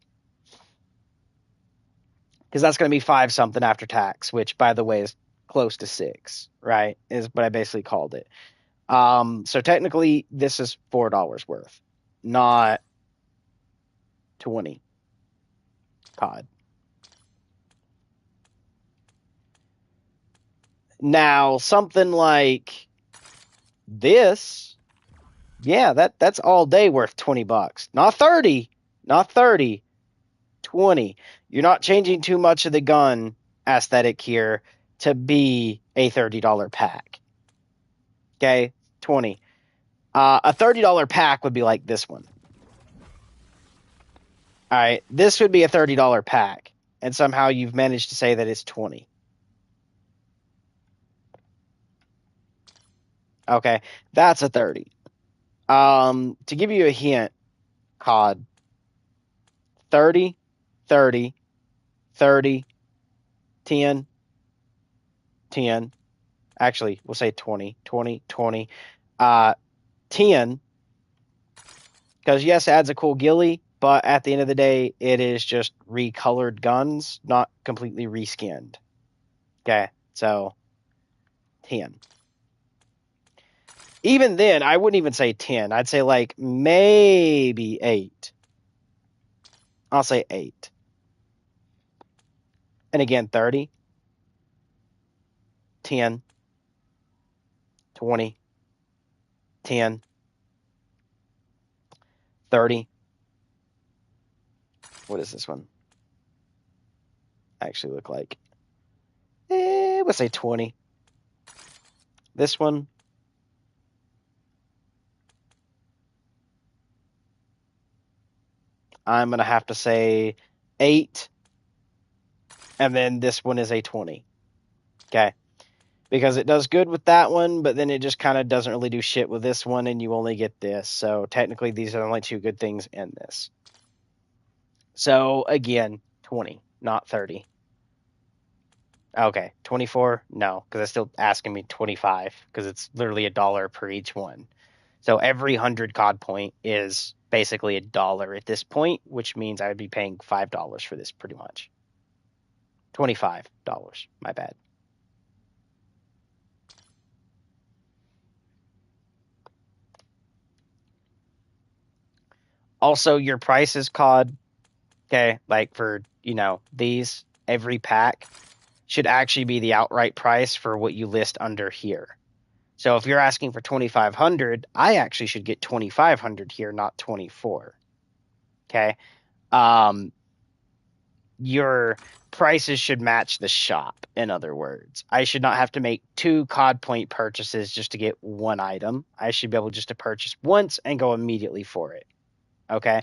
Because that's going to be 5 something after tax, which, by the way, is close to 6, right? Is what I basically called it. So technically, this is $4 worth, not 20 COD. Now, something like this, yeah, that's all day worth $20. Not 30, not 30, 20. You're not changing too much of the gun aesthetic here to be a $30 pack. Okay, 20. A $30 pack would be like this one. All right, this would be a $30 pack, and somehow you've managed to say that it's 20. Okay, that's a 30. To give you a hint, COD, 30, 30, 30, 10, 10. Actually, we'll say 20, 20, 20. 10, because yes, it adds a cool ghillie, but at the end of the day, it is just recolored guns, not completely reskinned. Okay, so 10. Even then, I wouldn't even say 10. I'd say like maybe 8. I'll say 8. And again, 30, 10, 20, 10, 30. What does this one actually look like? Let's say 20. This one, I'm going to have to say 8. And then this one is a 20. Okay. Because it does good with that one, but then it just kind of doesn't really do shit with this one, and you only get this. So technically, these are the only 2 good things in this. So again, 20, not 30. Okay, 24? No, because it's still asking me 25, because it's literally $1 per each one. So every 100 COD point is basically $1 at this point, which means I would be paying $5 for this pretty much. $25, my bad. Also, your prices, COD, okay, like for, these, every pack should actually be the outright price for what you list under here. So if you're asking for 2,500, I actually should get 2,500 here, not 24. Okay. Your prices should match the shop. In other words, I should not have to make 2 COD point purchases just to get one item. I should be able just to purchase once and go immediately for it. Okay.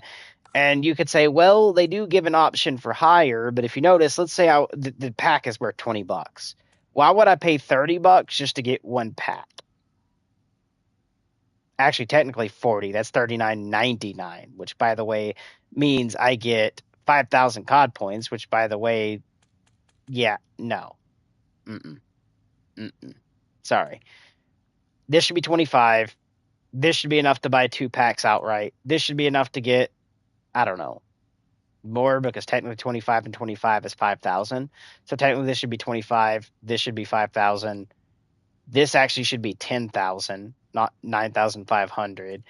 And you could say, well, they do give an option for higher, but if you notice, let's say the pack is worth $20. Why would I pay $30 just to get one pack? Actually, technically 40. That's $39.99, which, by the way, means I get 5,000 COD points, which, by the way, yeah, no. Sorry. This should be 25. This should be enough to buy 2 packs outright. This should be enough to get, I don't know, more, because technically 25 and 25 is 5,000. So technically this should be 25. This should be 5,000. This actually should be 10,000, not 9,500.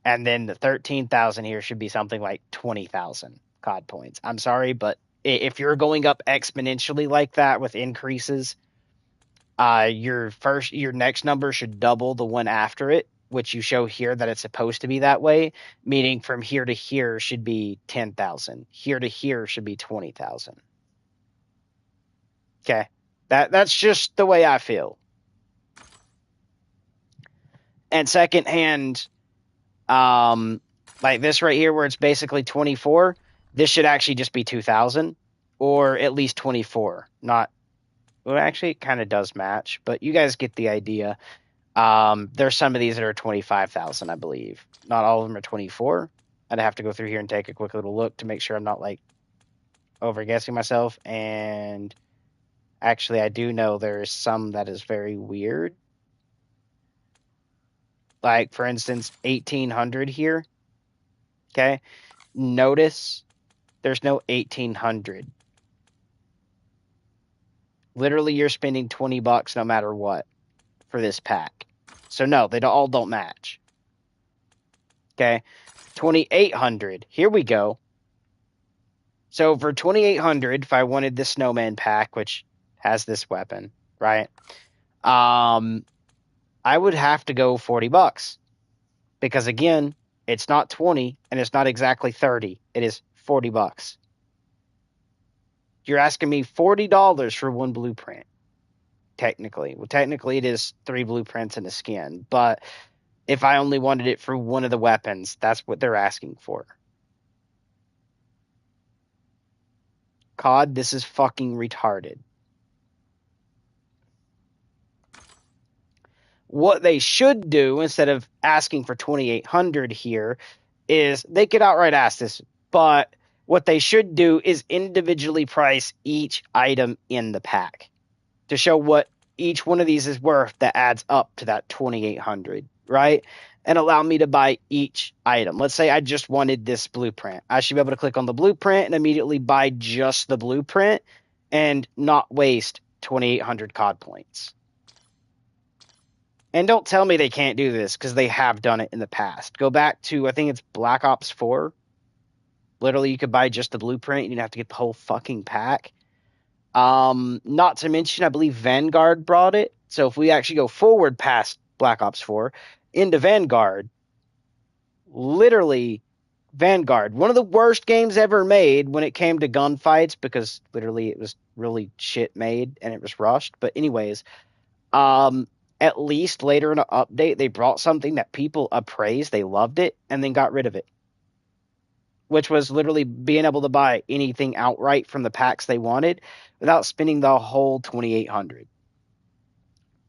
And then the 13,000 here should be something like 20,000 COD points. I'm sorry, but if you're going up exponentially like that with increases, your next number should double the one after it, which you show here that it's supposed to be that way, meaning from here to here should be 10,000. Here to here should be 20,000. Okay. That's just the way I feel. And secondhand, like this right here where it's basically 24, this should actually just be 2,000 or at least 24. Well, actually it kind of does match, but you guys get the idea. There's some of these that are 25,000, I believe. Not all of them are 24. I'd have to go through here and take a quick little look to make sure I'm not like over-guessing myself. And actually, I do know there is some that is very weird. Like, for instance, 1,800 here. Okay. Notice there's no 1,800. Literally, you're spending $20 no matter what for this pack. So no, they all don't match. Okay. 2,800. Here we go. So for 2,800, if I wanted the snowman pack, which has this weapon, right? I would have to go $40 because again, it's not 20 and it's not exactly 30. It is $40. You're asking me $40 for one blueprint. Technically. Well, technically it is 3 blueprints and a skin, but if I only wanted it for one of the weapons, that's what they're asking for. COD, this is fucking retarded. What they should do, instead of asking for 2,800 here, is they could outright ask this, but what they should do is individually price each item in the pack to show what each one of these is worth that adds up to that 2,800, right? And allow me to buy each item. Let's say I just wanted this blueprint. I should be able to click on the blueprint and immediately buy just the blueprint and not waste 2,800 COD points. And don't tell me they can't do this, because they have done it in the past. Go back to, I think it's Black Ops 4. Literally, you could buy just the blueprint. You didn't have to get the whole fucking pack. Not to mention, I believe Vanguard brought it. So if we actually go forward past Black Ops 4 into Vanguard, literally Vanguard, one of the worst games ever made when it came to gunfights, because literally it was really shit made and it was rushed. But anyways, at least later in an update, they brought something that people appraised, they loved it, and then got rid of it. Which was literally being able to buy anything outright from the packs they wanted without spending the whole 2,800.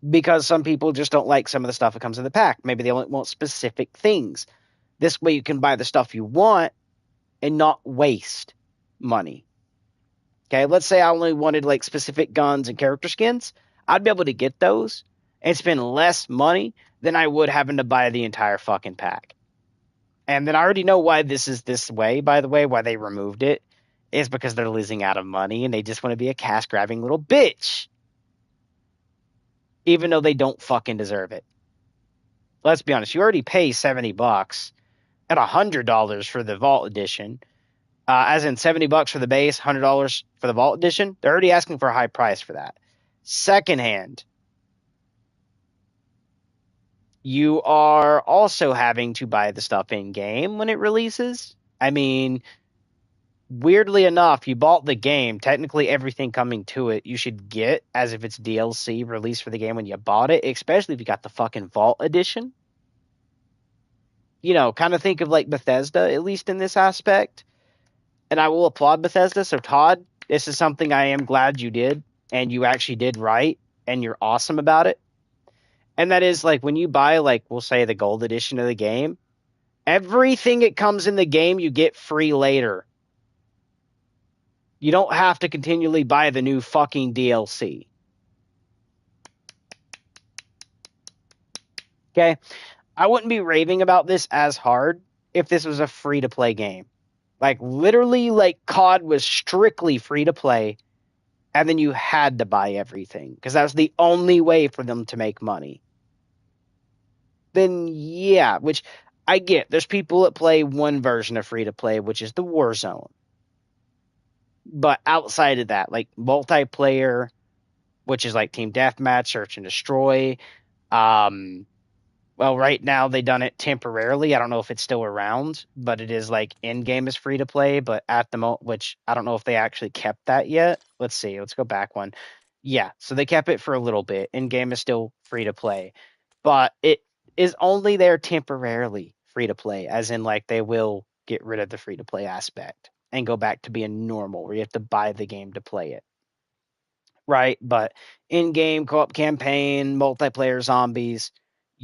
Because some people just don't like some of the stuff that comes in the pack. Maybe they only want specific things. This way you can buy the stuff you want and not waste money. Okay, let's say I only wanted like specific guns and character skins. I'd be able to get those and spend less money than I would having to buy the entire fucking pack. And then I already know why this is this way, by the way, why they removed it, is because they're losing out of money and they just want to be a cash-grabbing little bitch. Even though they don't fucking deserve it. Let's be honest, you already pay $70, at $100 for the Vault Edition, as in $70 for the base, $100 for the Vault Edition. They're already asking for a high price for that. Secondhand, you are also having to buy the stuff in game when it releases. I mean, weirdly enough, you bought the game. Technically, everything coming to it you should get as if it's DLC released for the game when you bought it, especially if you got the fucking Vault Edition. Kind of think of like Bethesda, at least in this aspect. And I will applaud Bethesda. So, Todd, this is something I am glad you did, and you actually did right, and you're awesome about it. And that is like when you buy, like, we'll say the gold edition of the game, everything it comes in the game you get free later. You don't have to continually buy the new fucking DLC. Okay? I wouldn't be raving about this as hard if this was a free-to-play game. Like, literally, like, COD was strictly free-to-play, and then you had to buy everything, because that was the only way for them to make money. Then, yeah, which I get. There's people that play one version of free-to-play, which is the Warzone. But outside of that, like, multiplayer, which is like Team Deathmatch, Search and Destroy, well, right now they done it temporarily. I don't know if it's still around, but it is like in-game is free to play, but at the moment, which I don't know if they actually kept that yet. Let's see. Let's go back one. Yeah, so they kept it for a little bit. In-game is still free to play, but it is only there temporarily free to play, as in like they will get rid of the free to play aspect and go back to being normal where you have to buy the game to play it. Right, but in-game co-op campaign, multiplayer zombies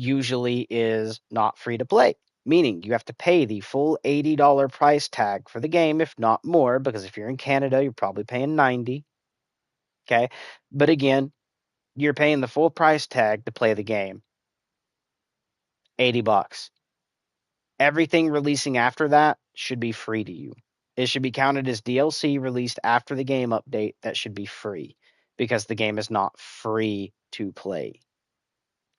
usually is not free to play, meaning you have to pay the full $80 price tag for the game, if not more, because if you're in Canada, you're probably paying 90. Okay, but again, you're paying the full price tag to play the game, $80. Everything releasing after that should be free to you. It should be counted as DLC released after the game update that should be free, because the game is not free to play.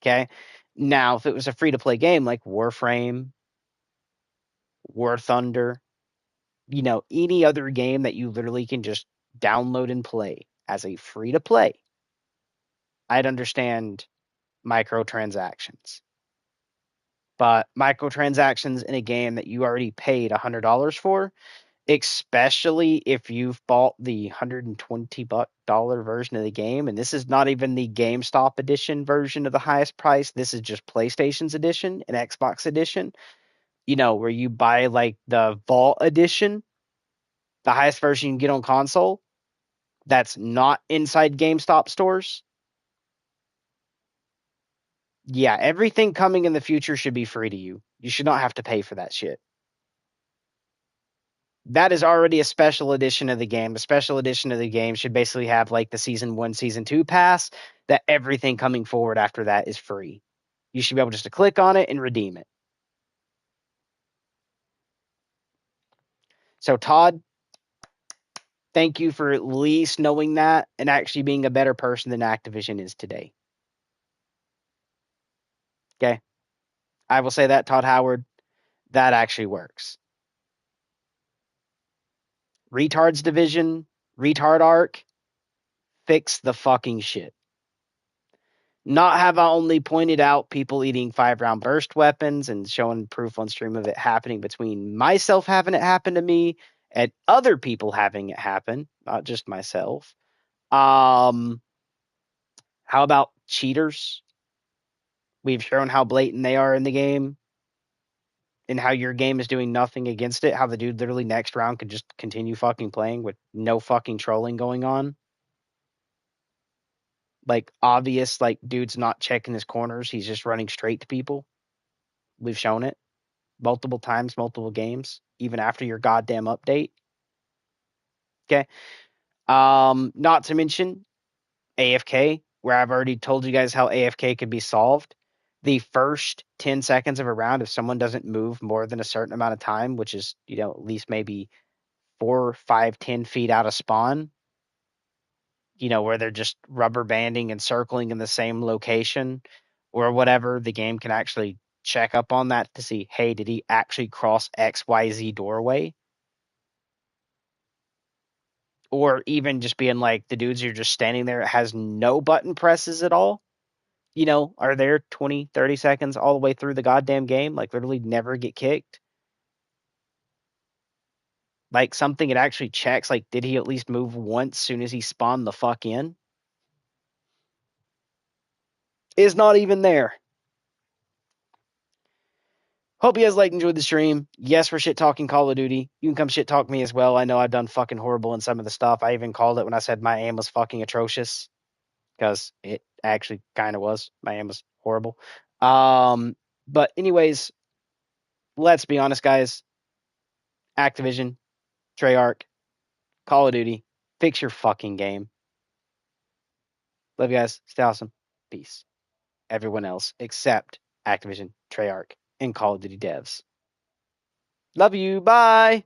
Okay. Now, if it was a free to play game like Warframe, War Thunder, any other game that you literally can just download and play as a free to play, I'd understand microtransactions. But microtransactions in a game that you already paid $100 for, especially if you've bought the $120 version of the game, and this is not even the GameStop edition version of the highest price. This is just PlayStation's edition and Xbox edition. Where you buy like the Vault edition, the highest version you can get on console, that's not inside GameStop stores. Yeah, everything coming in the future should be free to you. You should not have to pay for that shit. That is already a special edition of the game. The special edition of the game should basically have like the Season 1, Season 2 pass, that everything coming forward after that is free. You should be able just to click on it and redeem it. So, Todd, thank you for at least knowing that and actually being a better person than Activision is today. Okay? I will say that, Todd Howard, that actually works. Retards Division, Retard Arc, fix the fucking shit. Not have I only pointed out people eating 5-round burst weapons and showing proof on stream of it happening between myself having it happen to me and other people having it happen, not just myself. How about cheaters? We've shown how blatant they are in the game and how your game is doing nothing against it. How the dude literally next round could just continue fucking playing with no fucking trolling going on. Like, obvious, like, dude's not checking his corners. He's just running straight to people. We've shown it multiple times, multiple games, even after your goddamn update. Okay. Not to mention AFK, where I've already told you guys how AFK could be solved. The first 10 seconds of a round, if someone doesn't move more than a certain amount of time, which is, at least maybe 4, 5, 10 feet out of spawn, where they're just rubber banding and circling in the same location or whatever, the game can actually check up on that to see, hey, did he actually cross XYZ doorway? Or even just being like, the dudes are just standing there, it has no button presses at all. You know, are there 20, 30 seconds all the way through the goddamn game? Like, literally never get kicked. Like, something it actually checks, like, did he at least move once soon as he spawned the fuck in? Is not even there. Hope you guys enjoyed the stream. Yes, we're shit talking Call of Duty. You can come shit talk me as well. I know I've done fucking horrible in some of the stuff. I even called it when I said my aim was fucking atrocious. Because it actually kind of was. My aim was horrible. But anyways, let's be honest, guys. Activision, Treyarch, Call of Duty, fix your fucking game. Love you guys. Stay awesome. Peace. Everyone else except Activision, Treyarch, and Call of Duty devs. Love you. Bye.